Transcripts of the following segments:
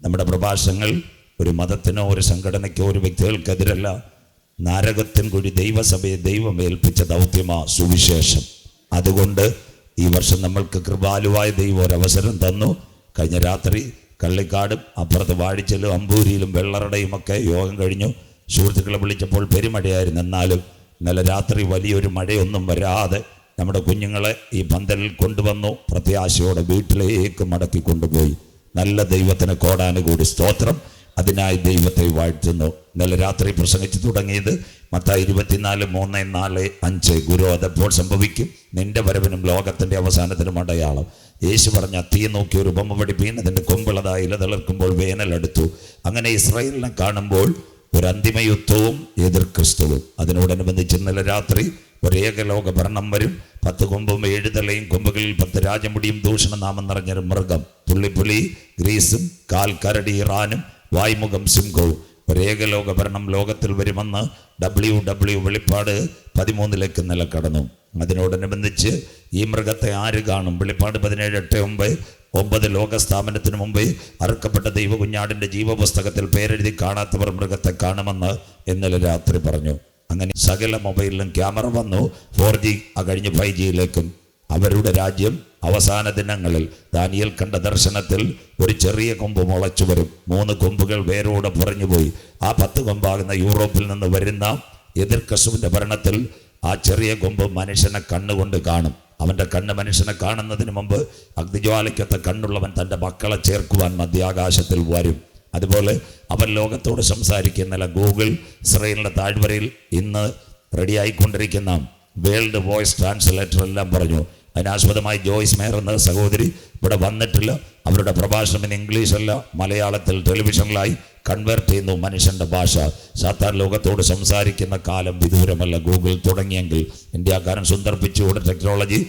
നമ്മുടെ പ്രഭാഷണങ്ങൾ ഒരു മതത്തിനോ ഒരു സംഘടനയ്ക്കോ ഒരു വ്യക്തികൾക്കെതിരല്ല. നരകത്തിൻ കുഴി ദൈവസഭയെ ദൈവം ഏൽപ്പിച്ച ദൗത്യമാ സുവിശേഷം. അതുകൊണ്ട് ഈ വർഷം നമ്മൾക്ക് കൃപാലുവായ ദൈവം ഒരവസരം തന്നു. കഴിഞ്ഞ രാത്രി കള്ളിക്കാടും അപ്പുറത്ത് വാഴിച്ചലും അമ്പൂരിയിലും വെള്ളറടയും ഒക്കെ യോഗം കഴിഞ്ഞു. സുഹൃത്തുക്കളെ വിളിച്ചപ്പോൾ പെരുമഴയായിരുന്നു. എന്നാലും ഇന്നലെ രാത്രി വലിയൊരു മഴയൊന്നും വരാതെ നമ്മുടെ കുഞ്ഞുങ്ങളെ ഈ പന്തലിൽ കൊണ്ടുവന്നു. പ്രത്യാശയോടെ വീട്ടിലേക്ക് മടക്കി കൊണ്ടുപോയി. നല്ല ദൈവത്തിന് കോടാനുകൂടി സ്തോത്രം. അതിനായി ദൈവത്തെ വാഴ്ത്തുന്നു. ഇന്നലെ രാത്രി പ്രസംഗിച്ചു തുടങ്ങിയത് മത്തായി 24:3-4-5 ഗുരു അതെപ്പോൾ സംഭവിക്കും, നിന്റെ വരവിനും ലോകത്തിൻ്റെ അവസാനത്തിനും അടയാളം. യേശു പറഞ്ഞ തീ നോക്കി ഒരു ഉപമ പഠിപ്പീൻ, അതിൻ്റെ കൊമ്പിളതായി ഇല തളിർക്കുമ്പോൾ വേനലെടുത്തു. അങ്ങനെ ഇസ്രായേലിനെ കാണുമ്പോൾ ഒരു അന്തിമ യുദ്ധവും എതിർ ക്രിസ്തുവും. അതിനോടനുബന്ധിച്ച് ഇന്നലെ രാത്രി ഒരേകലോക ഭരണം വരും. 10 കൊമ്പും 7 തലയും, കൊമ്പുകളിൽ 10 രാജമുടിയും, ദൂഷണനാമം നിറഞ്ഞൊരു മൃഗം, പുള്ളിപ്പുലി ഗ്രീസും, കാൽ കരടി ഇറാനും, വായ്മുഖം സിംഹവും. ഒരേകലോക ഭരണം ലോകത്തിൽ വരുമെന്ന് WW വെളിപ്പാട് 13 നിലക്കടന്നു. അതിനോടനുബന്ധിച്ച് ഈ മൃഗത്തെ ആര് കാണും? വെളിപ്പാട് 17:8-9 9 ലോകസ്ഥാപനത്തിന് മുമ്പേ അറുക്കപ്പെട്ട ദൈവകുഞ്ഞാടിൻ്റെ ജീവപുസ്തകത്തിൽ പേരെഴുതി കാണാത്തവർ മൃഗത്തെ കാണുമെന്ന് ഇന്നലെ രാത്രി പറഞ്ഞു. അങ്ങനെ സകല മൊബൈലിലും ക്യാമറ വന്നു. 4G കഴിഞ്ഞ് 5Gയിലേക്കും. അവരുടെ രാജ്യം അവസാന ദിനങ്ങളിൽ ദാനിയേൽ കണ്ട ദർശനത്തിൽ ഒരു ചെറിയ കൊമ്പ് മുളച്ചു വരും. 3 കൊമ്പുകൾ വേരോടെ പുറഞ്ഞുപോയി. ആ 10 കൊമ്പാകുന്ന യൂറോപ്പിൽ നിന്ന് വരുന്ന എതിർ ക്രിസ്തുവിൻ്റെ ഭരണത്തിൽ ആ ചെറിയ കൊമ്പ് മനുഷ്യനെ കണ്ണുകൊണ്ട് കാണും. അവൻ്റെ കണ്ണ് മനുഷ്യനെ കാണുന്നതിന് മുമ്പ് അഗ്നിജ്വാലയ്ക്കത്തെ കണ്ണുള്ളവൻ തൻ്റെ മക്കളെ ചേർക്കുവാൻ മധ്യാകാശത്തിൽ വരും. അതുപോലെ അവൻ ലോകത്തോട് സംസാരിക്കുന്നില്ല. ഗൂഗിൾ ഇസ്രായേലിൻ്റെ താഴ്വരയിൽ ഇന്ന് റെഡിയായിക്കൊണ്ടിരിക്കുന്ന വേൾഡ് വോയിസ് ട്രാൻസ്ലേറ്റർ എല്ലാം പറഞ്ഞു. അതിനാസ്പദമായി ജോയ്സ് മേയർ എന്ന സഹോദരി ഇവിടെ വന്നിട്ടില്ല. അവരുടെ പ്രഭാഷണം ഇംഗ്ലീഷല്ല, മലയാളത്തിൽ ടെലിവിഷനിലായി കൺവേർട്ട് ചെയ്യുന്നു മനുഷ്യൻ്റെ ഭാഷ. സാത്താൻ ലോകത്തോട് സംസാരിക്കുന്ന കാലം വിദൂരമല്ല. ഗൂഗിൾ തുടങ്ങിയെങ്കിൽ ഇന്ത്യക്കാരൻ സുന്ദർ പിച്ചയുടെ ടെക്നോളജി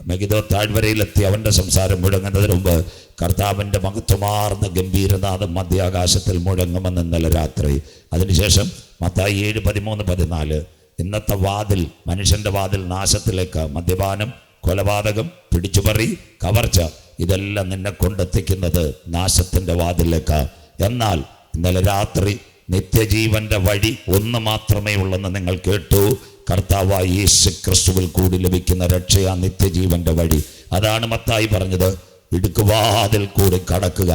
മെഗിദോ താഴ്വരയിലെത്തി അവൻ്റെ സംസാരം മുഴങ്ങുന്നതിന് മുമ്പ് കർത്താവിൻ്റെ മഹത്വമാർന്ന ഗംഭീരനാഥം മധ്യാകാശത്തിൽ മുഴങ്ങുമെന്ന് ഇന്നലെ രാത്രി. അതിനുശേഷം മത്തായി 7:13-14 ഇന്നത്തെ വാതിൽ, മനുഷ്യൻ്റെ വാതിൽ നാശത്തിലേക്ക്, മദ്യപാനം, കൊലപാതകം, പിടിച്ചുപറി, കവർച്ച, ഇതെല്ലാം നിന്നെ കൊണ്ടെത്തിക്കുന്നത് നാശത്തിൻ്റെ വാതിലേക്ക്. എന്നാൽ ഇന്നലെ രാത്രി നിത്യജീവന്റെ വഴി ഒന്ന് മാത്രമേ ഉള്ളെന്ന് നിങ്ങൾ കേട്ടു. കർത്താവായ യേശു ക്രിസ്തുവിൽ കൂടി ലഭിക്കുന്ന രക്ഷയാ നിത്യജീവന്റെ വഴി. അതാണ് മത്തായി പറഞ്ഞത്. ഇടുക്കുവാതിൽ കൂടി കടക്കുക.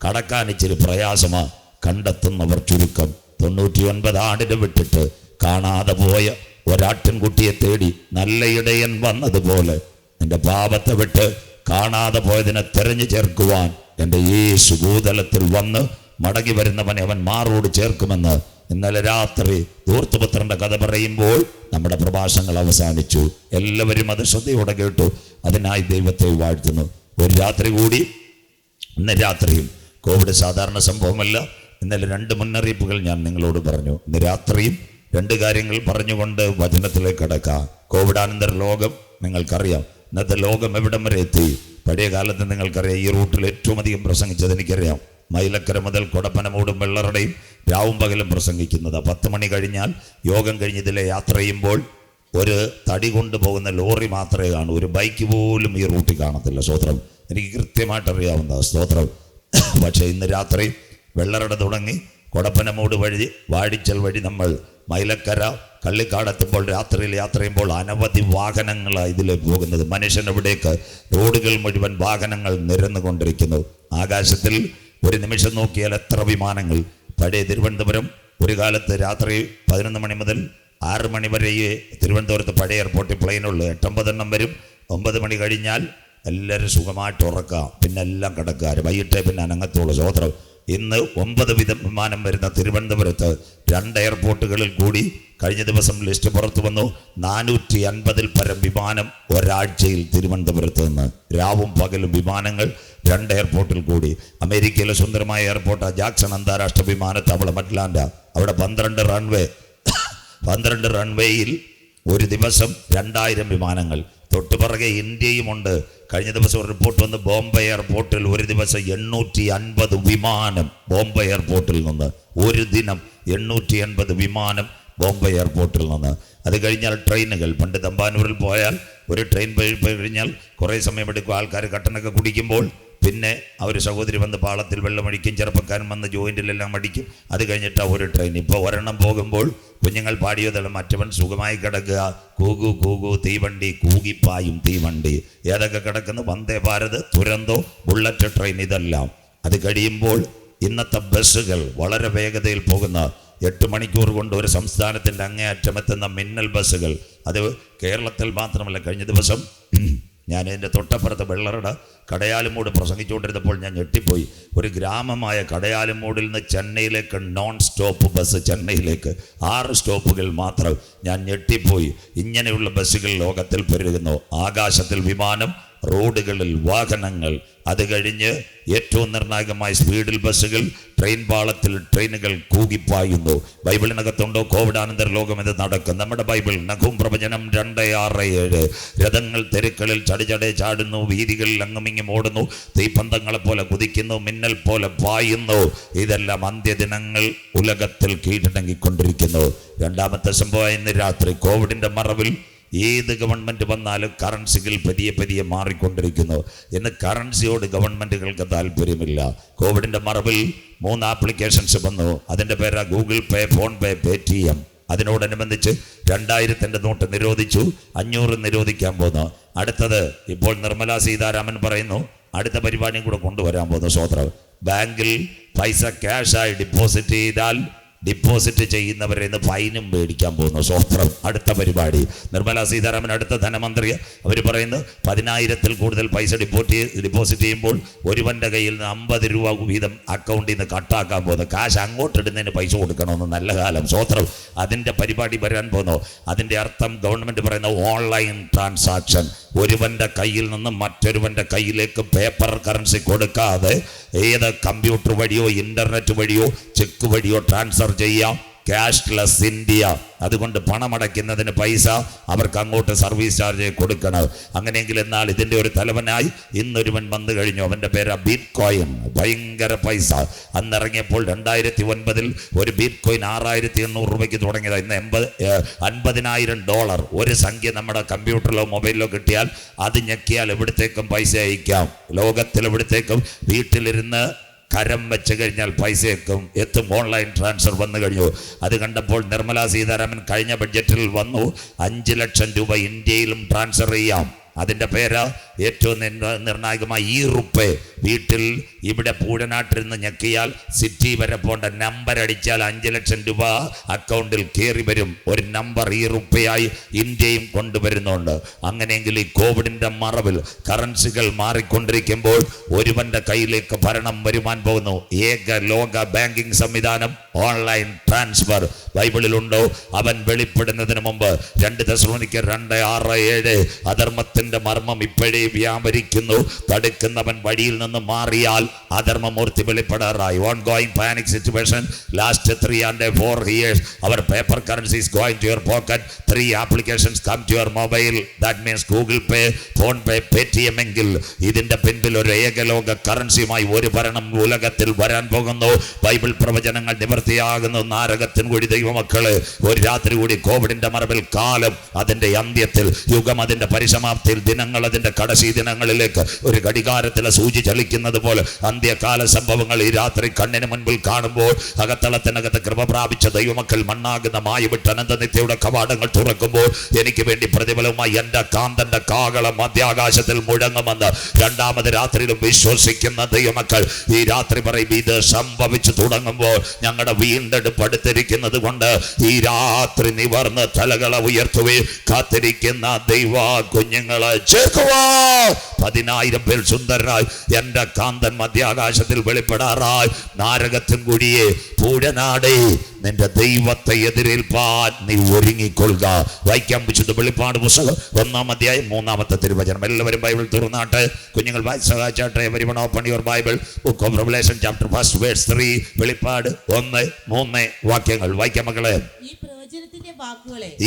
കടക്കാൻ ഇച്ചിരി പ്രയാസമാ, കണ്ടെത്തുന്നവർ ചുരുക്കം. 99 ആടിനെ വിട്ടിട്ട് കാണാതെ പോയ ഒരാട്ടിൻകുട്ടിയെ തേടി നല്ല ഇടയൻ വന്നതുപോലെ നിന്റെ പാപത്തെ വിട്ട് കാണാതെ പോയതിനെ തെരഞ്ഞു ചേർക്കുവാൻ എൻ്റെ യേശു ഭൂതലത്തിൽ വന്ന് മടങ്ങി വരുന്നവനെ അവൻ മാറോട് ചേർക്കുമെന്ന് ഇന്നലെ രാത്രി ധൂർത്തുപുത്രന്റെ കഥ പറയുമ്പോൾ നമ്മുടെ പ്രഭാഷണങ്ങൾ അവസാനിച്ചു. എല്ലാവരും അത് ശ്രദ്ധയോടെ കേട്ടു. അതിനായി ദൈവത്തെ വാഴ്ത്തുന്നു. ഒരു രാത്രി കൂടി, ഇന്ന് രാത്രിയും കോവിഡ് സാധാരണ സംഭവമല്ല. ഇന്നലെ 2 മുന്നറിയിപ്പുകൾ ഞാൻ നിങ്ങളോട് പറഞ്ഞു. ഇന്ന് രാത്രിയും 2 കാര്യങ്ങൾ പറഞ്ഞുകൊണ്ട് വചനത്തിലേക്ക് കടക്കാം. കോവിഡാനന്തര ലോകം നിങ്ങൾക്കറിയാം. ഇന്നത്തെ ലോകം എവിടം വരെ എത്തി? പഴയ കാലത്ത് നിങ്ങൾക്കറിയാം, ഈ റൂട്ടിൽ ഏറ്റവും അധികം പ്രസംഗിച്ചത് എനിക്കറിയാം. മൈലക്കര മുതൽ കൊടപ്പനമൂടും വെള്ളറടയും രാവും പകലും പ്രസംഗിക്കുന്നത്. 10 മണി കഴിഞ്ഞാൽ യോഗം കഴിഞ്ഞ് ഇതിലെ യാത്ര ചെയ്യുമ്പോൾ ഒരു തടി കൊണ്ടുപോകുന്ന ലോറി മാത്രമേ കാണൂ. ഒരു ബൈക്ക് പോലും ഈ റൂട്ടിൽ കാണത്തില്ല. സ്തോത്രം. എനിക്ക് കൃത്യമായിട്ട് അറിയാവുന്ന സ്തോത്രം. പക്ഷേ ഇന്ന് രാത്രി വെള്ളറട തുടങ്ങി കൊടപ്പനമൂട് വഴി വാഴിച്ചൽ വഴി നമ്മൾ മൈലക്കര കള്ളിക്കാടെത്തുമ്പോൾ രാത്രിയിൽ യാത്ര ചെയ്യുമ്പോൾ അനവധി വാഹനങ്ങളാണ് ഇതിലേക്ക് പോകുന്നത്. മനുഷ്യനെവിടേക്ക് റോഡുകൾ മുഴുവൻ വാഹനങ്ങൾ നിരന്നുകൊണ്ടിരിക്കുന്നു. ആകാശത്തിൽ ഒരു നിമിഷം നോക്കിയാൽ എത്ര വിമാനങ്ങൾ. പഴയ തിരുവനന്തപുരം ഒരു കാലത്ത് രാത്രി 11 മണി മുതൽ 6 മണി വരെ തിരുവനന്തപുരത്ത് പഴയ എയർപോർട്ടിൽ പ്ലെയിനുള്ളൂ. 8-9 എണ്ണം വരും. 9 മണി കഴിഞ്ഞാൽ എല്ലാവരും സുഖമായിട്ട് ഉറക്കാം. പിന്നെ എല്ലാം കിടക്കാറ്. വൈകിട്ടേ പിന്നെ അനങ്ങത്തോളൂ. സ്തോത്രം. ഇന്ന് 9 വിമാനം വരുന്ന തിരുവനന്തപുരത്ത് 2 എയർപോർട്ടുകളിൽ കൂടി കഴിഞ്ഞ ദിവസം ലിസ്റ്റ് പുറത്തു വന്നു. 450-ൽ പരം വിമാനം ഒരാഴ്ചയിൽ തിരുവനന്തപുരത്ത് നിന്ന്. രാവും പകലും വിമാനങ്ങൾ 2 എയർപോർട്ടിൽ കൂടി. അമേരിക്കയിലെ സുന്ദരമായ എയർപോർട്ട് ജാക്സൺ അന്താരാഷ്ട്ര വിമാനത്താവളം അറ്റ്ലാന്റ. അവിടെ 12 റൺവേയിൽ ഒരു ദിവസം 2000 വിമാനങ്ങൾ. തൊട്ടുപിറകെ ഇന്ത്യയുമുണ്ട്. കഴിഞ്ഞ ദിവസം ഒരു റിപ്പോർട്ട് വന്ന് ബോംബെ എയർപോർട്ടിൽ ഒരു ദിവസം 850 വിമാനം ബോംബെ എയർപോർട്ടിൽ നിന്ന്. ഒരു ദിനം 880 വിമാനം ബോംബെ എയർപോർട്ടിൽ നിന്ന്. അത് കഴിഞ്ഞാൽ ട്രെയിനുകൾ. പണ്ട് തമ്പാനൂരിൽ പോയാൽ ഒരു ട്രെയിൻ പോയി കഴിഞ്ഞാൽ കുറേ സമയമെടുക്കും. ആൾക്കാർ കട്ടനൊക്കെ കുടിക്കുമ്പോൾ പിന്നെ അവർ സഹോദരി വന്ന് പാളത്തിൽ വെള്ളമടിക്കും, ചെറുപ്പക്കാരൻ വന്ന് ജോയിൻറ്റിലെല്ലാം അടിക്കും. അത് കഴിഞ്ഞിട്ടാണ് ഒരു ട്രെയിൻ. ഇപ്പോൾ ഒരെണ്ണം പോകുമ്പോൾ കുഞ്ഞുങ്ങൾ പാടിയതല്ല, മറ്റവൻ സുഖമായി കിടക്കുക, കൂകു കൂകു തീവണ്ടി, കൂകിപ്പായും തീവണ്ടി. ഏതൊക്കെ കിടക്കുന്നു? വന്ദേ ഭാരത്, തുരന്തോ, ബുള്ളറ്റ് ട്രെയിൻ, ഇതെല്ലാം. അത് കഴിയുമ്പോൾ ഇന്നത്തെ ബസ്സുകൾ വളരെ വേഗതയിൽ പോകുന്ന 8 മണിക്കൂർ കൊണ്ട് ഒരു സംസ്ഥാനത്തിൻ്റെ അങ്ങേയറ്റമെത്തുന്ന മിന്നൽ ബസ്സുകൾ. അത് കേരളത്തിൽ മാത്രമല്ല. കഴിഞ്ഞ ദിവസം ഞാൻ എൻ്റെ തൊട്ടപ്പുറത്ത് വെള്ളറട കടയാലുമൂട് പ്രസംഗിച്ചുകൊണ്ടിരുന്നപ്പോൾ ഞാൻ ഞെട്ടിപ്പോയി. ഒരു ഗ്രാമമായ കടയാലുമൂടിൽ നിന്ന് ചെന്നൈയിലേക്ക് നോൺ സ്റ്റോപ്പ് ബസ്, ചെന്നൈയിലേക്ക് 6 സ്റ്റോപ്പുകൾ മാത്രം. ഞാൻ ഞെട്ടിപ്പോയി. ഇങ്ങനെയുള്ള ബസ്സുകൾ ലോകത്തിൽ പെരുകുന്നു. ആകാശത്തിൽ വിമാനം, റോഡുകളിൽ വാഹനങ്ങൾ, അത് കഴിഞ്ഞ് ഏറ്റവും നിർണായകമായ സ്പീഡിൽ ബസ്സുകൾ, ട്രെയിൻ പാളത്തിൽ ട്രെയിനുകൾ കൂകിപ്പായുന്നു. ബൈബിളിനകത്തുണ്ടോ കോവിഡാനന്തര ലോകം ഇത് നടക്കും? നമ്മുടെ ബൈബിൾ നഖും പ്രവചനം 2:6-7. രഥങ്ങൾ തെരുക്കളിൽ ചടിചടേ ചാടുന്നു, വീതികളിൽ അങ്ങുമിങ്ങും ഓടുന്നു, തീപ്പന്തങ്ങളെ പോലെ കുതിക്കുന്നു, മിന്നൽ പോലെ പായുന്നു. ഇതെല്ലാം അന്ത്യദിനങ്ങൾ ഉലകത്തിൽ കീഴടങ്ങിക്കൊണ്ടിരിക്കുന്നു. രണ്ടാമത്തെ സംഭവം ഇന്ന് രാത്രി. കോവിഡിൻ്റെ മറവിൽ ഏത് ഗവൺമെൻറ് വന്നാലും കറൻസികൾ പതിയെ മാറിക്കൊണ്ടിരിക്കുന്നു. ഇന്ന് കറൻസിയോട് ഗവൺമെൻറ്റുകൾക്ക് താല്പര്യമില്ല. കോവിഡിൻ്റെ മറവിൽ 3 ആപ്ലിക്കേഷൻസ് വന്നു. അതിൻ്റെ പേരാ ഗൂഗിൾ പേ, ഫോൺ പേ, പേടിഎം. അതിനോടനുബന്ധിച്ച് 2000 നോട്ട് നിരോധിച്ചു, 500 നിരോധിക്കാൻ പോകുന്നു. അടുത്തത് ഇപ്പോൾ നിർമ്മലാ സീതാരാമൻ പറയുന്നു അടുത്ത പരിപാടിയും കൂടെ കൊണ്ടുവരാൻ പോകുന്നു. സ്വോത്രം. ബാങ്കിൽ പൈസ ക്യാഷായി ഡിപ്പോസിറ്റ് ചെയ്താൽ ഡിപ്പോസിറ്റ് ചെയ്യുന്നവരെ ഇന്ന് ഫൈനും മേടിക്കാൻ പോകുന്നു. സ്വോത്രം. അടുത്ത പരിപാടി. നിർമ്മലാ സീതാരാമൻ അടുത്ത ധനമന്ത്രി. അവർ പറയുന്നു 10,000-ൽ കൂടുതൽ പൈസ ഡിപ്പോസിറ്റ് ചെയ്യുമ്പോൾ ഒരുവൻ്റെ കയ്യിൽ നിന്ന് 50 രൂപ വീതം അക്കൗണ്ടിൽ നിന്ന് കട്ടാക്കാൻ പോകുന്നു. കാശ് അങ്ങോട്ട് ഇടുന്നതിന് പൈസ കൊടുക്കണമെന്ന്. നല്ല കാലം. സ്വോത്രം. അതിൻ്റെ പരിപാടി വരാൻ പോകുന്നു. അതിൻ്റെ അർത്ഥം ഗവൺമെൻറ് പറയുന്ന ഓൺലൈൻ ട്രാൻസാക്ഷൻ. ഒരുവൻ്റെ കയ്യിൽ നിന്ന് മറ്റൊരുവൻ്റെ കയ്യിലേക്ക് പേപ്പർ കറൻസി കൊടുക്കാതെ ഏത് കമ്പ്യൂട്ടർ വഴിയോ ഇൻ്റർനെറ്റ് വഴിയോ ചെക്ക് വഴിയോ ട്രാൻസ്ഫർ ചെയ്യാം. Cashless India. അതുകൊണ്ട് പണമടയ്ക്കുന്നതിന് പൈസ അവർക്ക് അങ്ങോട്ട് സർവീസ് ചാർജ് കൊടുക്കണം. അങ്ങനെയെങ്കിൽ എന്നാൽ ഇതിൻ്റെ ഒരു തലവനായി ഇന്നൊരുവൻ വന്നു കഴിഞ്ഞു. അവൻ്റെ പേരാ ബിറ്റ് കോയിൻ. ഭയങ്കര പൈസ. അന്നിറങ്ങിയപ്പോൾ 2009 ഒരു ബിറ്റ് കോയിൻ 6,800 രൂപയ്ക്ക് തുടങ്ങിയത്. ഇന്ന് $50,000. ഒരു സംഖ്യ നമ്മുടെ കമ്പ്യൂട്ടറിലോ മൊബൈലിലോ കിട്ടിയാൽ അത് ഞെക്കിയാൽ എവിടത്തേക്കും പൈസ അയക്കാം. ലോകത്തിൽ എവിടത്തേക്കും വീട്ടിലിരുന്ന് കരം വെച്ച് കഴിഞ്ഞാൽ പൈസയൊക്കെ എത്തും. ഓൺലൈൻ ട്രാൻസ്ഫർ വന്നു കഴിഞ്ഞു. അത് കണ്ടപ്പോൾ നിർമ്മലാ സീതാരാമൻ കഴിഞ്ഞ ബഡ്ജറ്റിൽ വന്നു 5 ലക്ഷം രൂപ ഇന്ത്യയിലും ട്രാൻസ്ഫർ ചെയ്യാം. അതിൻ്റെ പേര് ഏറ്റവും നിർണായകമായി E-Rupee. വീട്ടിൽ ഇവിടെ പൂഴനാട്ടിൽ നിന്ന് ഞെക്കിയാൽ സിറ്റി വരെ പോണ്ട നമ്പർ അടിച്ചാൽ 5 ലക്ഷം രൂപ അക്കൗണ്ടിൽ കയറി വരും. ഒരു നമ്പർ E-Rupeeയായി ഇന്ത്യയും കൊണ്ടുവരുന്നുണ്ട്. അങ്ങനെയെങ്കിൽ ഈ കോവിഡിൻ്റെ മറവിൽ കറൻസികൾ മാറിക്കൊണ്ടിരിക്കുമ്പോൾ ഒരുവന്റെ കയ്യിലേക്ക് ഭരണം വരുവാൻ പോകുന്നു. ഏക ലോക ബാങ്കിങ് സംവിധാനം, ഓൺലൈൻ ട്രാൻസ്ഫർ. ബൈബിളിലുണ്ടോ? അവൻ വെളിപ്പെടുന്നതിന് മുമ്പ് 2 തെസ്സലോനിക്കർ 2:6-7 അധർമ്മത്തിൻ്റെ മർമ്മം ഇപ്പോഴേ വ്യാപരിക്കുന്നു. തടുക്കുന്നവൻ വഴിയിൽ നിന്ന് മാറിയാൽ അധർമ്മമൂർത്തി വെളിപ്പെടാറായി. Ongoing panic situation. Last 3 and 4 years our paper currency is going to your pocket. 3 applications come to your mobile. That means Google Pay, Phone Pay, Paytm. എങ്കിൽ ഇതിൻ്റെ പിൻപിൽ ഒരു ഏകലോക കറൻസിയുമായി ഒരു ഭരണം ഉലകത്തിൽ വരാൻ പോകുന്നു. ബൈബിൾ പ്രവചനങ്ങൾ നിവൃത്തിയാകുന്നു. നാരകത്തിന് കൂടി ദൈവമക്കള് ഒരു രാത്രി കൂടി കോവിഡിന്റെ മറവിൽ കാലം അതിന്റെ അന്ത്യത്തിൽ, യുഗം അതിന്റെ പരിസമാപ്തിയിൽ, ദിനങ്ങൾ അതിന്റെ കടശി ദിനങ്ങളിലേക്ക് ഒരു ഘടികാരത്തിലെ സൂചി ചലിക്കുന്നത് പോലെ അന്ത്യകാല സംഭവങ്ങൾ ഈ രാത്രി കണ്ണിന് മുൻപിൽ കാണുമ്പോൾ അകത്തളത്തിനകത്ത് കൃപ പ്രാപിച്ച ദൈവമക്കൾ മണ്ണാകുന്ന മായവിട്ട് അനന്തനിത്യയുടെ കവാടങ്ങൾ തുറക്കുമ്പോൾ എനിക്ക് വേണ്ടി പ്രതിഫലവുമായി എൻ്റെ കാന്തന്റെ കാഹളം മധ്യാകാശത്തിൽ മുഴങ്ങുമെന്ന് രണ്ടാമത് രാത്രിയിലും വിശ്വസിക്കുന്ന ദൈവമക്കൾ ഈ രാത്രി പറയും, ഇത് സംഭവിച്ചു തുടങ്ങുമ്പോൾ ഞങ്ങളുടെ വീണ്ടെടുപ്പ് അടുത്തിരിക്കുന്നത് കൊണ്ട് ഈ രാത്രി നിവർന്ന് തലകളെ ഉയർത്തുകയും കാത്തിരിക്കുന്ന ദൈവ കുഞ്ഞുങ്ങളെ ചേർക്കുവാ. 10,000 പേർ സുന്ദരനായി എൻ്റെ കാന്തൻ മധ്യാകാശത്തിൽ വെളിപ്പെടാറായി. നാരകത്തിൻ കുഴിയെ പൂഴനാടേ, നിന്റെ ദൈവത്തെ എതിരേൽപ്പാൻ നീ ഒരുങ്ങിക്കൊള്ളുക. വായിക്കാൻ വിശുദ്ധ വെളിപ്പാട് പുസ്തകം 1-ാം അധ്യായം 3-ാമത്തെ തിരുവചനം. എല്ലാവരും ബൈബിൾ തുറന്നാട്ടെ. കുഞ്ഞുങ്ങൾ വായിച്ച് സഹായിച്ചാട്ടെ. everyone open your Bible. Book of Revelation chapter 1 verse 3. വെളിപ്പാട് 1-3 വാക്യങ്ങൾ വായിക്കാം മക്കളെ.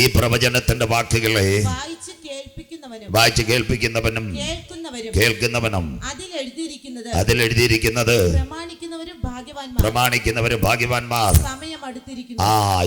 ഈ പ്രവചനത്തിന്റെ വാക്കുകളെ വായിച്ച് കേൾപ്പിക്കുന്നവനും കേൾക്കുന്നവനും അതിൽ എഴുതിയിരിക്കുന്നത് പ്രമാണിക്കുന്നവര് ഭാഗ്യവാന്മാർ.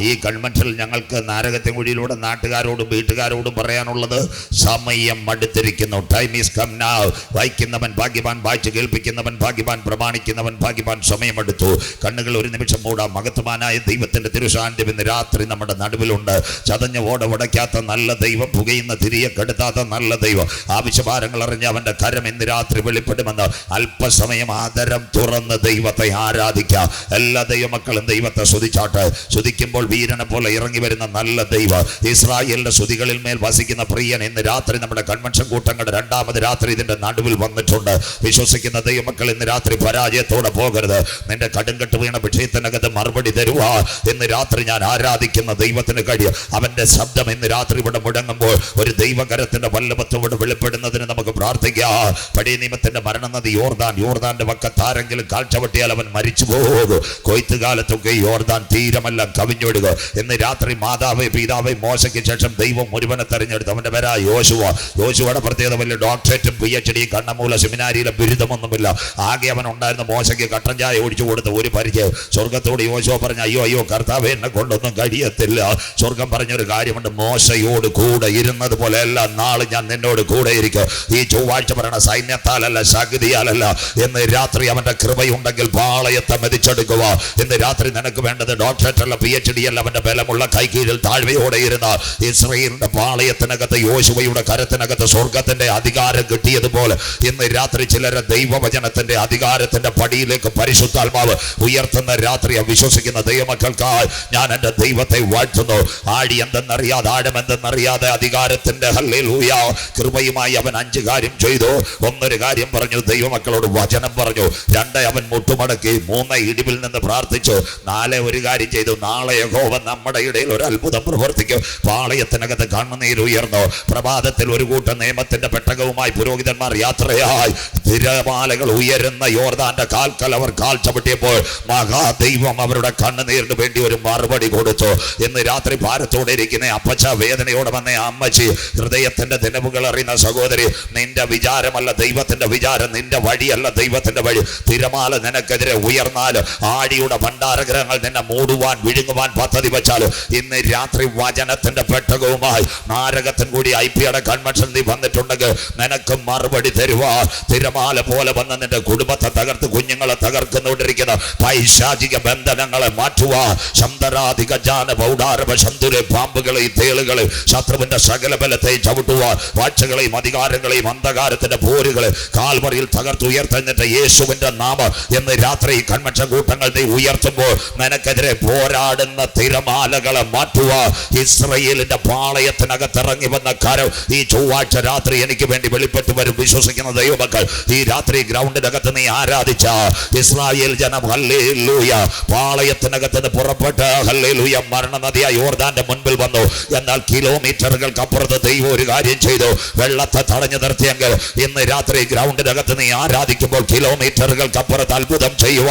ഈ കൺവെൻഷനിൽ ഞങ്ങൾക്ക് നാരകത്തിൻകുഴിയിലൂടെ നാട്ടുകാരോടും വീട്ടുകാരോടും പറയാനുള്ളത് സമയം അടുത്തിരിക്കുന്നു. Time is come now. വായിക്കുന്നവൻ ഭാഗ്യവാൻ, വായിച്ച് കേൾപ്പിക്കുന്നവൻ ഭാഗ്യവാൻ, പ്രമാണിക്കുന്നവൻ ഭാഗ്യവാൻ. സമയമെടുത്തു. കണ്ണുകൾ ഒരു നിമിഷം മൂടാം. മഹത്വവാനായ ദൈവത്തിന്റെ തിരുസാന്നിധ്യം ഇന്ന് രാത്രി നമ്മുടെ നടുവിലുണ്ട്. ചതഞ്ഞ ഓട ഉടയ്ക്കാത്ത നല്ല ദൈവം, പുകയുന്ന തിരിയെ കെടുത്താത്ത നല്ല ദൈവം, ആവശ്യഭാരങ്ങൾ അറിഞ്ഞ് അവന്റെ കരം ഇന്ന് രാത്രി വെളിപ്പെടുമെന്ന് അല്പസമയം ആദരം തുറന്ന് ദൈവത്തെ ആരാധിക്കാം. എല്ലാ ദൈവമക്കളും ദൈവത്തെ സ്തുതിച്ചാട്ട്. സ്തുതിക്കുമ്പോൾ വീരനെ പോലെ ഇറങ്ങി വരുന്ന നല്ല ദൈവം, ഇസ്രായേലിന്റെ സ്തുതികളിൽ മേൽ വസിക്കുന്ന പ്രിയൻ ഇന്ന് രാത്രി നമ്മുടെ കൺവെൻഷൻ കൂട്ടങ്ങളുടെ രണ്ടാമത് രാത്രി ഇതിന്റെ നടുവിൽ വന്നിട്ടുണ്ട്. വിശ്വസിക്കുന്ന ദൈവമക്കൾ ഇന്ന് രാത്രി പരാജയത്തോടെ പോകരുത്. നിന്റെ കടുങ്കെട്ട് വീണ വിഷയത്തിനകത്ത് മറുപടി തരുവാ ഇന്ന് രാത്രി ഞാൻ ആരാധിക്കുന്ന ദൈവത്തിന് കഴിയും. അവന്റെ ശബ്ദം ഇന്ന് രാത്രി ഇവിടെ മുടങ്ങുമ്പോൾ ഒരു ദൈവകരത്തിന്റെ വല്ലഭത്തോട് വെളിപ്പെടുന്നതിന് നമുക്ക് പ്രാർത്ഥിക്കാം. പഴയ നിയമത്തിന്റെ മരണനദി യോർദാൻ. യോർദാന്റെ വക്കത്താരെങ്കിലും കാൽച്ചവട്ടിയാൽ അവൻ മരിച്ചു പോകും. കൊയ്ത്തുകാലത്തൊക്കെ യോർദാൻ തീരമെല്ലാം കവിഞ്ഞൊടുക. ഇന്ന് രാത്രി മാതാവേ പിതാവേ മോശയ്ക്ക് ശേഷം ദൈവം മുഴുവനെ തെരഞ്ഞെടുത്തു. അവന്റെ പേരാ യോശുവ. യോശുവയുടെ പ്രത്യേകത വലിയ ഡോക്ടറേറ്റും PhD കണ്ണമൂല സെമിനാരിയിലെ ബിരുദമൊന്നുമില്ല. ആകെ അവൻ ഉണ്ടായിരുന്ന മോശയ്ക്ക് കട്ടൻ ചായ ഒഴിച്ചു കൊടുത്ത ഒരു പരിചയം. സ്വർഗത്തോട് യോശുവ പറഞ്ഞ അയ്യോ കർത്താവേ എന്നെ കൊണ്ടൊന്നും കഴിയത്തില്ല. സ്വർഗം പറഞ്ഞൊരു കാര്യമുണ്ട്, മോശയോട് കൂടെ ഇരുന്നത് പോലെ എല്ലാ നാളും ഞാൻ നിന്നോട് കൂടെ ഇരിക്കും. ഈ ചൊവ്വാഴ്ച പറയണ സൈന്യത്താലല്ല ശക്തിയാലല്ല. ഇന്ന് രാത്രി അവന്റെ കൃപയുണ്ടെങ്കിൽ പാളയത്തെ മെതിച്ചെടുക്കുക. ഇന്ന് രാത്രി നിനക്ക് വേണ്ടത് ഡോക്ടറേറ്റ് അല്ല PhD അല്ല. അവന്റെ ബലമുള്ള കൈകീഴിൽ താഴ്വയോടെ ഇരുന്ന ഇസ്രായേലിന്റെ പാളയത്തിനകത്ത് യോശുവയുടെ കരത്തിനകത്ത് സ്വർഗത്തിന്റെ അധികാരം കിട്ടിയതുപോലെ ഇന്ന് രാത്രി ചിലരെ ദൈവവചനത്തിന്റെ അധികാരത്തിന്റെ പടിയിലേക്ക് പരിശുദ്ധാത്മാവ് ഉയർത്തുന്ന രാത്രി വിശ്വസിക്കുന്ന ദൈവമക്കൾക്കായി ഞാൻ എന്റെ ദൈവത്തെ വാഴ്ത്തുന്നു. ആഴി എന്തെന്നറിയാതെ ആഴം എന്തെന്നറിയാതെ അധികാരത്തിന്റെ ഹല്ലേലൂയ കൃപയുമായി അവൻ 5 കാര്യം ചെയ്തു. ഒന്നൊരു കാര്യം പറഞ്ഞു, ദൈവമക്കളോട് വചനം പറഞ്ഞു. 2 അവൻ മുട്ടുമടക്കി. 3 ഇടിവിൽ നിന്ന് പ്രാർത്ഥിച്ചു. 4 ഒരു കാര്യം ചെയ്തു, നാളെ യഹോവ നമ്മുടെ ഇടയിൽ ഒരു അത്ഭുതം പ്രവർത്തിക്കും. പാളയത്തിനകത്ത് കണ്ണുനീരുയർന്നു. പ്രഭാതത്തിൽ ഒരു കൂട്ടം നിയമത്തിന്റെ പെട്ടകവുമായി പുരോഹിതന്മാർ യാത്രയായി. തിരമാലകൾ ഉയരുന്ന യോർദാന്റെ കാൽക്കൽ അവർ കാൽ ചവിട്ടിയപ്പോൾ മഹാദൈവം അവരുടെ കണ്ണുനീരിന് വേണ്ടി ഒരു മറുപടി കൊടുത്തു. ഇന്ന് രാത്രി ഭാരത്തോടെ ഇരിക്കുന്ന അപ്പച്ച, വേദനയോടെ വന്ന അമ്മച്ചി, ഹൃദയത്തിന്റെ ദിനവുകൾ അറിയുന്ന സഹോദരി, നിന്റെ വിചാരമല്ല ദൈവത്തിന്റെ വിചാരം, നിന്റെ വഴിയല്ല ദൈവത്തിന്റെ വഴി. തിരമാല നിനക്കെതിരെ ഉയർന്നാൽ, ആഴിയുടെ ഭണ്ഡാരഗ്രഹങ്ങൾ നിന്നെ മൂടുവാൻ വിഴുങ്ങുവാൻ പദ്ധതി വെച്ചാൽ, ഇന്ന് രാത്രി വചനത്തിന്റെ പെട്ടകവുമായി നാരകത്തിൻ കൂടി IPയുടെ കൺവെൻഷൻ നീ വന്നിട്ടുണ്ടെങ്കിൽ നിനക്ക് മറുപടി തരുവാ. തിരമാല പോലെ വന്ന് നിന്റെ കുടുംബത്തെ തകർത്ത് കുഞ്ഞുങ്ങളെ തകർക്കുന്നുകൊണ്ടിരിക്കുന്ന പൈശാചിക ബന്ധനങ്ങളെ മാറ്റുക. ശന്തരാധിക ജാന പൗഡാരഭ ശന്തുരെ പാമ്പുകളെയും തേളുകളെയും ശത്രുവിന്റെ സകല ബലത്തെയും ചവിട്ടുക. വാഴ്ചകളെയും അധികാരങ്ങളെയും അന്ധകാരത്തിന്റെ പോരുകളെ കാൽവറിയിൽ തകർത്തുയർത്തുന്നിട്ട് യേശുവിന്റെ നാമം എന്ന് രാത്രി കൺവെൻഷൻ കൂട്ടങ്ങൾ നീ ഉയർത്തുമ്പോൾ നിനക്കെതിരെ പോരാടുന്ന തിരമാലകളെ മാറ്റുക. ഇസ്രായേലിന്റെ പാളയത്തിനകത്തിറങ്ങി വന്ന കരം ഈ ചൊവ്വാഴ്ച രാത്രി എനിക്ക് വേണ്ടി വെളിപ്പെട്ടു വരും. വിശ്വസിക്കുന്ന ദൈവമക്കൾ ഈ രാത്രി ഗ്രൗണ്ടിനകത്ത് നീ ആരാധിച്ച ഇസ്രായേൽ ജനം ഹല്ലേലൂയ പാളയത്തിനകത്ത് പുറപ്പെട്ട് ഹല്ലേലൂയ മരണനദിയായ യോർദാന്റെ മുൻപിൽ വന്നു. എന്നാൽ കിലോമീറ്ററുകൾക്ക് അപ്പുറത്ത് ദൈവം ഒരു കാര്യം ചെയ്തു, വെള്ളത്തെ തടഞ്ഞു നിർത്തിയെങ്കിൽ ഇന്ന് രാത്രി ഗ്രൗണ്ടിനകത്ത് നീ ആരാധിക്കുമ്പോൾ കിലോമീറ്ററുകൾക്ക് അപ്പുറത്ത് അത്ഭുതം ചെയ്യുക.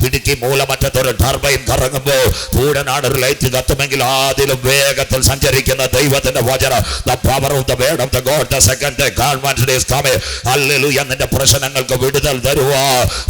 ഇടുക്കി മൂലമറ്റത്തൊരു ടർബൈൻ കറങ്ങുമ്പോൾ പൂരനാട് ഒരു ലൈറ്റ് കത്തുമെങ്കിൽ അതിലും വേഗത്തിൽ സഞ്ചരിക്കുന്ന ദൈവത്തിന്റെ വചനം, the power of the word of the God, the second day convention is coming. Hallelujah. നിന്റെ പ്രശ്നങ്ങൾക്ക് വിടുതൽ തരുക.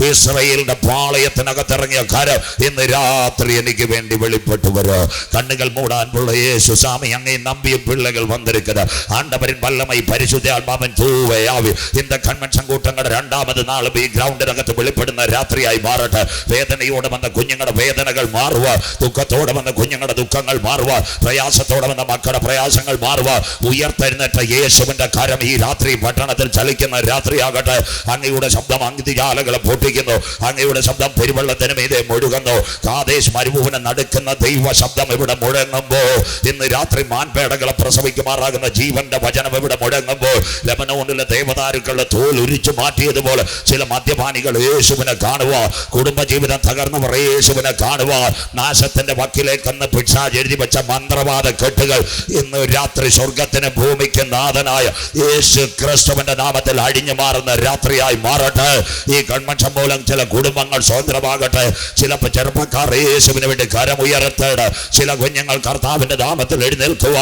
ഇസ്രായേലിന്റെ പാളയത്തിനകത്തിറങ്ങിയ കരം ഇന്ന് രാത്രി എനിക്ക് വേണ്ടി വെളിപ്പെട്ടു വരും. കണ്ണുകൾ മൂടാനുള്ള യേശു சாமி അങ്ങേ നമ്പിയ പിള്ളകൾ വന്നിരിക്കുന്നത് ആണ്ടവരിൻ വല്ലമായി പരിശുദ്ധ ആത്മാവൻ തൂവയാവി. இந்த കൺവെൻഷൻ കൂട്ടങ്ങളുടെ രണ്ടാമത് നാൾ ഈ ഗ്രൗണ്ടിനകത്ത് വെളിപ്പെടുന്ന രാത്രിയായി മാറട്ടെ. വേദനയോടെ വന്ന കുഞ്ഞുങ്ങളുടെ വേദനകൾ മാറുക, ദുഃഖത്തോടെ വന്ന കുഞ്ഞുങ്ങളുടെ ദുഃഖങ്ങൾ മാറുക, പ്രയാസത്തോടെ വന്ന മക്കളുടെ പ്രയാസങ്ങൾ മാറുക. ഉയർത്തെഴുന്നേറ്റ യേശുവിന്റെ കരം ഈ രാത്രി പട്ടണത്തിൽ ചലിക്കുന്ന രാത്രിയാകട്ടെ. അങ്ങയുടെ ശബ്ദം അഗ്നിജാലകളെ പൊട്ടിക്കുന്നു, അങ്ങയുടെ ശബ്ദം പെരുവെള്ളത്തിന് മീതെ മുഴുകുന്നു. കാദേശ് മരുഭൂമിനെ നടുക്കുന്ന ദൈവ ശബ്ദം ഇവിടെ മുഴങ്ങുമ്പോൾ ഇന്ന് രാത്രി മാൻപേടകളെ പ്രസവിക്കുമാറാകുന്ന ജീവന്റെ വചനം ഇവിടെ മുഴങ്ങുമ്പോൾ ലെബനോണിലെ ദേവദാരുക്കളുടെ തോൽ ഉരിച്ചു മാറ്റിയതുപോലെ ചില മദ്യപാനികൾ യേശുവിനെ കാണുക, കുടുംബജീവിതം തകർന്നവർ യേശുവിനെ കാണുക. നാശത്തിന്റെ വക്കിലേക്കെന്ന് പിശാച് എഴുതി വെച്ച മന്ത്രവാദ കെട്ടുകൾ ഇന്ന് രാത്രി സ്വർഗത്തിന് ഭൂമിക്ക് നാഥനായ യേശു ക്രിസ്തുവിന്റെ നാമത്തിൽ അഴിഞ്ഞു മാറുന്ന രാത്രിയായി മാറട്ടെ. ഈ കൺവെൻഷൻ മൂലം ചില കുടുംബങ്ങൾ സ്വതന്ത്രമാകട്ടെ. ചില ചെറുപ്പക്കാർ യേശുവിന് വേണ്ടി കരമുയർത്തേട്, ചില കുഞ്ഞുങ്ങൾ കർത്താവിന്റെ നാമത്തിൽ എഴുന്നേൽക്കുക.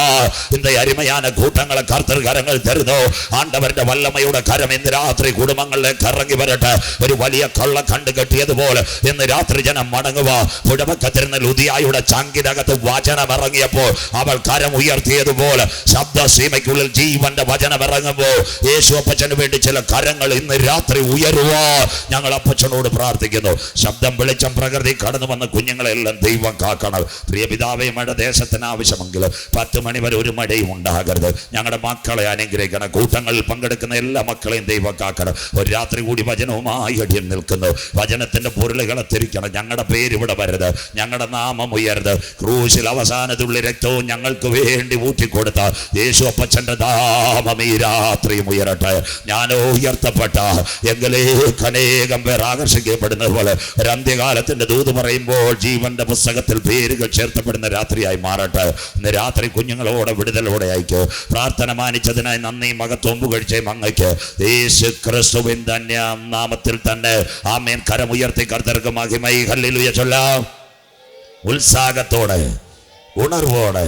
இந்த അരിമയാന കൂട്ടങ്ങളെ കർത്തർ കരങ്ങൾ തരുന്നു. ആണ്ടവരുടെ വല്ലമയുടെ കരം ഇന്ന് രാത്രി കുടുംബങ്ങളിലേക്ക് ഇറങ്ങി വരട്ടെ. ഒരു വലിയ കള്ള കണ്ടു കെട്ടിയതുപോലെ ഇന്ന് രാത്രി ജനം മടങ്ങുക. പുഴവക്കത്തിരുന്ന ലുദിയായുടെ ചങ്കിനകത്ത് വചനം ഇറങ്ങിയപ്പോൾ അവൾ കരം ഉയർത്തിയതുപോലെ ശബ്ദസീമയ്ക്കുള്ളിൽ ജീവന്റെ വചനം ഇറങ്ങുമ്പോൾ യേശു അപ്പച്ചന് വേണ്ടി ചില കരങ്ങൾ ഇന്ന് രാത്രി ഉയരുക. ഞങ്ങൾ അപ്പച്ചനോട് പ്രാർത്ഥിക്കുന്നു. ശബ്ദം വെളിച്ചം പ്രകൃതി കടന്നു വന്ന കുഞ്ഞുങ്ങളെല്ലാം ദൈവം കാക്കണം. പ്രിയ പിതാവേ, മഴ ദേശത്തിന് ആവശ്യമെങ്കിൽ 10 മണി വരെ ഒരു മഴയും ഉണ്ടാകരുത്. ഞങ്ങളുടെ മക്കളെ അനുഗ്രഹിക്കണം. കൂട്ടങ്ങളിൽ പങ്കെടുക്കുന്ന എല്ലാ മക്കളെയും ദൈവം കാക്കണം. ഒരു രാത്രി കൂടി വചനവുമായി അടിയിൽ നിൽക്കുന്നു. വചനത്തിന്റെ പൊരുളുകളെ തിരിക്കണം. ഞങ്ങളുടെ പേര് ഇവിടെ വരരുത്, ഞങ്ങളുടെ നാമം ഉയരുത്. ക്രൂശിൽ അവസാനത്തുള്ള രക്തവും ഞങ്ങൾക്ക് വേണ്ടി ഊറ്റിക്കൊടുത്ത യേശു അപ്പച്ചന്റെ നാമം ഈ രാത്രിയും ഉയരട്ടെ. ഞാനോ ഉയർത്തപ്പെട്ട എങ്കിലേക്ക് അനേകം പേർ ആകർഷിക്കപ്പെടുന്നത് പോലെ ഒരു അന്ത്യകാലത്തിന്റെ ദൂത് പറയുമ്പോൾ ജീവന്റെ പുസ്തകത്തിൽ പേരുകൾ ചേർത്തപ്പെടുന്ന രാത്രിയായി മാറട്ടെ. ഇന്ന് രാത്രി കുഞ്ഞുങ്ങളോടെ വിടുതലോടെ അയക്കോ. പ്രാർത്ഥന മാനിച്ചതിനായി നന്ദി മകത്വം പുകഴ്ച അങ്ങയ്ക്ക് യേശു ക്രിസ്തുവിൻ ധന്യ നാമത്തിൽ തന്നെ ആമേൻ. കരമുയർത്തി കർത്തർക്ക് മഹിമൈ ഹല്ലേലൂയ ചൊല്ലാം. ഉത്സാഹത്തോടെ ഉണർവോടെ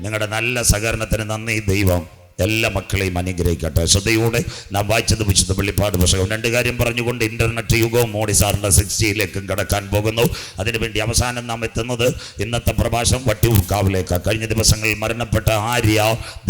നിങ്ങളുടെ നല്ല സഹകരണത്തിന് നന്ദി. ദൈവം എല്ലാ മക്കളെയും അനുഗ്രഹിക്കട്ടെ. ശ്രദ്ധയോടെ നാം വായിച്ചത് വിശുദ്ധ വെളിപ്പാട് പുസ്തകം. 2 കാര്യം പറഞ്ഞുകൊണ്ട് ഇന്റർനെറ്റ് യുഗവും മോഡി സാറിൻ്റെ 60ലേക്കും കടക്കാൻ പോകുന്നു. അതിനുവേണ്ടി അവസാനം നാം എത്തുന്നത് ഇന്നത്തെ പ്രഭാഷണം വട്ടിയൂർക്കാവിലേക്കാണ്. കഴിഞ്ഞ ദിവസങ്ങളിൽ മരണപ്പെട്ട ആര്യ,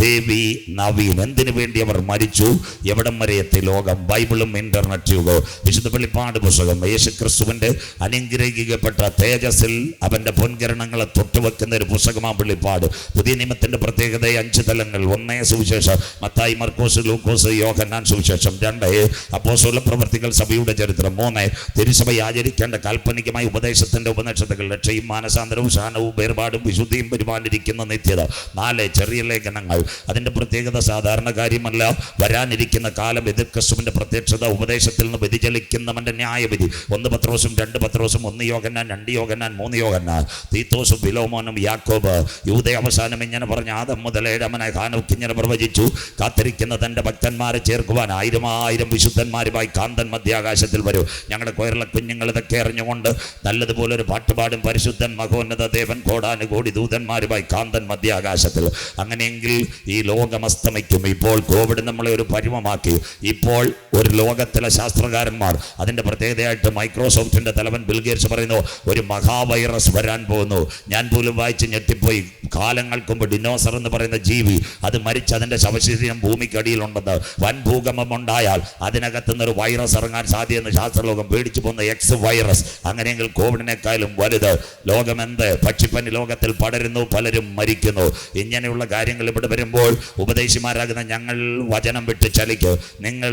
ദേവി, നവീൻ എന്തിനു വേണ്ടി അവർ മരിച്ചു, എവിടം വരെ എത്തി ലോകം, ബൈബിളും ഇന്റർനെറ്റ് യുഗവും. വിശുദ്ധ വെളിപ്പാട് പുസ്തകം യേശു ക്രിസ്തുവിൻ്റെ അനുഗ്രഹിക്കപ്പെട്ട തേജസ്സിൽ അവൻ്റെ പൊൻകിരണങ്ങളെ തൊട്ടുവെക്കുന്ന ഒരു പുസ്തകമാണ് വെളിപ്പാട്. പുതിയ നിയമത്തിൻ്റെ പ്രത്യേകത 5 തലങ്ങൾ. 1 സുവിശേഷം, മത്തായി, മർക്കോസ്, ലൂക്കോസ്, യോഹന്നാൻ സുവിശേഷം. 2 അപ്പോസ്തല പ്രവർത്തികൾ, സഭയുടെ ചരിത്രം. 3 തിരുസഭ ആചരിക്കേണ്ട കാൽപ്പനികമായ ഉപദേശത്തിന്റെ ഉപനിഷത്തുകൾ, രക്ഷയും മാനസാന്തരവും ശാനവും വേർപാടും വിശുദ്ധിയും പരിപാലിരിക്കുന്ന നിത്യത. 4 ചെറിയ ലേഖനങ്ങൾ. അതിന്റെ പ്രത്യേകത സാധാരണ കാര്യമല്ല. വരാനിരിക്കുന്ന കാലം, എതിർ ക്രിസ്തുവിന്റെ പ്രത്യക്ഷത, ഉപദേശത്തിൽ നിന്ന് വ്യതിചലിക്കുന്നവന്റെ ന്യായവിധി. 1 പത്രോസും 2 പത്രോസും, 1 യോഹന്നാൻ, 2 യോഹന്നാൻ, 3 യോഹന്നാൻ, തീത്തോസും ഫിലോമോനും യാക്കോബ്. യൂദ അവസാനം ഇങ്ങനെ പറഞ്ഞ ആദം മുതൽ ഏഴാമനായ ഹാനോക്ക് ഇങ്ങനെ പ്രവചിച്ചു, കാത്തിരിക്കുന്ന തന്റെ ഭക്തന്മാരെ ചേർക്കുവാൻ 1000 വിശുദ്ധന്മാരുമായി കാന്തൻ മധ്യാകാശത്തിൽ വരും. ഞങ്ങളുടെ കേരള കുഞ്ഞുങ്ങൾ ഇതൊക്കെ അറിഞ്ഞുകൊണ്ട് നല്ലതുപോലെ ഒരു പാട്ടുപാടും. പരിശുദ്ധൻ മഹോന്നത ദേവൻ കോടാനുകോടി ദൂതന്മാരുമായി കാന്തൻ മധ്യാകാശത്തിൽ. അങ്ങനെയെങ്കിൽ ഈ ലോകം അസ്തമിക്കും. ഇപ്പോൾ കോവിഡ് നമ്മളെ ഒരു പരുവമാക്കി. ഇപ്പോൾ ഒരു ലോകത്തിലെ ശാസ്ത്രകാരന്മാർ, അതിൻ്റെ പ്രത്യേകതയായിട്ട് മൈക്രോസോഫ്റ്റിന്റെ തലവൻ ബിൽ ഗേറ്റ്സ് പറയുന്നു, ഒരു മഹാവൈറസ് വരാൻ പോകുന്നു. ഞാൻ പോലും വായിച്ച് ഞെട്ടിപ്പോയി. കാലങ്ങൾക്ക് മുമ്പ് ഡിനോസർ എന്ന് പറയുന്ന ജീവി, അത് മരിച്ച് അതിൻ്റെ ശവശരീരം ഭൂമിക്കടിയിലുണ്ടെന്ന്. വൻ ഭൂകമ്പം ഉണ്ടായാൽ അതിനകത്തുനിന്നൊരു വൈറസ് ഇറങ്ങാൻ സാധ്യതയെന്ന് ശാസ്ത്രലോകം പേടിച്ചു പോകുന്ന എക്സ് വൈറസ്. അങ്ങനെയെങ്കിൽ കോവിഡിനേക്കാളും വലുത് ലോകമെന്ത്? പക്ഷിപ്പനി ലോകത്തിൽ പടരുന്നു, പലരും മരിക്കുന്നു. ഇങ്ങനെയുള്ള കാര്യങ്ങൾ ഇവിടെ വരുമ്പോൾ ഉപദേശിമാരാകുന്ന ഞങ്ങൾ വചനം വിട്ട് ചലിക്ക്. നിങ്ങൾ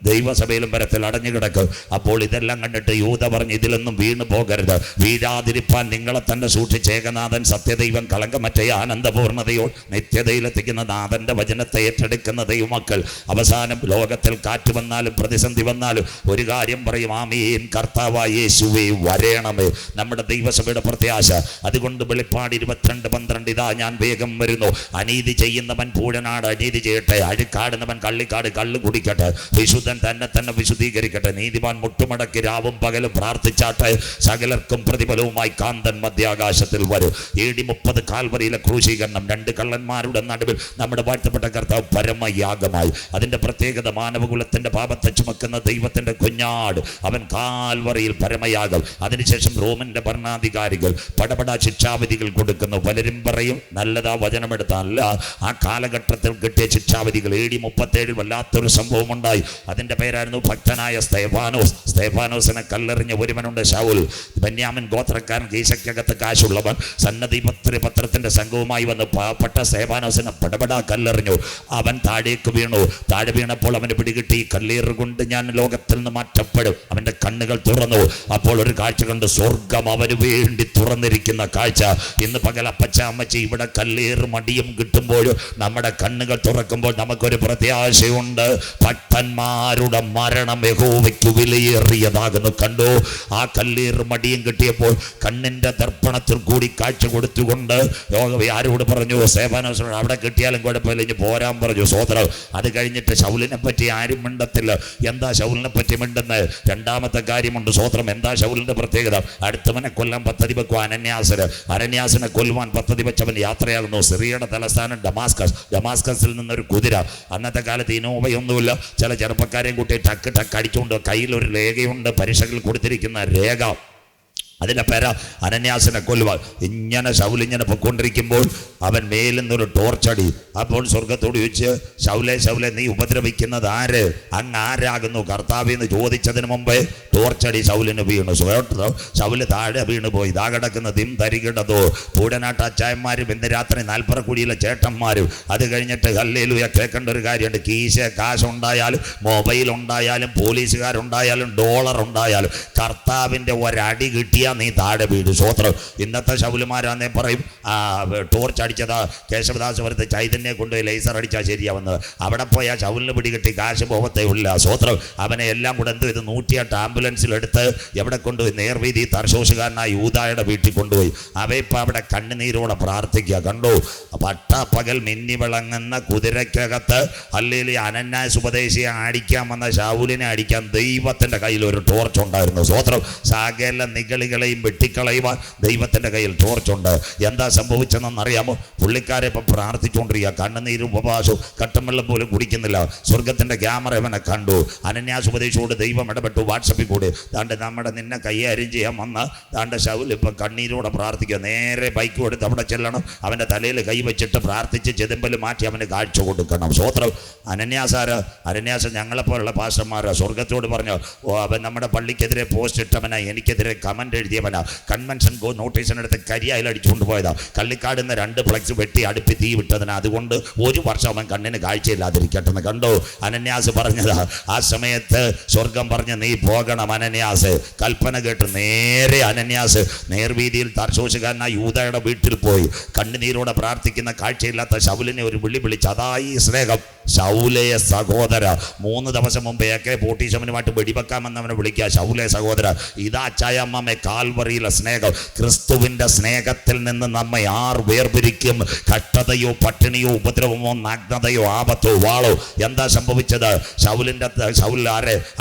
ദൈവസഭയിലും പരത്തിൽ അടഞ്ഞു കിടക്കും. അപ്പോൾ ഇതെല്ലാം കണ്ടിട്ട് യൂദ പറഞ്ഞ് ഇതിലൊന്നും വീണു പോകരുത്. വീഴാതിരിപ്പാൻ നിങ്ങളെ തന്നെ സൂക്ഷിച്ച് ഏകനാഥൻ സത്യദൈവം കളങ്കമറ്റ ആനന്ദപൂർണ്ണതയോ നിത്യതയിലെത്തിക്കുന്ന നാഥന്റെ വചനത്തെ ഏറ്റെടുക്കുന്ന ദൈവമക്കൾ അവസാനം ലോകത്തിൽ കാറ്റ് വന്നാലും പ്രതിസന്ധി വന്നാലും ഒരു കാര്യം പറയും, ആമീൻ, കർത്താവായ യേശുവേ വരേണമേ. നമ്മുടെ ദൈവസഭയുടെ പ്രത്യാശ. അതുകൊണ്ട് വെളിപ്പാട് 22:12 ഇതാ ഞാൻ വേഗം വരുന്നു. അനീതി ചെയ്യുന്നവൻ പൂഴനാട് അനീതി ചെയ്യട്ടെ, അഴുക്കാടുന്നവൻ കള്ളിക്കാട് കള്ളു കുടിക്കട്ടെ, വിശുദ്ധൻ തന്നെ വിശുദ്ധീകരിക്കട്ടെ, നീതിമാൻ മുട്ടുമടക്കി രാവും പകലും പ്രാർത്ഥിച്ചാട്ടെ, സകലർക്കും പ്രതിഫലവുമായി കാന്തൻ മധ്യാകാശത്തിൽ വരും. AD 30 കാൽവരിയിലെ ക്രൂശീകരണം. 2 കള്ളന്മാരുടെ നടുവിൽ നമ്മുടെ വാഴ്ത്തപ്പെട്ട കർത്താവ് പരമയാഗമായി. അതിന്റെ പ്രത്യേകത, മാനവകുലത്തിന്റെ പാപത്തെ ചുമക്കുന്ന ദൈവത്തിന്റെ കുഞ്ഞാട്, അവൻ കാൽവറിയിൽ പരമയാഗം. അതിനുശേഷം റോമന്റെ ഭരണാധികാരികൾ പടപട ശിക്ഷാവിധികൾ കൊടുക്കുന്നു. പലരും പറയും നല്ലതാ വചനമെടുത്തല്ല, ആ കാലഘട്ടത്തിൽ കിട്ടിയ ശിക്ഷാവിധികൾ. AD 37 വല്ലാത്തൊരു സംഭവം ഉണ്ടായി. അതിന്റെ പേരായിരുന്നു ഭക്തനായ സ്തേഫാനോസ്. സ്തേഫാനോസിനെ കല്ലെറിഞ്ഞ ഒരുവനുണ്ട്, ശൗൽ, ബെന്യാമിൻ ഗോത്രക്കാരൻ, കീശയ്ക്കകത്ത് കാശുള്ളവൻ. സന്നദ്ധി പത്രത്തിന്റെ സംഘവുമായി വന്ന് പാവപ്പെട്ട സ്തേഫാനോസിനെ പടപടാ കല്ലെറിഞ്ഞു. അവൻ താഴേക്ക് വീണു. താഴെ വീണപ്പോൾ അവന് പിടികിട്ടി, കല്ലേറ് കൊണ്ട് ഞാൻ ലോകത്തിൽ നിന്ന് മാറ്റപ്പെടും. അവന്റെ കണ്ണുകൾ തുറന്നു. അപ്പോൾ ഒരു കാഴ്ച കണ്ട്, സ്വർഗം അവന് വേണ്ടി തുറന്നിരിക്കുന്ന കാഴ്ച. ഇന്ന് പകൽ അപ്പച്ച അമ്മച്ചി ഇവിടെ കല്ലേറ് മടിയും കിട്ടുമ്പോഴും നമ്മുടെ കണ്ണുകൾ തുറക്കുമ്പോൾ നമുക്കൊരു പ്രത്യാശയുണ്ട്. ഭക്തന്മാരുടെ മരണം യഹോവയ്ക്ക് വിലയേറിയതാകുന്നു. കണ്ടോ, ആ കല്ലേറ് മടിയും കിട്ടിയപ്പോൾ കണ്ണിന്റെ ദർപ്പണത്തിൽ കൂടി കാഴ്ച കൊടുത്തുകൊണ്ട് ആരോട് പറഞ്ഞു, സ്തേഫാനോസിനോട് അവിടെ കിട്ടിയാലും കുഴപ്പമില്ല, ഇനി പോരാ പോരാൻ പറഞ്ഞു. സ്വോത്രം. അത് കഴിഞ്ഞിട്ട് ശൗലിനെ പറ്റി ആരും മിണ്ടത്തില്ല. എന്താ ശൗലിനെ പറ്റി മിണ്ടുന്നത്? രണ്ടാമത്തെ കാര്യമുണ്ട്. സ്വോത്രം. എന്താ ശൗലിന്റെ പ്രത്യേകത? അടുത്തവനെ കൊല്ലാൻ പദ്ധതി വെക്കുക അനന്യാസിനെ കൊല്ലുവാൻ പദ്ധതി വെച്ചവൻ യാത്രയാകുന്നു. സിറിയയുടെ തലസ്ഥാനം ഡമാസ്കസിൽ നിന്നൊരു കുതിര. അന്നത്തെ കാലത്ത് ഇനോവയൊന്നുമില്ല. ചില ചെറുപ്പക്കാരെയും കൂട്ടി ടക്ക് അടിച്ചുകൊണ്ട് കയ്യിലൊരു രേഖയുണ്ട്, പരീക്ഷകളിൽ കൊടുത്തിരിക്കുന്ന രേഖ. അതിൻ്റെ പേര അനന്യാസിനെ കൊല്ലുവാൻ. ഇങ്ങനെ ശൗലിങ്ങനെ പൊയ്ക്കൊണ്ടിരിക്കുമ്പോൾ അവൻ മേലിൽ നിന്നൊരു ടോർച്ചടി. അപ്പോൾ സ്വർഗത്തോട് ചോദിച്ച്, ശൗലെ നീ ഉപദ്രവിക്കുന്നത് ആര്? അങ്ങ് ആരാകുന്നു കർത്താവ് എന്ന് ചോദിച്ചതിന് മുമ്പേ ടോർച്ചടി ശൗലിന് വീണു. ശൗല് താഴെ വീണു പോയി. ഇതാ കിടക്കുന്ന ദിം തരികിടതോ പൂടനാട്ട് അച്ചായന്മാരും ഇന്ന് രാത്രി 40 കുടിയിലെ ചേട്ടന്മാരും. അത് കഴിഞ്ഞിട്ട് ഹല്ലേലൂയ കേൾക്കേണ്ട ഒരു കാര്യമുണ്ട്. കാശുണ്ടായാലും മൊബൈൽ ഉണ്ടായാലും പോലീസുകാരുണ്ടായാലും ഡോളർ ഉണ്ടായാലും കർത്താവിൻ്റെ ഒരടി കിട്ടിയ നീ താഴെ വീട്. സ്വോത്രം. ഇന്നത്തെ ശൗലുമാരാന്നേ പറയും ടോർച്ച് അടിച്ചതാ കേശവദാസപുരത്ത് ചൈതന്യെ കൊണ്ടുപോയി ലേസർ അടിച്ചാൽ ശരിയാവുന്നത്. അവിടെ പോയി ആ ശൗലിന് പിടികിട്ടി കാശ് പോകത്തേ ഉള്ള. സ്വോത്രം. അവനെ എല്ലാം കൂടെ എന്ത് ചെയ്ത് 108 ആംബുലൻസിലെടുത്ത് എവിടെ കൊണ്ടുപോയി? നേർവീതി തർശോഷുകാരനായ യൂദായുടെ വീട്ടിൽ കൊണ്ടുപോയി. അവയിപ്പോൾ അവിടെ കണ്ണുനീരോടെ പ്രാർത്ഥിക്കുക. കണ്ടു, പട്ടപ്പകൽ മിന്നി വിളങ്ങുന്ന കുതിരയ്ക്കകത്ത് അല്ലെങ്കിൽ അനന്യാസ് ഉപദേശിയെ അടിക്കാൻ വന്ന ശൗലിനെ അടിക്കാൻ ദൈവത്തിൻ്റെ കയ്യിൽ ഒരു ടോർച്ച് ഉണ്ടായിരുന്നു. സ്വോത്രം. സകല നിഗളികളെയും വെട്ടിക്കളയുവാൻ ദൈവത്തിൻ്റെ കയ്യിൽ ടോർച്ചുണ്ട്. എന്താ സംഭവിച്ചതെന്നറിയാമോ? പുള്ളിക്കാരെ ഇപ്പം പ്രാർത്ഥിച്ചുകൊണ്ടിരിക്കുക. കണ്ണുനീരും ഉപവാസവും കട്ടൻ വെള്ളം പോലും കുടിക്കുന്നില്ല. സ്വർഗത്തിൻ്റെ ക്യാമറ അവനെ കണ്ടു. അനന്യാസ് ഉപദേശിയോട് ദൈവം ഇടപെട്ടു. വാട്സപ്പിൽ കൂടി താണ്ട് നമ്മുടെ നിന്നെ കൈകാര്യം ചെയ്യാൻ വന്ന താണ്ട് ശൗൽ ഇപ്പം കണ്ണീരോടെ പ്രാർത്ഥിക്കുക. നേരെ ബൈക്ക് കൊടുത്ത് അവിടെ ചെല്ലണം. അവൻ്റെ തലയിൽ കൈവച്ചിട്ട് പ്രാർത്ഥിച്ച് ചെതുമ്പൽ മാറ്റി അവന് കാഴ്ച കൊടുക്കണം. സ്വോത്രം. അനന്യാസ് ഞങ്ങളെപ്പോലുള്ള പാസ്റ്റർമാരാ. സ്വർഗത്തോട് പറഞ്ഞു, അവൻ നമ്മുടെ പള്ളിക്കെതിരെ പോസ്റ്റ് ഇട്ടവനാ, എനിക്കെതിരെ കമൻ്റ് എഴുതിയവനാ, കൺവെൻഷൻ നോട്ടീസിനെടുത്ത് കരിയായിൽ അടിച്ചുകൊണ്ട് പോയതാ, കള്ളിക്കാട് നിന്ന് 2 ഫ്ലക്സ് വെട്ടി അടുപ്പി തീ വിട്ടതിനാ, അതുകൊണ്ട് 1 വർഷം അവൻ കണ്ണിന് കാഴ്ചയില്ലാതിരിക്കട്ടെന്ന്. കണ്ടോ അനന്യാസ് പറഞ്ഞതാ. ആ സമയത്ത് സ്വർഗം പറഞ്ഞ് നീ പോകണം അനന്യാസ്. കൽപ്പന കേട്ട് നേരെ അനന്യാസ് നേർവീതിയിൽ തർശോഷുകാരനായ യൂദായുടെ വീട്ടിൽ പോയി കണ്ണുനീരോടെ പ്രാർത്ഥിക്കുന്ന കാഴ്ചയില്ലാത്ത ശൗലിനെ ഒരു വിളിച്ച്, അതായി സ്നേഹം. ശൗലേ സഹോദര. 3 ദിവസം മുമ്പ് AK-47 വെടിവെക്കാമെന്നവനെ വിളിക്കുക. ശൗലേ സഹോദര, ഇതാ അച്ചായമ്മ കാൽവറിയിലെ സ്നേഹം. ക്രിസ്തുവിൻ്റെ സ്നേഹത്തിൽ നിന്ന് നമ്മെ ആർ വേർപിരിക്കും? കഷ്ടതയോ പട്ടിണിയോ ഉപദ്രവമോ നഗ്നതയോ ആപത്തോ വാളോ? എന്താ സംഭവിച്ചത്? ശൗൽ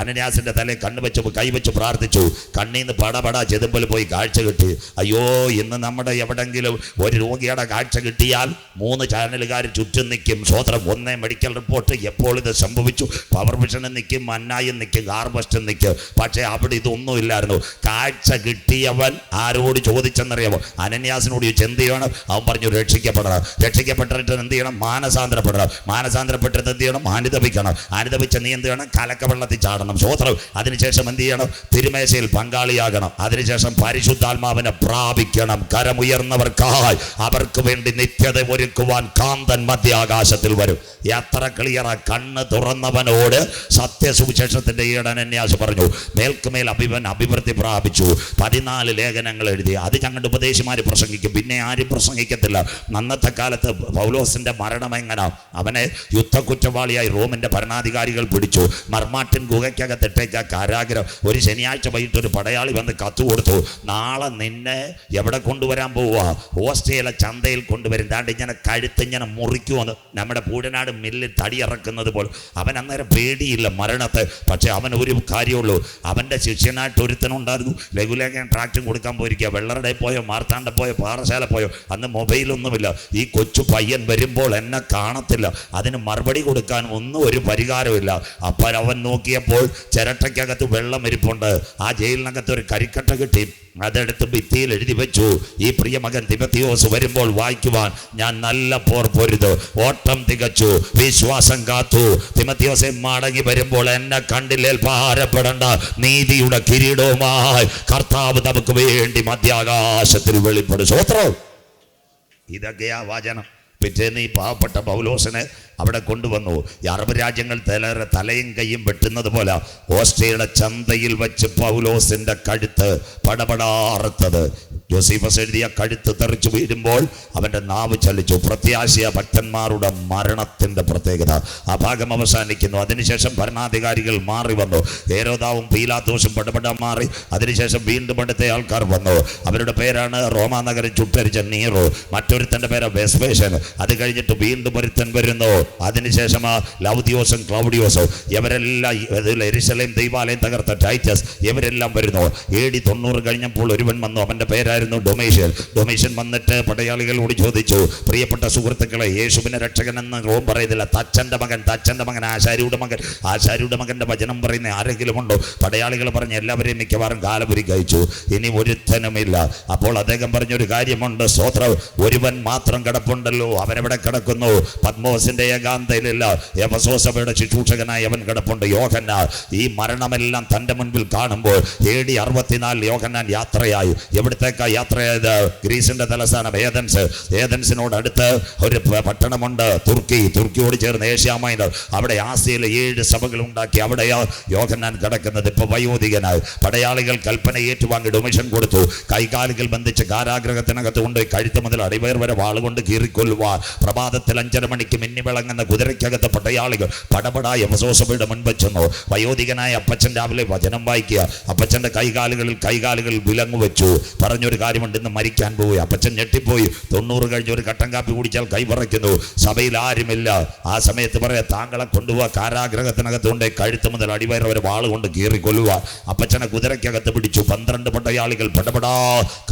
അനന്യാസിൻ്റെ തലയിൽ കണ്ണുവെച്ച് കൈവച്ച് പ്രാർത്ഥിച്ചു. കണ്ണീന്ന് പടപട ചെതുമ്പൽ പോയി കാഴ്ച കിട്ടി. അയ്യോ, ഇന്ന് നമ്മുടെ എവിടെങ്കിലും ഒരു രോഗിയുടെ കാഴ്ച കിട്ടിയാൽ 3 ചാനലുകാർ ചുറ്റും നിൽക്കും. സ്വോത്രം. 1 മെഡിക്കൽ റിപ്പോർട്ട് എപ്പോൾ ഇത് സംഭവിച്ചു? പവർ വിഷനും നിൽക്കും, മന്നായും നിൽക്കും, ഗാർബസ്റ്റും നിൽക്കും. പക്ഷേ അവിടെ ഇതൊന്നുമില്ലായിരുന്നു. കാഴ്ച കിട്ടിയവൻ ആരോട് ചോദിച്ചെന്നറിയാമോ? അനന്യാസിനോട് ചോദിച്ചു, എന്ത് ചെയ്യണം? അവൻ പറഞ്ഞു, രക്ഷിക്കപ്പെടണം. രക്ഷിക്കപ്പെട്ടിട്ട് എന്ത് ചെയ്യണം? മാനസാന്തരപ്പെടണം. മാനസാന്തരപ്പെട്ടിട്ട് എന്ത് ചെയ്യണം? അനുദപിക്കണം. അനുദപിച്ച് നീ എന്ത് ചെയ്യണം? കലക്കവെള്ളത്തിൽ ചാടണം. സ്വോത്രം. അതിനുശേഷം എന്ത് ചെയ്യണം? തിരുമേശയിൽ പങ്കാളിയാകണം. അതിനുശേഷം പരിശുദ്ധാത്മാവിനെ പ്രാപിക്കണം. കരമുയർന്നവർക്കായി അവർക്ക് വേണ്ടി നിത്യത ഒരുക്കുവാൻ കാന്തൻ മധ്യാകാശത്തിൽ വരും. എത്ര ക്ലിയറാ! കണ്ണ് തുറന്നവനോട് സത്യസുവിശേഷത്തിന്റെ അനന്യാസ് പറഞ്ഞു, മേൽക്കുമേൽ അഭിവൃദ്ധി പ്രാപിച്ചു. 14 ലേഖനങ്ങൾ എഴുതി. അത് ഞങ്ങളുടെ ഉപദേശിമാർ പ്രസംഗിക്കും, പിന്നെ ആരും പ്രസംഗിക്കത്തില്ല. അന്നത്തെ കാലത്ത് പൗലോസിന്റെ മരണം എങ്ങനെ? അവനെ യുദ്ധക്കുറ്റവാളിയായി റോമിന്റെ ഭരണാധികാരികൾ പിടിച്ചു. മർമാട്ടിൻ ഗുഹയ്ക്കകത്തിട്ടേക്ക് കാരാഗ്രഹം. ഒരു ശനിയാഴ്ച വൈകിട്ട് ഒരു പടയാളി വന്ന് കത്ത് കൊടുത്തു, നാളെ നിന്നെ എവിടെ കൊണ്ടുവരാൻ പോവുക? ഓസ്ട്രേലിയ ചന്തയിൽ കൊണ്ടുവരും. ദാണ്ട് ഇങ്ങനെ കഴുത്തിങ്ങനെ മുറിക്കുമെന്ന് നമ്മുടെ പൂടനാട് മില്ലിൽ തടിയിറക്കുന്നത് പോലെ. അവൻ അന്നേരം പേടിയില്ല മരണത്തെ. പക്ഷെ അവൻ ഒരു കാര്യമുള്ളൂ, അവൻ്റെ ശിഷ്യനായിട്ട് ഒരുത്തനുണ്ടായിരുന്നു. ലഘുലേഖൻ ട്രാക്റ്റും കൊടുക്കാൻ പോയിരിക്കുക. വെള്ളറുടെ പോയോ, മാർത്താണ്ഡ പോയോ, പാറശാല പോയോ. അന്ന് മൊബൈലൊന്നുമില്ല. ഈ കൊച്ചു പയ്യൻ വരുമ്പോൾ എന്നെ കാണത്തില്ല, അതിന് മറുപടി കൊടുക്കാൻ ഒന്നും ഒരു പരിഹാരമില്ല. അപ്പോൾ അവൻ നോക്കിയപ്പോൾ ചിരട്ടയ്ക്കകത്ത് വെള്ളം ഇരിപ്പുണ്ട്. ആ ജയിലിനകത്ത് ഒരു കരിക്കട്ട കിട്ടി. അതെടുത്ത് ഭിത്തിയിൽ എഴുതി വെച്ചു, ഈ പ്രിയമകൻ തിമത്തിയോസ് വരുമ്പോൾ വായിക്കുവാൻ ഞാൻ നല്ല പോർ പൊരുത്, ഓട്ടം തികച്ചു, വിശ്വാസം കാത്തു. തിമത്തിയോസെ മടങ്ങി വരുമ്പോൾ എന്നെ കണ്ടില്ലേൽ ഭാരപ്പെടേണ്ട, നീതിയുടെ കിരീടവുമായി കർത്താവ് നമുക്ക് വേണ്ടി മധ്യാകാശത്തിൽ വെളിപ്പെടും. സ്വോത്രം. ഇതൊക്കെയാ വചനം. പിറ്റേന്ന് ഈ പാവപ്പെട്ട പൗലോസിനെ അവിടെ കൊണ്ടുവന്നു. ഈ അറബ് രാജ്യങ്ങൾ തലയും കൈയും വെട്ടുന്നത് പോലെ ഓസ്ട്രേലിയയുടെ ചന്തയിൽ വെച്ച് പൗലോസിന്റെ കഴുത്ത് പടപടാറുത്തത്. ജോസീഫസ് എഴുതിയ കഴുത്ത് തെറിച്ചു വീഴുമ്പോൾ അവൻ്റെ നാവ് ചലിച്ചു. പ്രത്യാശയ ഭക്തന്മാരുടെ മരണത്തിൻ്റെ പ്രത്യേകത. ആ ഭാഗം അവസാനിക്കുന്നു. അതിനുശേഷം ഭരണാധികാരികൾ മാറി വന്നു. ഹേരോദാവും പീലാത്തോസും പടപടം മാറി. അതിനുശേഷം വീണ്ടും അടുത്ത ആൾക്കാർ വന്നു. അവരുടെ പേരാണ് റോമാ നഗരം ചുട്ടരിച്ച നീറോ, മറ്റൊരുത്തൻ്റെ പേര് വെസ്പേഷ്യൻ. അത് കഴിഞ്ഞിട്ട് വീണ്ടും ഒരുത്തൻ വരുന്നു. അതിനുശേഷം ലൗദിയോസും ക്ലൗഡിയോസും ഇവരെല്ലാം യെരൂശലേം ദൈവാലയം തകർത്ത ടൈറ്റസ് ഇവരെല്ലാം വരുന്നു. AD 90 കഴിഞ്ഞപ്പോൾ ഒരുവൻ വന്നു. അവൻ്റെ പേരായിരുന്നു ഡൊമേഷ്യൻ വന്നിട്ട് പടയാളികളോട് ചോദിച്ചു, പ്രിയപ്പെട്ട സുഹൃത്തുക്കളെ, യേശുവിനെ രക്ഷകനെന്ന് റോം പറയുന്നില്ല, തച്ചൻ്റെ മകൻ ആശാരിയുടെ മകൻ്റെ വചനം പറയുന്ന ആരെങ്കിലും ഉണ്ടോ? പടയാളികൾ പറഞ്ഞ് എല്ലാവരെയും മിക്കവാറും കാലപുരി കഴിച്ചു, ഇനി ഒരുത്തനുമില്ല. അപ്പോൾ അദ്ദേഹം പറഞ്ഞൊരു കാര്യമുണ്ട്, സ്തോത്രം, ഒരുവൻ മാത്രം കിടപ്പുണ്ടല്ലോ, അവനെവിടെ കിടക്കുന്നു? പത്മോസിന്റെ ഏകാന്തയിലില്ല, എഫെസോസ് സഭയുടെ ശുശ്രൂഷകനായി അവൻ കിടപ്പുണ്ട്, യോഹന്നാൻ. ഈ മരണമെല്ലാം തൻ്റെ മുൻപിൽ കാണുമ്പോൾ AD 64 യോഹന്നാൻ യാത്രയായി. എവിടത്തേക്കാ യാത്രയായത്? ഗ്രീസിന്റെ തലസ്ഥാനം ഏതൻസിനോട് അടുത്ത് ഒരു പട്ടണമുണ്ട് തുർക്കിയോട് ചേർന്ന് ഏഷ്യ മൈനർ. അവിടെ ആസിയയിലെ 7 സഭകൾ ഉണ്ടാക്കി അവിടെയാ യോഹന്നാൻ കിടക്കുന്നത്. ഇപ്പൊ വയോധികനായി. പടയാളികൾ കൽപ്പന ഏറ്റുവാങ്ങി ഡൊമിഷൻ കൊടുത്തു. കൈകാലുകൾ ബന്ധിച്ച് കാരാഗ്രഹത്തിനകത്ത് കൊണ്ട് കഴുത്ത് മുതൽ അടിവയർ വരെ വാളുകൊണ്ട് കീറിക്കൊല്ലുവാൻ. പ്രഭാതത്തിൽ 5:30 മണിക്ക് മിന്നി വിളങ്ങുന്ന കുതിരയ്ക്കകത്ത് പടയാളികൾ പടപടായ എഫെസോസഭയുടെ മുൻപിൽ ചെന്നു. വയോധികനായ അപ്പച്ചൻ രാവിലെ വചനം വായിക്കുക. അപ്പച്ചന്റെ കൈകാലുകൾ വിലങ്ങു വെച്ചു. പറഞ്ഞൊരു കാര്യമുണ്ട്, ഇന്ന് മരിക്കാൻ പോയി. അപ്പച്ചൻ ഞെട്ടിപ്പോയി. 90 കഴിഞ്ഞ് ഒരു കട്ടൻ കാപ്പി കുടിച്ചാൽ കൈവറയ്ക്കുന്നു. സഭയിൽ ആരുമില്ല. ആ സമയത്ത് പറയാ, താങ്കളെ കൊണ്ടുപോവാ കാരാഗ്രഹത്തിനകത്ത് കൊണ്ട് കഴുത്ത് മുതൽ അടിവയർ വരെ വാളുകൊണ്ട് കീറിക്കൊല്ലുക. അപ്പച്ചനെ കുതിരയ്ക്കകത്ത് പിടിച്ചു. 12 പടയാളികൾ പടപടാ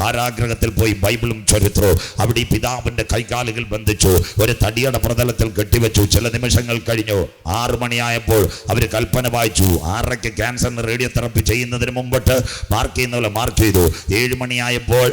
കാരാഗ്രഹത്തിൽ പോയി ബൈബിളും ചരിത്രവും. അവിടെ ഈ പിതാവിന്റെ കൈകാലുകൾ ബന്ധിച്ചു, ഒരു തടിയുടെ പ്രതലത്തിൽ കെട്ടിവെച്ചു. ചില നിമിഷങ്ങൾ കഴിഞ്ഞു. 6 മണിയായപ്പോൾ അവർ കൽപ്പന വായിച്ചു. 6:30 ക്യാൻസറിന് റേഡിയോ തെറപ്പി ചെയ്യുന്നതിന് മുമ്പിട്ട് മാർക്ക് ചെയ്യുന്ന പോലെ മാർക്ക് ചെയ്തു. 7 മണിയായപ്പോൾ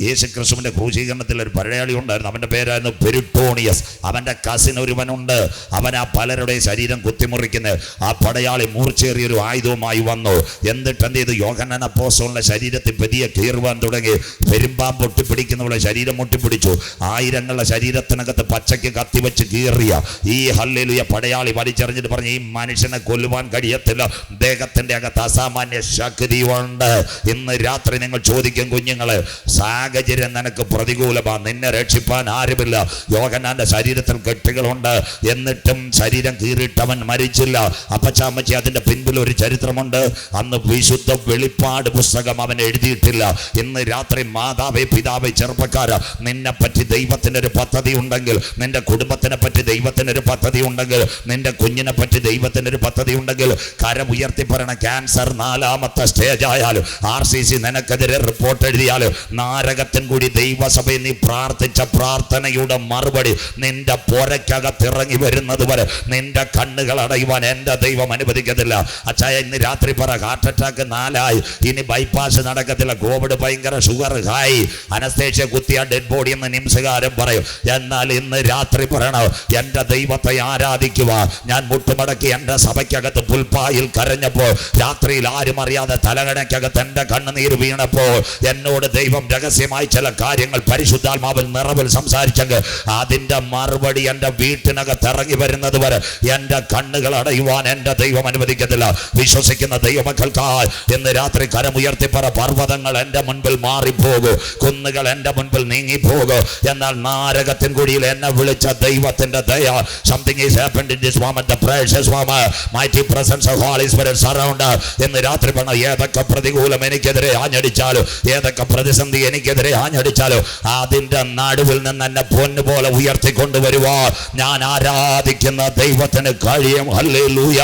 യേശുക്രിസ്തുവിന്റെ ക്രൂശീകരണത്തിൽ ഒരു പടയാളി ഉണ്ടായിരുന്നു. അവന്റെ പേരായിരുന്നു പെരിട്ടോണിയസ്. അവന്റെ കസിൻ ഒരുവനുണ്ട്. അവൻ ആ പലരുടെ ശരീരം കുത്തിമുറിക്കുന്നത്. ആ പടയാളി മൂർച്ചേറിയൊരു ആയുധവുമായി വന്നു. എന്നിട്ട് എന്ത് ചെയ്തു? യോഹന്നാൻ അപ്പോസ്തലന്റെ ശരീരത്തിൽ പതിയെ കീറുവാൻ തുടങ്ങി. പെരുമ്പാമ്പ് പൊട്ടിപ്പിടിക്കുന്നവളെ ശരീരം മുട്ടിപ്പിടിച്ചു. ആയിരങ്ങളുടെ ശരീരത്തിനകത്ത് പച്ചയ്ക്ക് കത്തിവെച്ച് കീറിയ ഈ ഹല്ലേലൂയ പടയാളി വലിച്ചെറിഞ്ഞിട്ട് പറഞ്ഞു, ഈ മനുഷ്യനെ കൊല്ലുവാൻ കഴിയത്തില്ല, അദ്ദേഹത്തിന്റെ അകത്ത് അസാമാന്യ ശക്തിയുണ്ട്. ഇന്ന് രാത്രി നിങ്ങൾ ചോദിക്കും, കുഞ്ഞുങ്ങളെ, സാഹചര്യം നിനക്ക് പ്രതികൂലമാണ്, നിന്നെ രക്ഷിപ്പാൻ ആരുമില്ല. യോഹന്നാന്റെ ശരീരത്തിൽ കെട്ടുകളുണ്ട്, എന്നിട്ടും ശരീരം കീറിയിട്ടവൻ മരിച്ചില്ല. അപ്പച്ചാമ്മച്ചി, അതിന്റെ പിൻപിൽ ഒരു ചരിത്രമുണ്ട്. അന്ന് വിശുദ്ധ വെളിപ്പാട് പുസ്തകം അവൻ എഴുതിയിട്ടില്ല. ഇന്ന് രാത്രി മാതാവേ, പിതാവേ, ചെറുപ്പക്കാര, നിന്നെ പറ്റി ദൈവത്തിന് ഒരു പദ്ധതി ഉണ്ടെങ്കിൽ, നിന്റെ കുടുംബത്തിനെ പറ്റി ദൈവത്തിന് ഒരു പദ്ധതി ഉണ്ടെങ്കിൽ, നിന്റെ കുഞ്ഞിനെ പറ്റി ദൈവത്തിന് ഒരു പദ്ധതി ഉണ്ടെങ്കിൽ, കരം ഉയർത്തി പറയണ, ക്യാൻസർ 4ാമത്തെ സ്റ്റേജ് ആയാലും RCC നിനക്കെതിരെ റിപ്പോർട്ട് എഴുതിയാലും, നാരകത്തിൻ കൂടി ദൈവസഭയിൽ നീ പ്രാർത്ഥിച്ച പ്രാർത്ഥനയുടെ മറുപടി നിന്റെ പോരയ്ക്കകത്ത് ഇറങ്ങി വരുന്നത് വരെ നിന്റെ കണ്ണുകൾ അടയുവാൻ എന്റെ ദൈവം അനുവദിക്കത്തില്ല. അച്ചായ, ഇന്ന് രാത്രി പറ, ഹാർട്ട് അറ്റാക്ക് 4ആയി, ഇനി ബൈപ്പാസ് നടക്കത്തില്ല, കോവിഡ് ഭയങ്കര, ഷുഗർ ഹൈ, അനസ്തേഷ്യ കുത്തിയ ഡെഡ് ബോഡി എന്ന് നിംസുകാരൻ പറയും. എന്നാൽ ഇന്ന് രാത്രി പറയണം, എന്റെ ദൈവത്തെ ആരാധിക്കുക. ഞാൻ മുട്ടുമടക്കി എന്റെ സഭയ്ക്കകത്ത് പുൽപ്പായിൽ കരഞ്ഞപ്പോൾ, രാത്രിയിൽ ആരും അറിയാതെ തലകണയ്ക്കകത്ത് എന്റെ കണ്ണുനീര് വീണപ്പോൾ, എന്നോട് ദൈവം രഹസ്യമായി ചില കാര്യങ്ങൾ പരിശുദ്ധാത്മാവിൽ നിറവിൽ സംസാരിച്ചെങ്കിൽ, അതിന്റെ മറുപടി എന്റെ വീട്ടിനകത്ത് ഇറങ്ങി വരുന്നത് വരെ എന്റെ കണ്ണുകൾ അടയുവാൻ എന്റെ ദൈവം അനുവദിക്കത്തില്ല. വിശ്വസിക്കുന്ന ദൈവമക്കൾക്കായി ഇന്ന് രാത്രി കരമുയർത്തി പറ, പർവ്വതങ്ങൾ എന്റെ മുൻപിൽ മാറിപ്പോകൂ, കുന്നുകൾ എന്റെ മുൻപിൽ നീങ്ങിപ്പോകൂ. എന്നാൽ നാരകത്തിൻ കുടിയിൽ എന്നെ വിളിച്ച ദൈവത്തിന്റെ ദയ, something is happened in this moment, the precious moment, mighty presence of Holy Spirit surround. എന്ന് രാത്രി പറഞ്ഞ, ഏതൊക്കെ പ്രതികൂലം എനിക്കെതിരെ ആഞ്ഞടിച്ചാലും, ഏതൊക്കെ പ്രതിസന്ധി എനിക്കെതിരെ ആഞ്ഞടിച്ചാലും, അതിന്റെ നടുവിൽ നിന്ന് എന്നെ പൊന്നുപോലെ ഉയർത്തിക്കൊണ്ടുവരുവാ ഞാൻ ആരാധിക്കുന്ന ദൈവത്തിന് കഴിയും. ഹല്ലേലൂയ.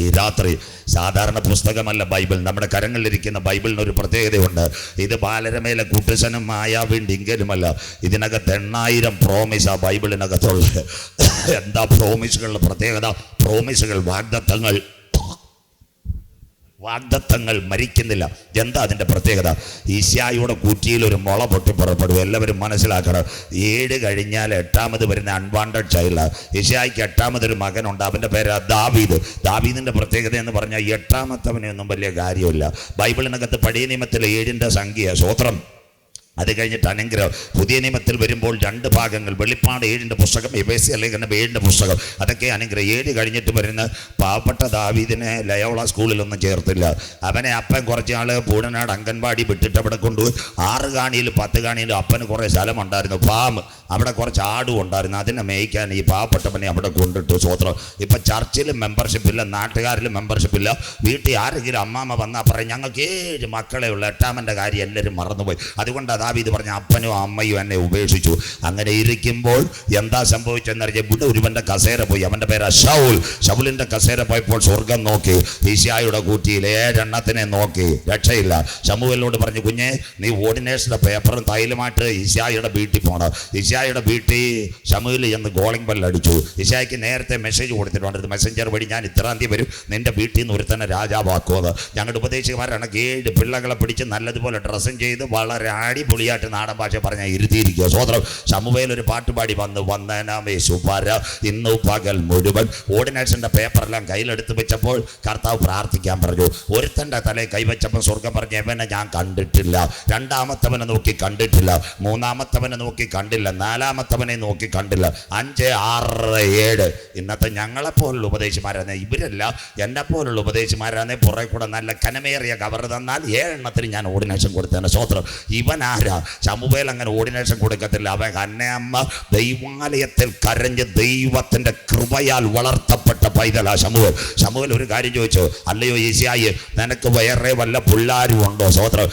ഈ രാത്രി സാധാരണ പുസ്തകമല്ല ബൈബിൾ. നമ്മുടെ കരങ്ങളിലിരിക്കുന്ന ബൈബിളിനൊരു പ്രത്യേകതയുണ്ട്. ഇത് ബാലരമേലെ കുട്ടിസനും മായാവിണ്ടിങ്കലുമല്ല. ഇതിനകത്ത് 8000 പ്രോമിസാ ബൈബിളിനകത്തുള്ളത്. എന്താ പ്രോമിസുകളുടെ പ്രത്യേകത? പ്രോമിസുകൾ, വാഗ്ദത്തങ്ങൾ മരിക്കുന്നില്ല. എന്താ അതിൻ്റെ പ്രത്യേകത? ഈശായുടെ കുറ്റിയിൽ ഒരു മുള പൊട്ടി പുറപ്പെടും. എല്ലാവരും മനസ്സിലാക്കണം. 7 കഴിഞ്ഞാൽ 8ാമത് വരുന്ന അൺവാണ്ടഡ് ചൈൽഡ്. ഈശായ്ക്ക് 8ാമതൊരു മകനുണ്ട്. അവൻ്റെ പേര് ദാവീദ്. ദാവീദിൻ്റെ പ്രത്യേകത എന്ന് പറഞ്ഞാൽ 8ാമത്തവനൊന്നും വലിയ കാര്യമില്ല. ബൈബിളിനകത്ത് പഴയ നിയമത്തിലെ 7ന്റെ സംഖ്യ, സ്തോത്രം. അത് കഴിഞ്ഞിട്ട് അനുഗ്രഹം. പുതിയ നിയമത്തിൽ വരുമ്പോൾ 2 ഭാഗങ്ങൾ, വെളിപ്പാട് 7ന്റെ പുസ്തകം, എഫേസ്യ ലേഖനം 7ന്റെ പുസ്തകം, അതൊക്കെ അനുഗ്രഹം. 7 കഴിഞ്ഞിട്ട് വരുന്ന പാവപ്പെട്ട ദാവീദിനെ ലയോള സ്കൂളിലൊന്നും ചേർത്തില്ല. അവനെ അപ്പൻ കുറച്ച് നാൾ പൂടനാട് അംഗൻവാടി വിട്ടിട്ട് അവിടെ കൊണ്ടുപോയി. 6 കാണിയിലും 10 കാണിയിലും അപ്പന് കുറേ സ്ഥലമുണ്ടായിരുന്നു, ഫാം. അവിടെ കുറച്ച് ആടും ഉണ്ടായിരുന്നു. അതിനെ മേയ്ക്കാൻ ഈ പാവപ്പെട്ടവനെ അവിടെ കൊണ്ടിട്ട്, സ്വത്രം. ഇപ്പം ചർച്ചിലും മെമ്പർഷിപ്പില്ല, നാട്ടുകാരിലും മെമ്പർഷിപ്പില്ല. വീട്ടിൽ ആരെങ്കിലും അമ്മാമ്മ വന്നാൽ പറയും, ഞങ്ങൾക്ക് 7 മക്കളെ ഉള്ളു, 8ാമൻ്റെ കാര്യം എല്ലാവരും മറന്നുപോയി. അതുകൊണ്ട് ദാവീദ് പറഞ്ഞ അപ്പനും അമ്മയും എന്നെ ഉപേക്ഷിച്ചു. അങ്ങനെ ഇരിക്കുമ്പോൾ എന്താ സംഭവിച്ചെന്നറിയാം, ഇവിടെ ഒരുവന്റെ കസേര പോയി. അവന്റെ പേര് ശൗൽ. ശൗലിന്റെ കസേര പോയപ്പോൾ സ്വർഗം നോക്കി, ഈശായുടെ കൂറ്റിയിൽ 7 എണ്ണത്തിനെ നോക്കി, രക്ഷയില്ല. ശമൂവേലിനോട് പറഞ്ഞു, കുഞ്ഞെ നീ ഓർഡിനേഷന്റെ പേപ്പറും തൈലുമായിട്ട് ഈശായുടെ വീട്ടിൽ പോകണം. ഈശായുടെ വീട്ടിൽ ശമൂവേൽ എന്ന് കോളിംഗ് ബെൽ അടിച്ചു. ഈശായ്ക്ക് നേരത്തെ മെസ്സേജ് കൊടുത്തിട്ടുണ്ട്, മെസ്സഞ്ചർ വഴി ഞാൻ ഇത്രാം തീയതി വരും, നിന്റെ വീട്ടിൽ നിന്ന് ഒരുത്തന്നെ രാജാവാക്കുമെന്ന്. ഞങ്ങളുടെ ഉപദേശിമാരാണ് 7 പിള്ളകളെ പിടിച്ച് നല്ലതുപോലെ ഡ്രസ്സും ചെയ്ത് വളരെ അടിപൊളിയായിട്ട് നാടൻ ഭാഷ പറഞ്ഞാൽ ഇരുത്തിയിരിക്കുക. സ്വതന്ത്രം. ശമൂവേൽ ഒരു പാട്ടുപാടി വന്നേനാമേ സുപാര ഇന്നു പകൽ മുഴുവൻ. ഓർഡിനേഷന്റെ പേപ്പറെല്ലാം കയ്യിലെടുത്ത് വെച്ചപ്പോൾ കർത്താവ് പ്രാർത്ഥിക്കാൻ പറഞ്ഞു. ഒരുത്തൻ്റെ തലയിൽ കൈവച്ചപ്പോൾ സ്വർഗം പറഞ്ഞു, എവനെ ഞാൻ കണ്ടിട്ടില്ല. രണ്ടാമത്തവനെ നോക്കി കണ്ടിട്ടില്ല, മൂന്നാമത്തവനെ നോക്കി കണ്ടില്ല, നാലാമത്തവനെ നോക്കി കണ്ടില്ല. 5, 6, 7. ഇന്നത്തെ ഞങ്ങളെപ്പോലുള്ള ഉപദേശിമാരാണ് ഇവരല്ല, എന്നെ പോലുള്ള ഉപദേശിമാരാണ്. പുറകെ കൂടെ നല്ല കനമേറിയ കവർ തന്നാൽ 7 എണ്ണത്തിന് ഞാൻ ഓർഡിനേഷൻ കൊടുത്തതിന് സ്വത്രം. ഇവനാരാ? ശമൂവേൽ അങ്ങനെ ഓർഡിനേഷൻ കൊടുക്കത്തില്ല. അവൻ അന്നയമ്മ ദൈവാലയത്തിൽ കരഞ്ഞ് ദൈവത്തിന്റെ കൃപയാൽ വളർത്തപ്പെട്ട പൈതലാ ശമൂവേൽ. ശമൂവേൽ ഒരു കാര്യം ചോദിച്ചു, അല്ലയോ ഈശായി, നിനക്ക് വേറെ വല്ല പിള്ളാരും ഉണ്ടോ? സ്വത്രം.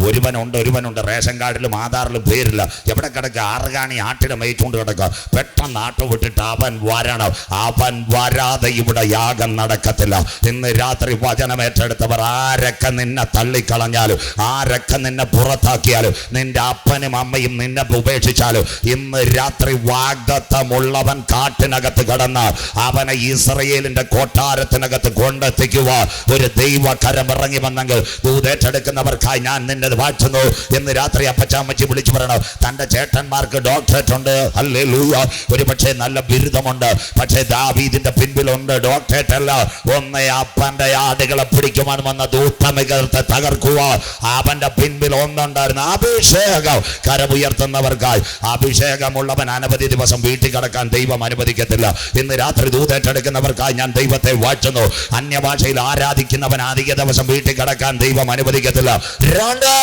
ഒരുവനുണ്ട്. റേഷൻ കാർഡിലും ആധാറിലും പേരില്ല. എവിടെ കിടക്കുക? 6 കാണി ആട്ടിനെ മേയിച്ചുകൊണ്ട് കിടക്കുക. പെട്ടെന്ന് ആട്ടം വിട്ടിട്ട് അവൻ വരണം. അവൻ വരാതെ ഇവിടെ യാഗം നടക്കത്തില്ല. ഇന്ന് രാത്രി വചനം ഏറ്റെടുത്തവർ ആരൊക്കെ നിന്നെ തള്ളിക്കളഞ്ഞാലും, ആരൊക്കെ നിന്നെ പുറത്താക്കിയാലും, നിന്റെ അപ്പനും അമ്മയും നിന്നെ ഉപേക്ഷിച്ചാലും, ഇന്ന് രാത്രി വാഗ്ദത്തമുള്ളവൻ കാട്ടിനകത്ത് കടന്ന് അവനെ ഇസ്രയേലിന്റെ കൊട്ടാരത്തിനകത്ത് കൊണ്ടെത്തിക്കുക. ഒരു ദൈവകരം ഇറങ്ങി വന്നെങ്കിൽ ദൂതേറ്റെടുക്കുന്നവർക്കായി ഞാൻ നിന്നെ വാഴ്ത്തുന്നു. ഇന്ന് രാത്രി അപ്പച്ചാമ്മച്ചി വിളിച്ചു പറയണം, തന്റെ ചേട്ടന്മാർക്ക് ഡോക്ടറേറ്റ് ഉണ്ട്, ഹല്ലേലൂയ, ഒരു പക്ഷേ നല്ല ബിരുദമുണ്ട്, പക്ഷേ ദാവീദിന്റെ പിൻപിലുണ്ട് ഡോക്ടറേറ്റ് അല്ല. ഒന്ന് അപ്പന്റെ ആടുകളെ പിടിക്കുവാൻ വന്ന ദൂതമികത്തെ തകർക്കുക. അവന്റെ പിൻപിൽ ഒന്നുണ്ടായിരുന്ന അഭിഷേകം. കരമുയർത്തുന്നവർക്കായി അഭിഷേകമുള്ളവൻ അനവധി ദിവസം വീട്ടിൽ കിടക്കാൻ ദൈവം അനുവദിക്കത്തില്ല. ഇന്ന് രാത്രി ദൂതേറ്റെടുക്കുന്നവർക്കായി ഞാൻ ദൈവത്തെ വാഴ്ത്തുന്നു. അന്യഭാഷയിൽ ആരാധിക്കുന്നവൻ അധിക ദിവസം വീട്ടിൽ കിടക്കാൻ ദൈവം അനുവദിക്കത്തില്ല. 2,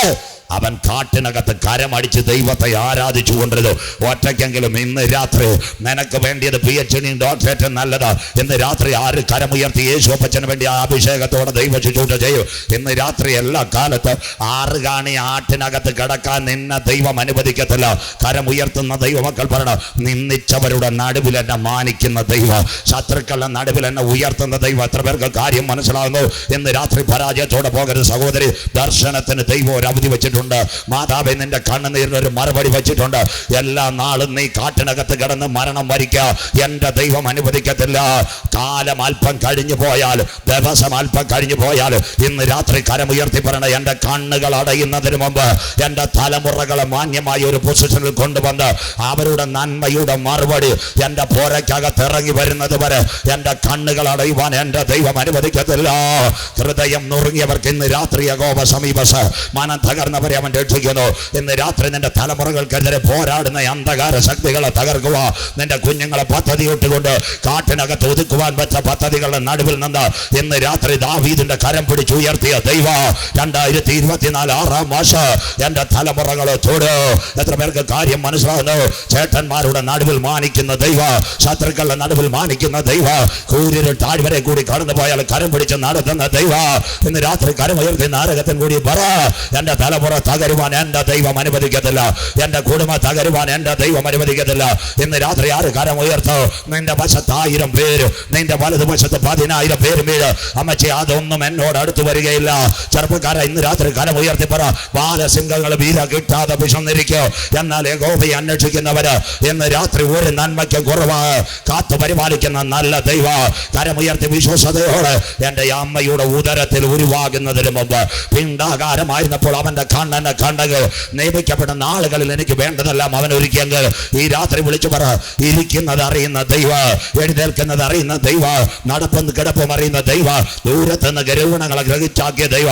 അവൻ കാട്ടിനകത്ത് കരമടിച്ച് ദൈവത്തെ ആരാധിച്ചു കൊണ്ടിരുന്നു. ഒറ്റയ്ക്കെങ്കിലും ഇന്ന് രാത്രി നിനക്ക് വേണ്ടിയത് PhD ഡോക്ടറേറ്റ് നല്ലതാ. ഇന്ന് രാത്രി ആര് കരമുയർത്തി യേശുപ്പച്ചന് വേണ്ടി ആ അഭിഷേകത്തോടെ ദൈവ ശുശ്രൂഷ ചെയ്യും. ഇന്ന് രാത്രി എല്ലാ കാലത്ത് 6 കാണി ആട്ടിനകത്ത് കിടക്കാൻ നിന്നെ ദൈവം അനുവദിക്കത്തില്ല. കരമുയർത്തുന്ന ദൈവമക്കൾ പറയണം, നിന്ദിച്ചവരുടെ നടുവിൽ എന്നെ മാനിക്കുന്ന ദൈവം, ശത്രുക്കളുടെ നടുവിൽ എന്നെ ഉയർത്തുന്ന ദൈവം. എത്ര പേർക്ക് കാര്യം മനസ്സിലാകുന്നു? ഇന്ന് രാത്രി പരാജയത്തോടെ പോകരുത് സഹോദരി. ദർശനത്തിന് ദൈവം ഒരു അവധി വെച്ചിട്ടുണ്ട്. മാതാവേ, നിന്റെ കണ്ണുനീരിന് ഒരു മറുപടി വെച്ചിട്ടുണ്ട്. എല്ലാ നാളും നീ കാട്ടിനകത്ത് കിടന്ന് മരണം വരിക്കുക എന്റെ ദൈവം അനുവദിക്കത്തില്ല. കാലം അല്പം കഴിഞ്ഞു പോയാൽ, ദിവസം അല്പം കഴിഞ്ഞു പോയാൽ, ഇന്ന് രാത്രി കരമുയർത്തി പറയണ, എന്റെ കണ്ണുകൾ അടയുന്നതിന് മുമ്പ് എന്റെ തലമുറകളെ മാന്യമായ ഒരു പൊസിഷനിൽ കൊണ്ടുവന്ന് അവരുടെ നന്മയുടെ മറുപടി എന്റെ പോരയ്ക്കകത്ത് ഇറങ്ങി വരുന്നത് വരെ എന്റെ കണ്ണുകൾ അടയുവാൻ എന്റെ ദൈവം അനുവദിക്കത്തില്ല. ഹൃദയം നുറുങ്ങിയവർക്ക് ഇന്ന് രാത്രി യഹോവ സമീപത്ത്, മനം തകർന്നവരെ അവൻ രക്ഷിക്കുന്നു. ഇന്ന് രാത്രി നിന്റെ തലമുറകൾക്കെതിരെ പോരാടുന്ന അന്ധകാര ശക്തികളെ തകർക്കുക. നിന്റെ കുഞ്ഞുങ്ങളെ പദ്ധതി ഇട്ടുകൊണ്ട് കാട്ടിനകത്ത് ഒതുക്കുവാൻ പറ്റ പദ്ധതികളുടെ നടുവിൽ നിന്ന് ഇന്ന് രാത്രി ദാവീദിന്റെ കരം പിടിച്ചുയർത്തിയ ദൈവ 2024 6 മാസം എന്റെ തലമുറകളെ തൊട്. എത്ര പേർക്ക് കാര്യം മനസ്സിലാകുന്നു? ചേട്ടന്മാരുടെ നടുവിൽ മാനിക്കുന്ന ദൈവ, ശത്രുക്കളുടെ നടുവിൽ മാനിക്കുന്ന ദൈവ, കൂരിരുൾ താഴ്വരെ കൂടി കടന്നു പോയാൽ കരം പിടിച്ച് നടത്തുന്ന ദൈവ, ഇന്ന് രാത്രി കരമുയർത്തി നാരകത്തിന് കൂടി പറ, എന്റെ തലമുറ തകരുവാൻ എന്റെ ദൈവം അനുവദിക്കത്തില്ല. എന്റെ കുടുംബം തകരുവാൻ എന്റെ ദൈവം അനുവദിക്കത്തില്ല. ഇന്ന് രാത്രി ആര് കരം ഉയർത്തോ? നിന്റെ വശത്ത് 1000 പേര്, നിന്റെ വലതുവശത്ത് 10,000 പേര് വീട്. അമ്മച്ചി, അതൊന്നും എന്നോട് അടുത്ത് വരികയില്ല. ചെറുപ്പക്കാര, ഇന്ന് രാത്രി കരം ഉയർത്തി പറ, ബാലസിംഹങ്ങൾ വീര കിട്ടാതെ വിശന്നിരിക്കോ, എന്നാൽ യഹോവയെ അന്വേഷിക്കുന്നവര് ഇന്ന് രാത്രി ഒരു നന്മയ്ക്ക് കുറവ് കാത്തു പരിപാലിക്കുന്ന നല്ല ദൈവ. കരമുയർത്തി വിശ്വസതയോടെ എന്റെ അമ്മയുടെ ഉദരത്തിൽ ഉരുവാകുന്നതിന് മുമ്പ് പിണ്ടാകാരമായിരുന്നപ്പോൾ അവന്റെ കണ്ണനെ കണ്ടത് നിയമിക്കപ്പെടുന്ന ആളുകളിൽ എനിക്ക് വേണ്ടതെല്ലാം അവൻ ഒരുക്കിയെങ്കിൽ ഈ രാത്രി വിളിച്ചു പറ, ഇരിക്കുന്നത് അറിയുന്ന ദൈവ, എഴുന്നേൽക്കുന്നത് അറിയുന്ന ദൈവ, നടപ്പും കിടപ്പും അറിയുന്ന ദൈവ, ദൂരത്തുനിന്ന് ഗരുവണങ്ങളെ ഗ്രഹിച്ചാക്കിയ ദൈവ.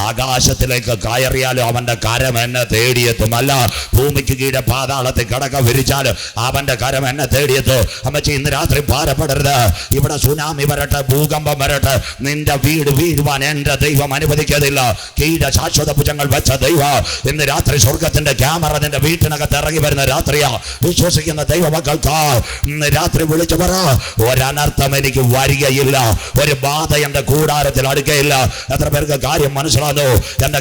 ആകാശത്തിലേക്ക് കയറിയാലും അവന്റെ കരം എന്നെ തേടിയെത്തുമല്ല. ഭൂമിക്ക് കീഴെ പാതാളത്തിൽ കടക്ക വിരിച്ചാലും അവന്റെ കരം എന്നെ തേടിയെത്തും. അമ്മച്ചി, ഇന്ന് രാത്രി ഭാരപ്പെടരുത്. ഇവിടെ സുനാമി വരട്ടെ, ഭൂകമ്പം വരട്ടെ, നിന്റെ വീട് വീഴുവാൻ എന്റെ ദൈവം അനുവദിക്കത്തില്ല. കീഴ ശാശ്വത ഭുജങ്ങൾ വെച്ച ദൈവ ഇന്ന് രാത്രി സ്വർഗത്തിന്റെ ക്യാമറ നിന്റെ വീട്ടിനകത്ത് ഇറങ്ങി വരുന്ന രാത്രിയാ. വിശ്വസിക്കുന്ന ദൈവമക്കൾക്ക് ഇന്ന് രാത്രി വിളിച്ചു പറ, ഒരനർത്ഥം എനിക്ക് വരികയില്ല, ഒരു ബാധ എന്റെ കൂടാരത്തിൽ അടുക്കയില്ല. എത്ര പേർക്ക് കാര്യം മനസ്സിലാകുന്നു? എന്റെ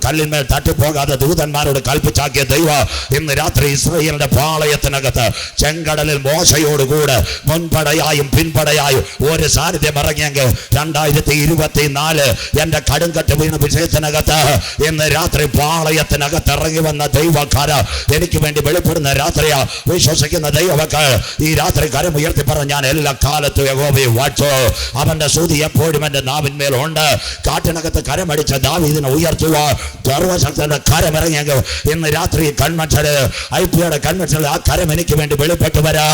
കല്ലിന്മേൽ തട്ടിപ്പോകാതെ ദൂതന്മാരോട് കൽപ്പിച്ചാക്കിയ ദൈവം ഇന്ന് രാത്രി ഇസ്രായേലിന്റെ പാളയത്തിനകത്ത് ചെങ്കടലിൽ മോശയോടുകൂടെ മുൻപടയായും പിൻപടയായും ഒരു സാന്നിധ്യം ഇറങ്ങിയെങ്കിൽ 2024 എന്റെ കടുങ്കട്ട് വീണ വിഷയത്തിനകത്ത് ഇന്ന് രാത്രി പാളയത്തിനകത്ത് ഇറങ്ങി വന്ന ദൈവക്കാര എനിക്ക് വേണ്ടി വെളിപ്പെടുന്ന രാത്രിയാ. വിശ്വസിക്കുന്ന ദൈവമക്കൾ ഈ രാത്രി കരം ഉയർത്തി പറഞ്ഞ, ഞാൻ എല്ലാ കാലത്തും യഹോവയെ വാഴ്ത്തു, അവന്റെ സ്തുതി എപ്പോഴും എന്റെ നാവിന്മേൽ ഉണ്ട്. കാട്ടിനകത്ത് കരമടിച്ച ദാവീദിനെ ഉയർത്തുക, സർവശക്തന്റെ കരം ഇറങ്ങിയെങ്കിൽ ഇന്ന് രാത്രി കൺവെൻഷന് IPയുടെ കൺവെൻഷനിൽ ആ കരം എനിക്ക് വേണ്ടി വെളിപ്പെട്ടു വരാ.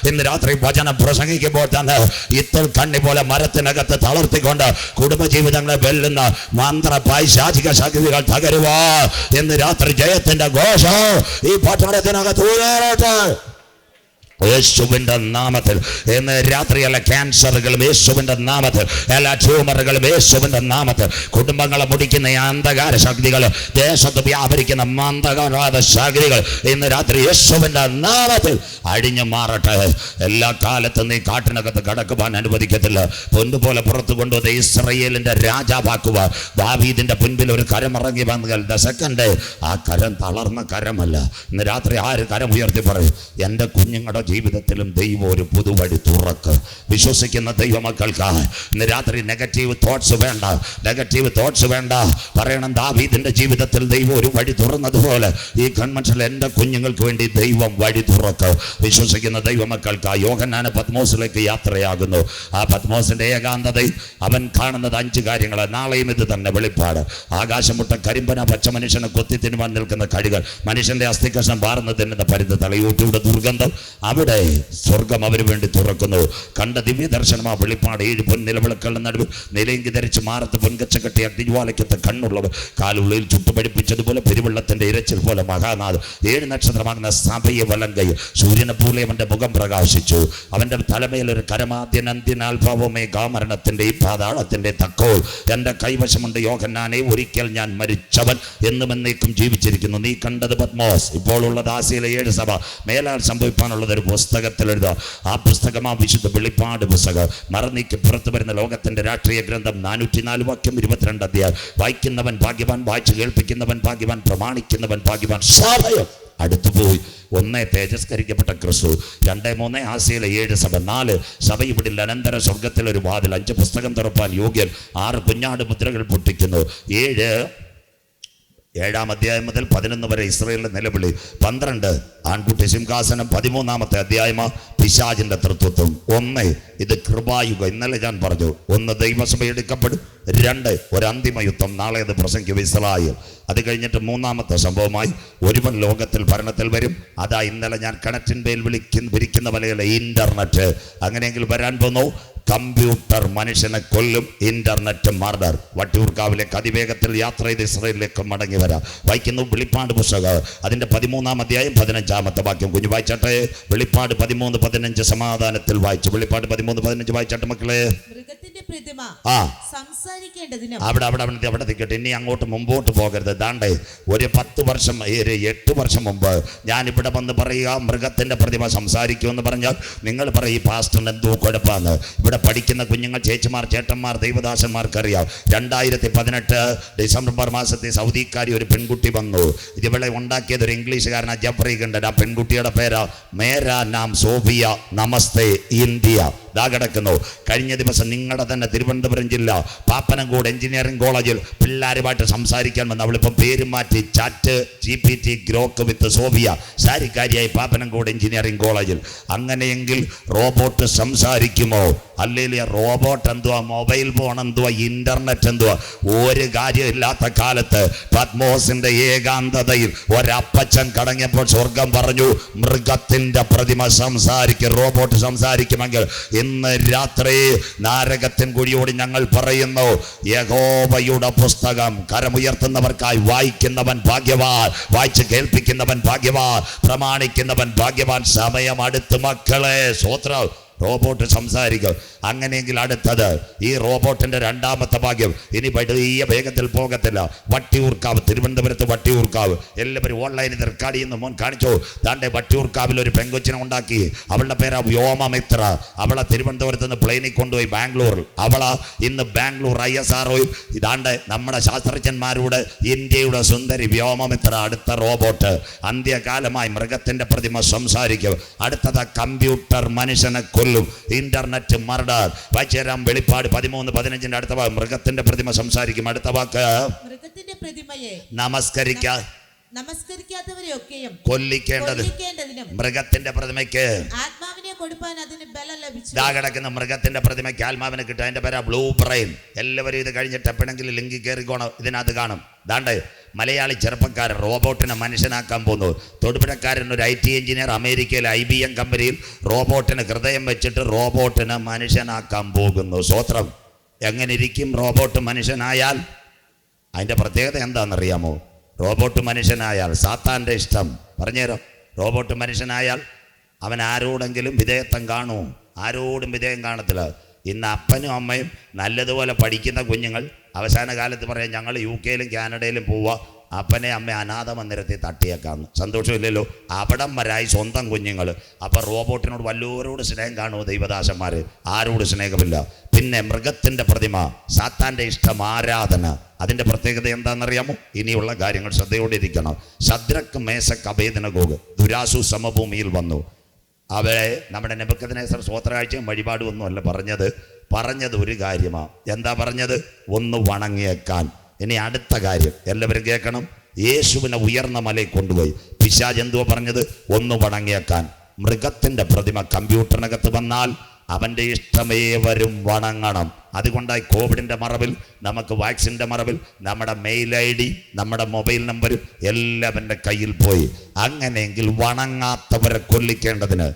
ഇന്ന് രാത്രി വചനം പ്രസംഗിക്കുമ്പോൾ തന്നെ ഇത്തൽ കണ്ണി പോലെ മരത്തിനകത്ത് തളർത്തിക്കൊണ്ട് കുടുംബജീവിതങ്ങളെ വെല്ലുന്ന മന്ത്ര പൈശാചിക ശക്തികൾ തകരുവാ. ഇന്ന് രാത്രി ജയത്തിന്റെ ഘോഷം ഈ പട്ടണത്തിനകത്ത് ഉയരട്ടെ യേശുവിന്റെ നാമത്തിൽ. ഇന്ന് രാത്രി എല്ലാ ക്യാൻസറുകളും യേശുവിന്റെ നാമത്തിൽ, എല്ലാ ട്യൂമറുകളും യേശുവിന്റെ നാമത്തിൽ, കുടുംബങ്ങളെ മുടിക്കുന്ന അന്ധകാര ശക്തികൾ, ദേശത്ത് വ്യാപരിക്കുന്ന അന്ധകാര ശക്തികൾ ഇന്ന് രാത്രി യേശുവിന്റെ നാമത്തിൽ അടിഞ്ഞു മാറട്ടെ. എല്ലാ കാലത്തും നീ കാട്ടിനകത്ത് കടക്കുവാൻ അനുവദിക്കത്തില്ല. പൊന്നുപോലെ പുറത്തു കൊണ്ടുവന്ന് ഇസ്രായേലിന്റെ രാജാവാക്കുക. ദാവീദിന്റെ മുൻപിൽ ഒരു കരമിറങ്ങി വന്നാൽ സെക്കൻഡ് ആ കരം തളർന്ന കരമല്ല. ഇന്ന് രാത്രി ആര് കരം ഉയർത്തി പറയും, എൻ്റെ കുഞ്ഞുങ്ങളുടെ ജീവിതത്തിലും ദൈവം ഒരു പുതുവഴി തുറക്ക്. വിശ്വസിക്കുന്ന ദൈവമക്കൾക്ക് ഇന്ന് രാത്രി നെഗറ്റീവ് തോട്ട്സ് വേണ്ട, നെഗറ്റീവ് തോട്ട്സ് വേണ്ട. പറയണം, ദാവീദിന്റെ ജീവിതത്തിൽ ദൈവം ഒരു വഴി തുറന്നതുപോലെ ഈ കൺവെൻഷനിൽ എൻ്റെ കുഞ്ഞുങ്ങൾക്ക് വേണ്ടി ദൈവം വഴി തുറക്ക്. വിശ്വസിക്കുന്ന ദൈവമക്കൾക്ക് യോഹന്നാൻ പത്മോസിലേക്ക് യാത്രയാകുന്നു. ആ പത്മോസിന്റെ ഏകാന്തതയിൽ അവൻ കാണുന്നത് 5 കാര്യങ്ങൾ. നാളെയും ഇത് തന്നെ വെളിപ്പാട്. ആകാശം മുട്ട കരിമ്പന പച്ച മനുഷ്യനെ കൊത്തി തിന്നുവാൻ നിൽക്കുന്ന കടികൾ, മനുഷ്യന്റെ അസ്ഥികഷ്ണം പാർന്ന് തിന്നുന്ന പരുന്ന് തലയൂട്ടിയുടെ ദുർഗന്ധം, അവിടെ സ്വർഗം അവന് വേണ്ടി തുറക്കുന്നു. കണ്ട ദിവ്യ ദർശനമാ വെളിപ്പാട്. 7 പൊൻനിലവിളക്കുകളുടെ നടുവിൽ നിലയെങ്കി ധരിച്ച് മാറത്ത് പൊൻകച്ച കെട്ടി അഗ്നിജ്വാലയ്ക്കത്ത് കണ്ണുള്ളവർ, കാലുള്ളിൽ ചുട്ടുപടിപ്പിച്ചതുപോലെ പെരുവെള്ളത്തിന്റെ ഇരച്ചിൽ പോലെ മഹാനാഥ് 7 നക്ഷത്രമാകുന്ന സഭയെ വലങ്കയിൽ സൂര്യനെ പോലെ അവന്റെ മുഖം പ്രകാശിച്ചു. അവന്റെ തലമേൽ ഒരു കരമാദ്യനന്ത്യനാൽഭാവമേ കാമരണത്തിന്റെ ഈ പാതാളത്തിന്റെ തക്കോൾ എന്റെ കൈവശമുണ്ട്. യോഹന്നാനെ, ഒരിക്കൽ ഞാൻ മരിച്ചവൻ എന്നും എന്നേക്കും ജീവിച്ചിരിക്കുന്നു. നീ കണ്ടത് പത്മോസ്, ഇപ്പോൾ ഉള്ളത് ആസിയയിലെ 7 സഭ. മേലാൽ സംഭവിക്കാനുള്ളത് ഒരു പുസ്തകത്തിൽ എഴുതാം. ആ പുസ്തകം ആ വിശുദ്ധ വെളിപ്പാട് പുസ്തകം. മറന്നീക്ക് പുറത്തു വരുന്ന ലോകത്തിന്റെ രാഷ്ട്രീയ ഗ്രന്ഥം 404 വാക്യം 22 അധ്യായം. വായിക്കുന്നവൻ ഭാഗ്യവാൻ, വായിച്ചു കേൾപ്പിക്കുന്നവൻ ഭാഗ്യവാൻ, പ്രമാണിക്കുന്നവൻ ഭാഗ്യവാൻ. സഭയം അടുത്തുപോയി. 1 തേജസ്കരിക്കപ്പെട്ട ക്രിസ്തു, 2, 3 ആസിയയിലെ 7 സഭ, 4 സഭ ഇവിടെ അനന്തര സ്വർഗത്തിലൊരു വാതിൽ, 5 പുസ്തകം തുറപ്പാൻ യോഗ്യൻ, 6 കുഞ്ഞാട് മുദ്രകൾ പൊട്ടിക്കുന്നു, 7-ാം അധ്യായം മുതൽ 11 വരെ ഇസ്രായേലിന്റെ നിലവിളി, 12 ആൺകുട്ടി സിംഹാസനം, 13-ാമത്തെ അധ്യായമാ പിശാചിന്റെ തൃത്വത്വം. 1 ഇത് കൃപായുഗം. ഇന്നലെ ഞാൻ പറഞ്ഞു, 1 ദൈവസഭ എടുക്കപ്പെടും, 2 ഒരു അന്തിമ യുദ്ധം. നാളെ അത് പ്രസംഗിക്കും ഇസ്രായേൽ. അത് കഴിഞ്ഞിട്ട് 3-ാമത്തെ സംഭവമായി ഒരുവൻ ലോകത്തിൽ ഭരണത്തിൽ വരും. അതാ ഇന്നലെ ഞാൻ കണക്റ്റിൻമേൽ വിരിക്കുന്ന വലയിലെ ഇന്റർനെറ്റ്. അങ്ങനെയെങ്കിൽ വരാൻ പോന്നു കമ്പ്യൂട്ടർ മനുഷ്യനെ കൊല്ലും, ഇന്റർനെറ്റ് മർഡർ. വട്ടിയൂർക്കാവിലേക്ക് അതിവേഗത്തിൽ യാത്ര ചെയ്ത് ഇസ്രായേലിലേക്ക് മടങ്ങി വരാം. വായിക്കുന്നു വെളിപ്പാട് പുസ്തകം, അതിന്റെ 13-ാം അധ്യായം 15-ാമത്തെ വാക്യം. കുഞ്ഞു വായിച്ചാട്ടെ. വെളിപ്പാട് 13-15 സമാധാനത്തിൽ വായിച്ചു. വെളിപ്പാട് 13-15 വായിച്ചാട്ടെ മക്കളെ. അവിടെ നിൽക്കട്ടെ, ഇനി അങ്ങോട്ട് മുമ്പോട്ട് പോകരുത്. ദാണ്ടേ ഒരു 10 വർഷം 8 വർഷം മുമ്പ് ഞാൻ ഇവിടെ വന്ന് പറയുക, മൃഗത്തിന്റെ പ്രതിമ സംസാരിക്കുമെന്ന് പറഞ്ഞാൽ നിങ്ങൾ പറയും, ഈ പാസ്റ്ററിന് എന്തോ കുഴപ്പമാണ്. ഇവിടെ പഠിക്കുന്ന കുഞ്ഞുങ്ങൾ, ചേച്ചിമാർ, ചേട്ടന്മാർ, ദൈവദാസന്മാർക്കറിയാം. 2018 ഡിസംബർ മാസത്തിൽ സൗദിക്കാരി ഒരു പെൺകുട്ടി വന്നു. ഇവളെ ഉണ്ടാക്കിയത് ഒരു ഇംഗ്ലീഷുകാരനാ, ജഫ്രി ഗണ്ടൻ. ആ പെൺകുട്ടിയുടെ പേരാ മേരാ നാം സോഫിയ, നമസ്തേ ഇന്ത്യ. ദാ കിടക്കുന്നു. കഴിഞ്ഞ ദിവസം നിങ്ങളുടെ തന്നെ തിരുവനന്തപുരം ജില്ല പാപ്പനംകോട് എഞ്ചിനീയറിംഗ് കോളേജിൽ പിള്ളേരുമായിട്ട് സംസാരിക്കാൻ വന്നു. അവളിപ്പം പേര് മാറ്റി ചാറ്റ് GPT ഗ്രോക്ക് വിത്ത് സോഫിയ. സാരിക്കാരിയായി പാപ്പനംകോട് എഞ്ചിനീയറിംഗ് കോളേജിൽ. അങ്ങനെയെങ്കിൽ റോബോട്ട് സംസാരിക്കുമോ? അല്ലെങ്കിൽ റോബോട്ട് എന്തുവാ, മൊബൈൽ ഫോൺ എന്തുവാ, ഇന്റർനെറ്റ് എന്തുവാ? ഒരു കാര്യമില്ലാത്ത കാലത്ത് പത്മോസിന്റെ ഏകാന്തതയിൽ ഒരപ്പച്ചൻ കടങ്ങിയപ്പോൾ സ്വർഗം പറഞ്ഞു, മൃഗത്തിന്റെ പ്രതിമ സംസാരിക്കും, റോബോട്ട് സംസാരിക്കുമെങ്കിൽ ഇന്ന് രാത്രി നാരകത്തിൻ കുഴിയോട് ഞങ്ങൾ പറയുന്നു, യഹോവയുടെ പുസ്തകം കരമുയർത്തുന്നവർക്കായി വായിക്കുന്നവൻ ഭാഗ്യവാൻ, വായിച്ച് കേൾപ്പിക്കുന്നവൻ ഭാഗ്യവാൻ, പ്രമാണിക്കുന്നവൻ ഭാഗ്യവാൻ. സമയം അടുത്ത് മക്കളെ. സ്തോത്രം. റോബോട്ട് സംസാരിക്കും. അങ്ങനെയെങ്കിൽ അടുത്തത് ഈ റോബോട്ടിന്റെ രണ്ടാമത്തെ ഭാഗ്യം, ഇനി വലിയ വേഗത്തിൽ പോകത്തില്ല. വട്ടിയൂർക്കാവ്, തിരുവനന്തപുരത്ത് വട്ടിയൂർക്കാവ്, എല്ലാവരും ഓൺലൈനിൽ റെക്കോർഡ് ചെയ്യുന്ന മോൻ കാണിച്ചു. താണ്ടെ വട്ടിയൂർക്കാവിൽ ഒരു പെങ്കൊച്ചിനെ ഉണ്ടാക്കി. അവളുടെ പേരാ വ്യോമമിത്ര. അവളെ തിരുവനന്തപുരത്ത് നിന്ന് പ്ലെയിനിൽ കൊണ്ടുപോയി ബാംഗ്ലൂരിൽ. അവളാ ഇന്ന് ബാംഗ്ലൂർ ISRO ഇതാണ്ട് നമ്മുടെ ശാസ്ത്രജ്ഞന്മാരുടെ ഇന്ത്യയുടെ സുന്ദരി വ്യോമമിത്ര. അടുത്ത റോബോട്ട് അന്ത്യകാലമായി മൃഗത്തിന്റെ പ്രതിമ സംസാരിക്കും. അടുത്തത് കമ്പ്യൂട്ടർ മനുഷ്യനെ കൊല്ലും. Internet murder. വായിച്ചേരാം വെളിപ്പാട് 13:15 അടുത്ത വാക്ക്. മൃഗത്തിന്റെ പ്രതിമ സംസാരിക്കും. അടുത്ത വാക്ക് മൃഗത്തിന്റെ പ്രതിമയെ നമസ്കരിക്കാത്തവരെയൊക്കെയും കൊല്ലിക്കേണ്ടതിനും മൃഗത്തിന്റെ പ്രതിമയ്ക്ക് ആത്മാവിനെ കൊടുപ്പാൻ അതിന് ബലം ലഭിച്ചു. കിടക്കുന്ന മൃഗത്തിന്റെ പ്രതിമയ്ക്ക് ആത്മാവിനെ കിട്ടും. അതിന്റെ പേരാ ബ്ലൂ ബ്രെയിൻ. എല്ലാവരും ഇത് കഴിഞ്ഞിട്ട് എപ്പോഴെങ്കിലും ലിങ്ക് കയറിക്കോണം, ഇതിനകത്ത് കാണും. ദാണ്ട് മലയാളി ചെറുപ്പക്കാരൻ റോബോട്ടിനെ മനുഷ്യനാക്കാൻ പോകുന്നു. തൊടുപുഴക്കാരൻ ഒരു IT എഞ്ചിനീയർ അമേരിക്കയിലെ IBM കമ്പനിയിൽ റോബോട്ടിന് ഹൃദയം വെച്ചിട്ട് റോബോട്ടിനെ മനുഷ്യനാക്കാൻ പോകുന്നു. സ്വോത്രം. എങ്ങനെ ഇരിക്കും റോബോട്ട് മനുഷ്യനായാൽ? അതിൻ്റെ പ്രത്യേകത എന്താണെന്നറിയാമോ? റോബോട്ട് മനുഷ്യനായാൽ സാത്താൻ്റെ ഇഷ്ടം പറഞ്ഞുതരാം. റോബോട്ട് മനുഷ്യനായാൽ അവൻ ആരോടെങ്കിലും വിധേയത്വം കാണൂ? ആരോടും വിധേയം കാണത്തില്ല. ഇന്ന് അപ്പനും അമ്മയും നല്ലതുപോലെ പഠിക്കുന്ന കുഞ്ഞുങ്ങൾ അവസാന കാലത്ത് പറയാം ഞങ്ങൾ UK-യിലും കാനഡയിലും പോവുക, അപ്പനെ അമ്മ അനാഥ മന്ദിരത്തിൽ തട്ടിയേക്കാന്ന്. സന്തോഷമില്ലല്ലോ. അവിടം വരായി സ്വന്തം കുഞ്ഞുങ്ങൾ. അപ്പം റോബോട്ടിനോട് വല്ലവരോട് സ്നേഹം കാണുമോ ദൈവദാസന്മാർ? ആരോട് സ്നേഹമില്ല. പിന്നെ മൃഗത്തിൻ്റെ പ്രതിമ, സാത്താൻ്റെ ഇഷ്ടം, ആരാധന. അതിൻ്റെ പ്രത്യേകത എന്താണെന്നറിയാമോ? ഇനിയുള്ള കാര്യങ്ങൾ ശ്രദ്ധയോടെ ഇരിക്കണം. ശദ്രക്ക് മേശക്ക് അബേദ്നെഗോഗ് ദുരാസു സമഭൂമിയിൽ വന്നു. അവരെ നമ്മുടെ നെബൂഖദ്നേസർ സ്വോത്രകാഴ്ചയും വഴിപാടും ഒന്നുമല്ല പറഞ്ഞത് ഒരു കാര്യമാണ്. എന്താ പറഞ്ഞത്? ഒന്ന് വണങ്ങിയേക്കാൻ. ഇനി അടുത്ത കാര്യം എല്ലാവരും കേൾക്കണം. യേശുവിനെ ഉയർന്ന മലയിൽ കൊണ്ടുപോയി പിശാച് എന്തുവാ പറഞ്ഞത്? ഒന്ന് വണങ്ങിയേക്കാൻ. മൃഗത്തിൻ്റെ പ്രതിമ കമ്പ്യൂട്ടറിനകത്ത് വന്നാൽ അവൻ്റെ ഇഷ്ടമേവരും വണങ്ങണം. അതുകൊണ്ടായി കോവിഡിൻ്റെ മറവിൽ, നമുക്ക് വാക്സിൻ്റെ മറവിൽ നമ്മുടെ മെയിൽ ID, നമ്മുടെ മൊബൈൽ നമ്പരും എല്ലാം എൻ്റെ കയ്യിൽ പോയി. അങ്ങനെയെങ്കിൽ വണങ്ങാത്തവരെ കൊല്ലിക്കേണ്ടതിന്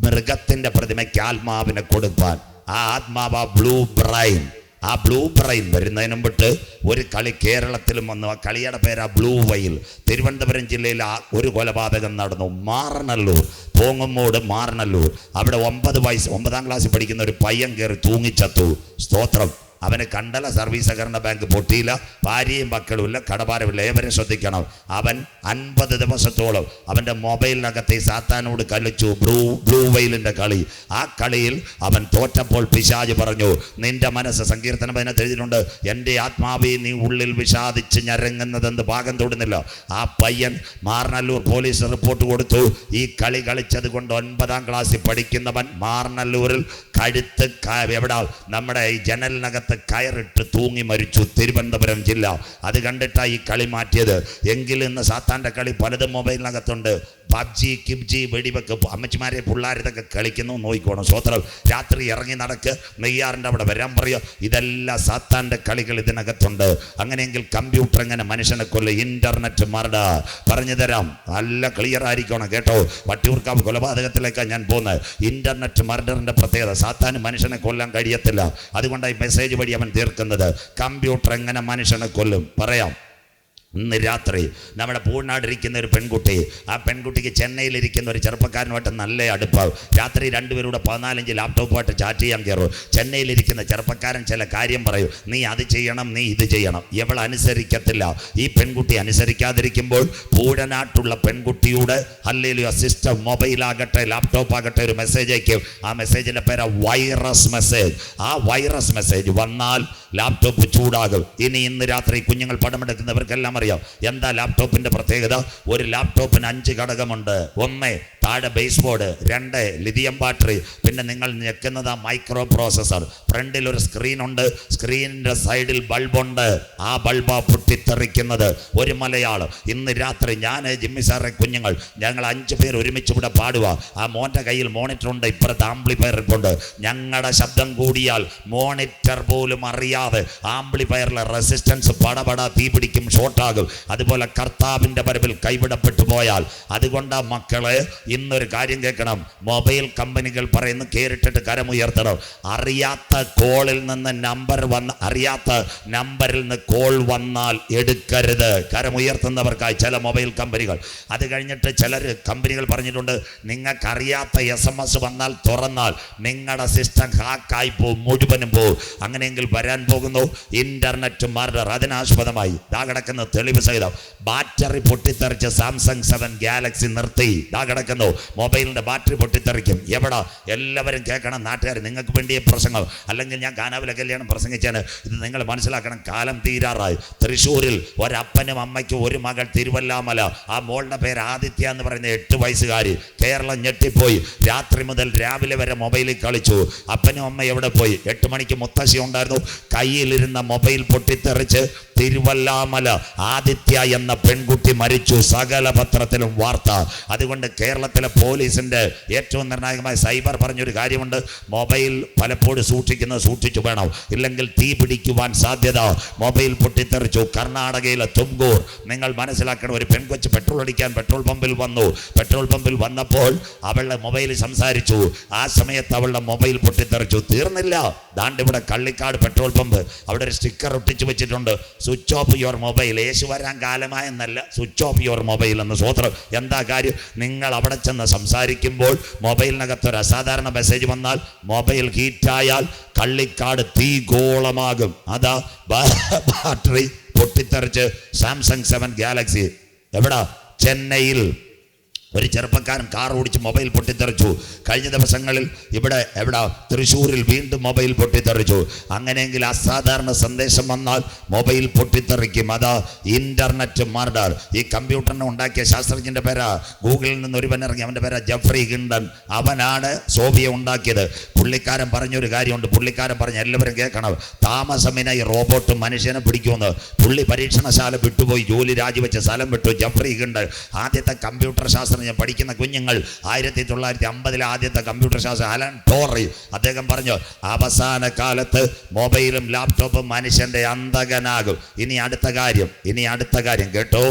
മൃഗത്തിൻ്റെ പ്രതിമയ്ക്ക് ആത്മാവിനെ കൊടുക്കാൻ, ആ ആത്മാവ് ബ്ലൂ ബ്രെയിൻ. ആ ബ്ലൂ ബ്രെയിൻ വരുന്നതിന് മുമ്പിട്ട് ഒരു കളി കേരളത്തിലും വന്നു. ആ കളിയുടെ പേരാ ബ്ലൂ വെയിൽ. തിരുവനന്തപുരം ജില്ലയിൽ ഒരു കൊലപാതകം നടന്നു. മാറനല്ലൂർ, പോങ്ങുമൂട് മാറനല്ലൂർ. അവിടെ 9 ക്ലാസ്സിൽ പഠിക്കുന്ന ഒരു പയ്യൻ കയറി തൂങ്ങിച്ചത്തു. സ്തോത്രം. അവന് കണ്ടല സർവീസ് സഹകരണ ബാങ്ക് പൊട്ടിയില്ല, ഭാര്യയും മക്കളുമില്ല, കടഭാരമില്ല. ഏവരും ശ്രദ്ധിക്കണം. അവൻ 50 ദിവസത്തോളം അവൻ്റെ മൊബൈലിനകത്ത് ഈ സാത്താനോട് കളിച്ചു. ബ്ലൂ വെയിലിൻ്റെ കളി. ആ കളിയിൽ അവൻ തോറ്റപ്പോൾ പിശാച് പറഞ്ഞു, നിന്റെ മനസ്സ്, സങ്കീർത്തനം 15 എഴുതിയിട്ടുണ്ട്, എൻ്റെ ആത്മാവേ നീ ഉള്ളിൽ വിഷാദിച്ച് ഞരങ്ങുന്നതെന്ന് ഭാഗം തൊടുന്നില്ല. ആ പയ്യൻ മാറനല്ലൂർ പോലീസ് റിപ്പോർട്ട് കൊടുത്തു. ഈ കളി കളിച്ചത് കൊണ്ട് 9 ക്ലാസ്സിൽ പഠിക്കുന്നവൻ മാറനല്ലൂരിൽ കഴുത്ത് എവിടെ നമ്മുടെ ഈ ജനലിനകത്ത് കയറിട്ട് തൂങ്ങി മരിച്ചു. തിരുവനന്തപുരം ജില്ല. അത് കണ്ടിട്ടാണ് ഈ കളി മാറ്റിയത്. എങ്കിലും ഇന്ന് സാത്താൻ്റെ കളി പലതും മൊബൈലിനകത്തുണ്ട്. പബ്ജി, കിബ്ജി, വെടിവെക്ക്. അമ്മച്ചിമാരെ പിള്ളേരിതൊക്കെ കളിക്കുന്നു, നോക്കിക്കോണം. സ്വോത്രം. രാത്രി ഇറങ്ങി നടക്ക്, നെയ്യാറിൻ്റെ അവിടെ വരാൻ പറയുക. ഇതെല്ലാം സാത്താൻ്റെ കളികൾ ഇതിനകത്തുണ്ട്. അങ്ങനെയെങ്കിൽ കമ്പ്യൂട്ടർ എങ്ങനെ മനുഷ്യനെ കൊല്ലും? Internet murder. പറഞ്ഞു തരാം, നല്ല ക്ലിയർ ആയിരിക്കണം കേട്ടോ. വട്ടിയൂർക്കാവ് കൊലപാതകത്തിലേക്കാണ് ഞാൻ പോകുന്നത്. ഇന്റർനെറ്റ് മർഡറിൻ്റെ പ്രത്യേകത, സാത്താന് മനുഷ്യനെ കൊല്ലാൻ കഴിയത്തില്ല. അതുകൊണ്ടാണ് ഈ മെസ്സേജ് വഴി അവൻ തീർക്കുന്നത്. കമ്പ്യൂട്ടർ എങ്ങനെ മനുഷ്യനെ കൊല്ലും പറയാം. ഇന്ന് രാത്രി നമ്മുടെ പൂർണ്ണാടിരിക്കുന്ന ഒരു പെൺകുട്ടി, ആ പെൺകുട്ടിക്ക് ചെന്നൈയിലിരിക്കുന്ന ഒരു ചെറുപ്പക്കാരനുമായിട്ട് നല്ല അടുപ്പാവും. രാത്രി രണ്ടുപേരുടെ 14 ലാപ്ടോപ്പുമായിട്ട് ചാറ്റ് ചെയ്യാൻ കയറും. ചെന്നൈയിലിരിക്കുന്ന ചെറുപ്പക്കാരൻ ചില കാര്യം പറയും, നീ അത് ചെയ്യണം, നീ ഇത് ചെയ്യണം. ഇവൾ അനുസരിക്കത്തില്ല. ഈ പെൺകുട്ടി അനുസരിക്കാതിരിക്കുമ്പോൾ പൂഴനാട്ടുള്ള പെൺകുട്ടിയുടെ ഹല്ലേലൂയ സിസ്റ്റം, മൊബൈലാകട്ടെ ലാപ്ടോപ്പ് ആകട്ടെ, ഒരു മെസ്സേജ് അയക്കും. ആ മെസ്സേജിൻ്റെ പേരാ വൈറസ് മെസ്സേജ്. ആ വൈറസ് മെസ്സേജ് വന്നാൽ ലാപ്ടോപ്പ് ചൂടാകും. ഇന്ന് രാത്രി കുഞ്ഞുങ്ങൾ പടമെടുക്കുന്നവർക്കെല്ലാം അറിയാം എന്താ ലാപ്ടോപ്പിന്റെ പ്രത്യേകത. ഒരു ലാപ്ടോപ്പിന് 5 ഘടകമുണ്ട്. 1 താഴെ ബേസ് ബോർഡ്, 2 ലിഥിയം ബാറ്ററി, പിന്നെ നിങ്ങൾ ഞെക്കുന്നത് മൈക്രോ പ്രോസസർ. ഫ്രണ്ടിൽ ഒരു സ്ക്രീൻ ഉണ്ട്, സ്ക്രീനിന്റെ സൈഡിൽ ബൾബുണ്ട്. ആ ബൾബാ പൊട്ടിത്തെറിക്കുന്നത്. ഒരു മലയാളം. ഇന്ന് രാത്രി ഞാൻ, ജിമ്മി സാറെ, കുഞ്ഞുങ്ങൾ, ഞങ്ങൾ 5 പേർ ഒരുമിച്ച് ഇവിടെ പാടുക. ആ മോൻ്റെ കയ്യിൽ മോണിറ്റർ ഉണ്ട്, ഇപ്പുറത്ത് ആംപ്ലിഫയർ ഇരിപ്പുണ്ട്. ഞങ്ങളുടെ ശബ്ദം കൂടിയാൽ മോണിറ്റർ പോലും അറിയാതെ ആംപ്ലിഫയറിലെ റെസിസ്റ്റൻസ് പടപട തീ പിടിക്കും, ഷോർട്ടാകും. ഉണ്ടാകും. അതുപോലെ കർത്താവിൻ്റെ വരവിൽ കൈവിടപ്പെട്ടു പോയാൽ, അതുകൊണ്ട് മക്കളെ ഇന്നൊരു കാര്യം കേൾക്കണം. മൊബൈൽ കമ്പനികൾ പറയുന്നു കേറിട്ടിട്ട് കരമുയർത്തണം. അറിയാത്ത കോളിൽ നിന്ന് അറിയാത്ത നമ്പറിൽ നിന്ന് കോൾ വന്നാൽ എടുക്കരുത്. കരമുയർത്തുന്നവർക്കായി ചില മൊബൈൽ കമ്പനികൾ. അത് കഴിഞ്ഞിട്ട് ചിലർ കമ്പനികൾ പറഞ്ഞിട്ടുണ്ട്, നിങ്ങൾക്കറിയാത്ത SMS വന്നാൽ തുറന്നാൽ നിങ്ങളുടെ സിസ്റ്റം ഹാക്കായി പോകും, മുഴുവനും പോകും. അങ്ങനെയെങ്കിൽ വരാൻ പോകുന്നു ഇന്റർനെറ്റ് മർഡർ. അതിനാസ്പദമായി ദാ കിടക്കുന്ന തെളിവ് സഹിതം ബാറ്ററി പൊട്ടിത്തെറിച്ച് സാംസങ് 7 ഗാലക്സി നിർത്തി. ദാ കിടക്കുന്നു മൊബൈലിന്റെ ബാറ്ററി പൊട്ടിത്തെറിക്കും. എവിടെ? എല്ലാവരും കേൾക്കണം. നാട്ടുകാർ നിങ്ങൾക്ക് വേണ്ടി പ്രസംഗം, അല്ലെങ്കിൽ ഞാൻ കാനാവിലെ കല്യാണം പ്രസംഗിച്ചാണ്. ഇത് നിങ്ങൾ മനസ്സിലാക്കണം. കാലം തീരാറായി. തൃശ്ശൂരിൽ ഒരപ്പനും അമ്മയ്ക്കും ഒരു മകൾ തിരുവല്ലാമല. ആ മോളുടെ പേര് ആദിത്യ എന്ന് പറയുന്ന 8 വയസ്സുകാരി. കേരളം ഞെട്ടിപ്പോയി. രാത്രി മുതൽ രാവിലെ വരെ മൊബൈലിൽ കളിച്ചു. അപ്പനും അമ്മ എവിടെ പോയി? 8 മണിക്ക് മുത്തശ്ശി ഉണ്ടായിരുന്നു. കയ്യിലിരുന്ന മൊബൈൽ പൊട്ടിത്തെറിച്ച് തിരുവല്ലാമല ആദിത്യ എന്ന പെൺകുട്ടി മരിച്ചു. സകല പത്രത്തിലും വാർത്ത. അതുകൊണ്ട് കേരളത്തിലെ പോലീസിന്റെ ഏറ്റവും നിർണായകമായ സൈബർ പറഞ്ഞൊരു കാര്യമുണ്ട്. മൊബൈൽ പലപ്പോഴും സൂക്ഷിച്ചു വേണം, ഇല്ലെങ്കിൽ തീ പിടിക്കുവാൻ സാധ്യത. മൊബൈൽ പൊട്ടിത്തെറിച്ചു. കർണാടകയിലെ തുംകൂർ. നിങ്ങൾ മനസ്സിലാക്കണം, ഒരു പെൺകൊച്ച് പെട്രോൾ അടിക്കാൻ പെട്രോൾ പമ്പിൽ വന്നു. പെട്രോൾ പമ്പിൽ വന്നപ്പോൾ അവളുടെ മൊബൈൽ സംസാരിച്ചു. ആ സമയത്ത് അവളുടെ മൊബൈൽ പൊട്ടിത്തെറിച്ചു. തീർന്നില്ല. ദാണ്ട് ഇവിടെ കള്ളിക്കാട് പെട്രോൾ പമ്പ്, അവിടെ ഒരു സ്റ്റിക്കർ ഒട്ടിച്ചു വെച്ചിട്ടുണ്ട്, സ്വിച്ച് ഓഫ് യുവർ മൊബൈൽ. യേശു വരാൻ കാലമായെന്നല്ല, സ്വിച്ച് ഓഫ് യുവർ മൊബൈൽ എന്ന്. സ്വോത്രം. എന്താ കാര്യം? നിങ്ങൾ അവിടെ ചെന്ന് സംസാരിക്കുമ്പോൾ മൊബൈലിനകത്ത് ഒരു അസാധാരണ മെസ്സേജ് വന്നാൽ, മൊബൈൽ ഹീറ്റായാൽ കള്ളിക്കാട് തീഗോളമാകും. അതാ ബാറ്ററി പൊട്ടിത്തെറിച്ച് സാംസങ് 7 ഗാലക്സി. എവിടാ? ചെന്നൈയിൽ ഒരു ചെറുപ്പക്കാരൻ കാർ ഓടിച്ച് മൊബൈൽ പൊട്ടിത്തെറിച്ചു. കഴിഞ്ഞ ദിവസങ്ങളിൽ ഇവിടെ തൃശ്ശൂരിൽ വീണ്ടും മൊബൈൽ പൊട്ടിത്തെറിച്ചു. അങ്ങനെയെങ്കിൽ അസാധാരണ സന്ദേശം വന്നാൽ മൊബൈൽ പൊട്ടിത്തെറിക്കും. അതാ ഇന്റർനെറ്റ് മർഡർ. ഈ കമ്പ്യൂട്ടറിനെ ഉണ്ടാക്കിയ ശാസ്ത്രജ്ഞന്റെ പേരാ, ഗൂഗിളിൽ നിന്ന് ഒരുവൻ ഇറങ്ങി, അവൻ്റെ പേരാ ജെഫ്രി ഹിൻഡൻ. അവനാണ് സോഫിയ ഉണ്ടാക്കിയത്. പുള്ളിക്കാരൻ പറഞ്ഞൊരു കാര്യമുണ്ട്. പുള്ളിക്കാരൻ പറഞ്ഞ എല്ലാവരും കേൾക്കണം, താമസമിനായി റോബോട്ട് മനുഷ്യനെ പിടിക്കുമെന്ന്. പുള്ളി പരീക്ഷണശാല വിട്ടുപോയി, ജോലി രാജിവെച്ച് സ്ഥലം വിട്ടു. ജെഫ്രി ഹിൻഡൻ ആദ്യത്തെ കമ്പ്യൂട്ടർ ശാസ്ത്രജ്ഞൻ. പഠിക്കുന്ന കുഞ്ഞുങ്ങൾ 1950 ആദ്യത്തെ കമ്പ്യൂട്ടർ ശാസ്ത്രജ്ഞൻ അലൻ ടോറി. അദ്ദേഹം പറഞ്ഞു, അവസാന കാലത്ത് മൊബൈലും ലാപ്ടോപ്പും മനുഷ്യന്റെ അന്തകനാകും. ഇനി അടുത്ത കാര്യം കേട്ടോ.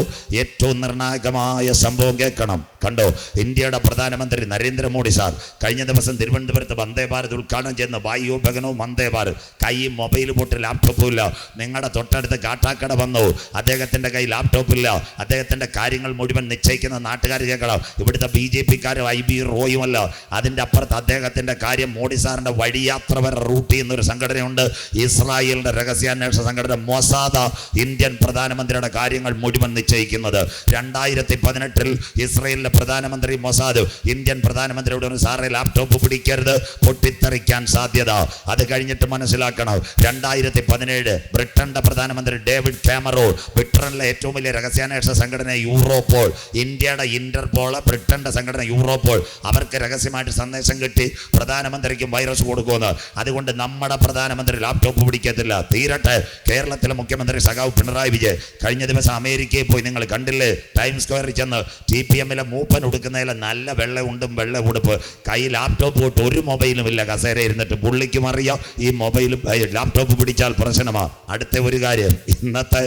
ഏറ്റവും നിർണായകമായ സംഭവം കേൾക്കണം. കണ്ടോ? ഇന്ത്യയുടെ പ്രധാനമന്ത്രി നരേന്ദ്രമോദി സാർ കഴിഞ്ഞ ദിവസം തിരുവനന്തപുരത്ത് വന്ദേ ഭാരത് ഉദ്ഘാടനം ചെയ്യുന്ന വായുഭകനവും വന്ദേ ഭാരത്. കൈ മൊബൈൽ പോട്ട് ലാപ്ടോപ്പും ഇല്ല. നിങ്ങളുടെ തൊട്ടടുത്ത് കാട്ടാക്കട വന്നു, അദ്ദേഹത്തിന്റെ കൈ ലാപ്ടോപ്പില്ല. അദ്ദേഹത്തിന്റെ കാര്യങ്ങൾ മുഴുവൻ നിശ്ചയിക്കുന്ന നാട്ടുകാർ കേൾക്കണം. ഇവിടുത്തെ BJP-ക്കാരും IB റോയുമല്ല. അതിൻ്റെ അപ്പുറത്ത് അദ്ദേഹത്തിന്റെ കാര്യം മോഡി സാറിന്റെ വഴിയാത്ര വരെ റൂട്ട് ചെയ്യുന്നൊരു സംഘടനയുണ്ട്. ഇസ്രായേലിന്റെ രഹസ്യാന്വേഷണ സംഘടന മൊസാദ ഇന്ത്യൻ പ്രധാനമന്ത്രിയുടെ കാര്യങ്ങൾ മുഴുവൻ നിശ്ചയിക്കുന്നത്. 2018 ഇസ്രായേലിന്റെ പ്രധാനമന്ത്രി മൊസാദ് ഇന്ത്യൻ പ്രധാനമന്ത്രിയോട് സാറെ ലാപ്ടോപ്പ് പിടിക്കരുത്, പൊട്ടിത്തെറിക്കാൻ സാധ്യത. അത് കഴിഞ്ഞിട്ട് മനസ്സിലാക്കണം, 2017 ബ്രിട്ടന്റെ പ്രധാനമന്ത്രി ഡേവിഡ് കാമറോൺ, ബ്രിട്ടനിലെ ഏറ്റവും വലിയ രഹസ്യാന്വേഷണ സംഘടന യൂറോപോൾ, ഇന്ത്യയുടെ ഇന്റർപോൾ, ബ്രിട്ടന്റെ സംഘടന യൂറോപോൾ, അവർക്ക് രഹസ്യമായിട്ട് സന്ദേശം കിട്ടി പ്രധാനമന്ത്രിക്കും വൈറസ് കൊടുക്കുമെന്ന്. അതുകൊണ്ട് നമ്മുടെ പ്രധാനമന്ത്രി ലാപ്ടോപ്പ് പിടിക്കത്തില്ല. തീരട്ടെ. കേരളത്തിലെ മുഖ്യമന്ത്രി സഖാവ് പിണറായി വിജയൻ കഴിഞ്ഞ ദിവസം അമേരിക്കയിൽ പോയി. നിങ്ങൾ കണ്ടില്ലേ? ടൈം സ്ക്വയറിൽ ചെന്ന് TPM-ലെ മൂപ്പൻ ഉടുക്കുന്നതിലെ നല്ല വെള്ള ഉടുപ്പ്, കൈ ലാപ്ടോപ്പ് തൊട്ട് ഒരു മൊബൈലും ഇല്ല, കസേര ഇരുന്നിട്ട്. പുള്ളിക്കും അറിയാം ഈ മൊബൈലും ലാപ്ടോപ്പ് പിടിച്ചാൽ പ്രശ്നമാണ്. അടുത്ത ഒരു കാര്യം, ഇന്നത്തെ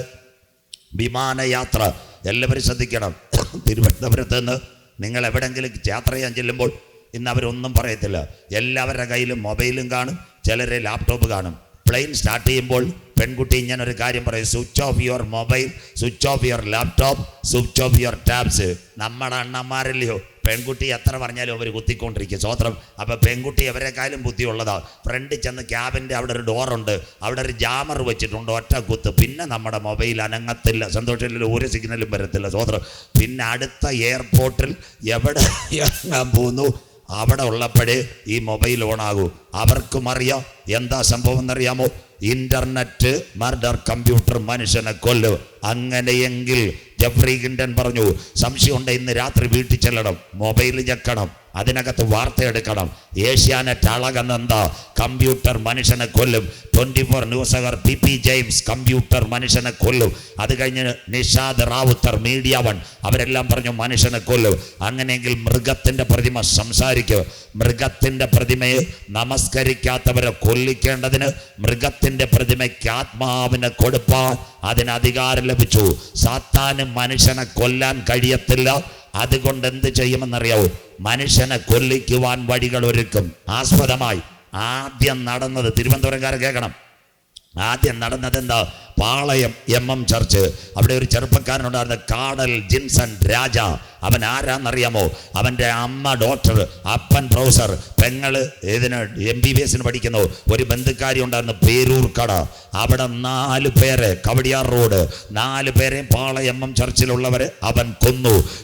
വിമാനയാത്ര എല്ലാവരും ശ്രദ്ധിക്കണം. തിരുവനന്തപുരത്ത് നിന്ന് നിങ്ങൾ എവിടെയെങ്കിലും യാത്ര ചെയ്യാൻ ചെല്ലുമ്പോൾ ഇന്ന് അവരൊന്നും പറയത്തില്ല. എല്ലാവരുടെ കയ്യിലും മൊബൈലും കാണും, ചിലരെ ലാപ്ടോപ്പ് കാണും. പ്ലെയിൻ സ്റ്റാർട്ട് ചെയ്യുമ്പോൾ പെൺകുട്ടി ഇങ്ങനെ ഒരു കാര്യം പറയും, switch off your mobile, switch off your laptop, switch off your tabs. നമ്മുടെ അണ്ണന്മാരല്ലയോ പെൺകുട്ടി എത്ര പറഞ്ഞാലും അവർ കുത്തിക്കൊണ്ടിരിക്കും. സ്വോത്രം. അപ്പം പെൺകുട്ടി എവരെക്കാളും ബുദ്ധിയുള്ളതാണ്. ഫ്രണ്ടിൽ ചെന്ന് ക്യാബിൻ്റെ അവിടെ ഒരു ഡോറുണ്ട്, അവിടെ ഒരു ജാമർ വെച്ചിട്ടുണ്ട്, ഒറ്റ കുത്ത്. പിന്നെ നമ്മുടെ മൊബൈൽ അനങ്ങത്തില്ല, സന്തോഷത്തിൽ ഒരു സിഗ്നലും വരത്തില്ല. സ്വോത്രം. പിന്നെ അടുത്ത എയർപോർട്ടിൽ എവിടെ ഇറങ്ങാൻ പോകുന്നു അവിടെ ഉള്ളപ്പോഴേ ഈ മൊബൈൽ ഓണാകൂ. അവർക്കും അറിയാം എന്താ സംഭവം എന്നറിയാമോ? ഇന്റർനെറ്റ് മർഡർ, കമ്പ്യൂട്ടർ മനുഷ്യനെ കൊല്ലും. അങ്ങനെയെങ്കിൽ ജെഫ്രി ഹിൻഡൻ പറഞ്ഞു, സംശയമുണ്ട് ഇന്ന് രാത്രി വീട്ടിൽ ചെല്ലണം, മൊബൈൽ ഞെക്കണം, അതിനകത്ത് വാർത്ത എടുക്കണം. ഏഷ്യാനെറ്റ് അളകനന്ദ കമ്പ്യൂട്ടർ മനുഷ്യനെ കൊല്ലും. 24 ന്യൂസുകാർ PP ജെയിംസ് കമ്പ്യൂട്ടർ മനുഷ്യനെ കൊല്ലും. അത് കഴിഞ്ഞ് നിഷാദ് റാവുത്തർ മീഡിയ 1 അവരെല്ലാം പറഞ്ഞു മനുഷ്യനെ കൊല്ലും. അങ്ങനെയെങ്കിൽ മൃഗത്തിൻ്റെ പ്രതിമ സംസാരിക്കും. മൃഗത്തിൻ്റെ പ്രതിമയെ നമസ്കരിക്കാത്തവരെ കൊല്ലിക്കേണ്ടതിന് മൃഗത്തിൻ്റെ പ്രതിമയ്ക്ക് ആത്മാവിനെ കൊടുപ്പാൻ അതിന് അധികാരം ലഭിച്ചു. സാത്താന് മനുഷ്യനെ കൊല്ലാൻ കഴിയത്തില്ല. അതുകൊണ്ട് എന്ത് ചെയ്യുമെന്നറിയാവൂ? മനുഷ്യനെ കൊല്ലിക്കുവാൻ വഴികൾ ഒരുക്കും. ആസ്പദമായി ആദ്യം നടന്നത്, തിരുവനന്തപുരംകാരെ കേൾക്കണം, ആദ്യം നടന്നത് എന്താ? പാളയം MM ചർച്ച്. അവിടെ ഒരു ചെറുപ്പക്കാരനുണ്ടായിരുന്ന കാടൽ ജിൻസൺ രാജ. അവൻ ആരാന്നറിയാമോ? അവൻ്റെ അമ്മ ഡോക്ടർ, അപ്പൻ പ്രൊഫസർ, പെങ്ങള് ഇതിന് MBBS പഠിക്കുന്നു. ഒരു ബന്ധുക്കാരി ഉണ്ടായിരുന്നു പേരൂർക്കട. അവിടെ 4 പേരെ, കവടിയാർ റോഡ് 4 പേരെയും പാളയം MM ചർച്ചിലുള്ളവരെ അവൻ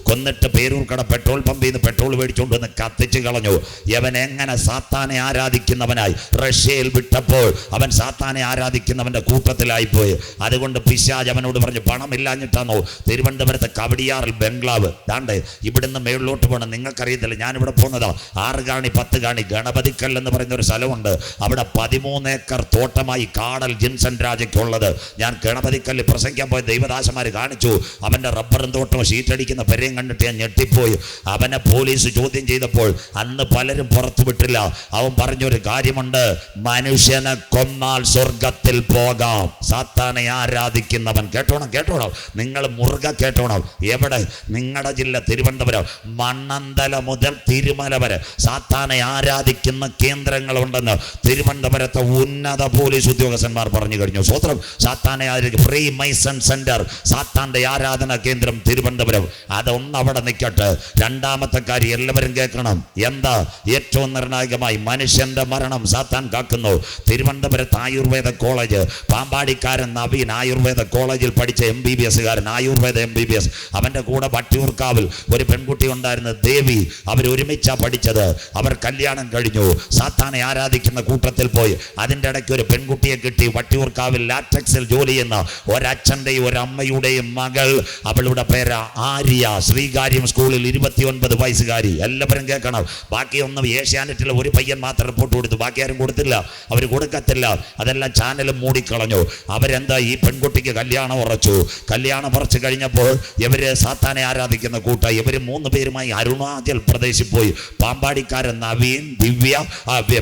കൊന്നിട്ട് പേരൂർക്കട പെട്രോൾ പമ്പിൽ നിന്ന് പെട്രോൾ മേടിച്ചുകൊണ്ട് വന്ന് കത്തിച്ച് കളഞ്ഞു. അവൻ എങ്ങനെ സാത്താനെ ആരാധിക്കുന്നവനായി റഷ്യയിൽ വിട്ടപ്പോൾ അവൻ സാത്താനെ ആരാധിക്കുന്നവൻ്റെ കൂട്ടത്തിലായിപ്പോയി. അതുകൊണ്ട് പിശാച് അവനോട് പറഞ്ഞു, പണമില്ലാഞ്ഞിട്ടാണോ തിരുവനന്തപുരത്ത് കവടിയാറിൽ ബംഗ്ലാവ് ദാണ്ടേ ഇവിടുന്ന് മേളിലോട്ട് പോകണം, നിങ്ങൾക്കറിയത്തില്ല, ഞാനിവിടെ പോകുന്നതാ 6 കാണി 10 കാണി ഗണപതിക്കൽ എന്ന് പറയുന്ന ഒരു സ്ഥലമുണ്ട്. അവിടെ 13 ഏക്കർ തോട്ടമായി കാടൽ ജിൻസൺ രാജയ്ക്കുള്ളത്. ഞാൻ ഗണപതിക്കല്ലിൽ പ്രസംഗിക്കാൻ പോയ ദൈവദാസന്മാർ കാണിച്ചു. അവൻ്റെ റബ്ബറും തോട്ടവും ഷീറ്റടിക്കുന്ന പെരയും കണ്ടിട്ട് ഞാൻ ഞെട്ടിപ്പോയി. അവനെ പോലീസ് ചോദ്യം ചെയ്തപ്പോൾ അന്ന് പലരും പുറത്തു വിട്ടില്ല. അവൻ പറഞ്ഞൊരു കാര്യമുണ്ട്, മനുഷ്യനെ കൊന്നാൽ സ്വർഗത്തിൽ പോകാം. സാത്താനെ ആരാധിക്കുന്നവൻ, കേട്ടോണം, നിങ്ങൾ മുറുകെ കേട്ടോണം. എവിടെ? നിങ്ങളുടെ ജില്ല തിരുവനന്തപുരം, മണ്ണന്തല മുതൽ തിരുമല വരെ സാത്താനെ ആരാധിക്കുന്ന കേന്ദ്രങ്ങളുണ്ടെന്ന് തിരുവനന്തപുരത്തെ ഉന്നത പോലീസ് ഉദ്യോഗസ്ഥന്മാർ പറഞ്ഞു കഴിഞ്ഞു. സ്വത്രം സാത്താനെ ആരാധിക്കും. ഫ്രീ മൈസൺ സെന്റർ, സാത്താന്റെ ആരാധന കേന്ദ്രം തിരുവനന്തപുരം. അതൊന്ന് അവിടെ നിൽക്കട്ടെ. രണ്ടാമത്തെ കാര്യം എല്ലാവരും കേൾക്കണം. എന്താ? ഏറ്റവും നിർണായകമായി മനുഷ്യന്റെ മരണം സാത്താൻ കാക്കുന്നു. തിരുവനന്തപുരത്ത് ആയുർവേദ കോളേജ്, പാമ്പാടിക്കാരൻ നവീൻ ആയുർവേദ കോളേജിൽ പഠിച്ച MBBSകാരൻ, ആയുർവേദ MBBS. അവൻ്റെ കൂടെ വട്ടിയൂർക്കാവിൽ ഒരു പെൺകുട്ടി ഉണ്ടായിരുന്നു, ദേവി. അവരൊരുമിച്ചാ പഠിച്ചത്. അവർ കല്യാണം കഴിഞ്ഞു. സാത്താനെ ആരാധിക്കുന്ന കൂട്ടത്തിൽ പോയി. അതിൻ്റെ ഇടയ്ക്ക് ഒരു പെൺകുട്ടിയെ കിട്ടി. വട്ടിയൂർക്കാവിൽ ലാറ്റക്സിൽ ജോലി ചെയ്യുന്ന ഒരച്ഛൻ്റെയും ഒരമ്മയുടെയും മകൾ. അവളുടെ പേര് ആര്യ. ശ്രീകാര്യം സ്കൂളിൽ 29 വയസ്സുകാരി. എല്ലാവരും കേൾക്കണം. ബാക്കിയൊന്നും ഏഷ്യാനെറ്റിൽ ഒരു പയ്യൻ മാത്രം റിപ്പോർട്ട് കൊടുത്തു, ബാക്കി ആരും കൊടുത്തില്ല. അവർ കൊടുക്കത്തില്ല. അതെല്ലാം ചാനലും മൂടിക്കളഞ്ഞു. അവരെന്താ, ഈ പെൺകുട്ടിക്ക് കല്യാണം ഉറച്ചു കഴിഞ്ഞപ്പോൾ ഇവര് സാത്താനെ ആരാധിക്കുന്ന കൂട്ടം. ഇവര് 3 പേരുമായി അരുണാചൽ പ്രദേശിൽ പോയി. പാമ്പാടിക്കാരൻ നവീൻ, ദിവ്യ,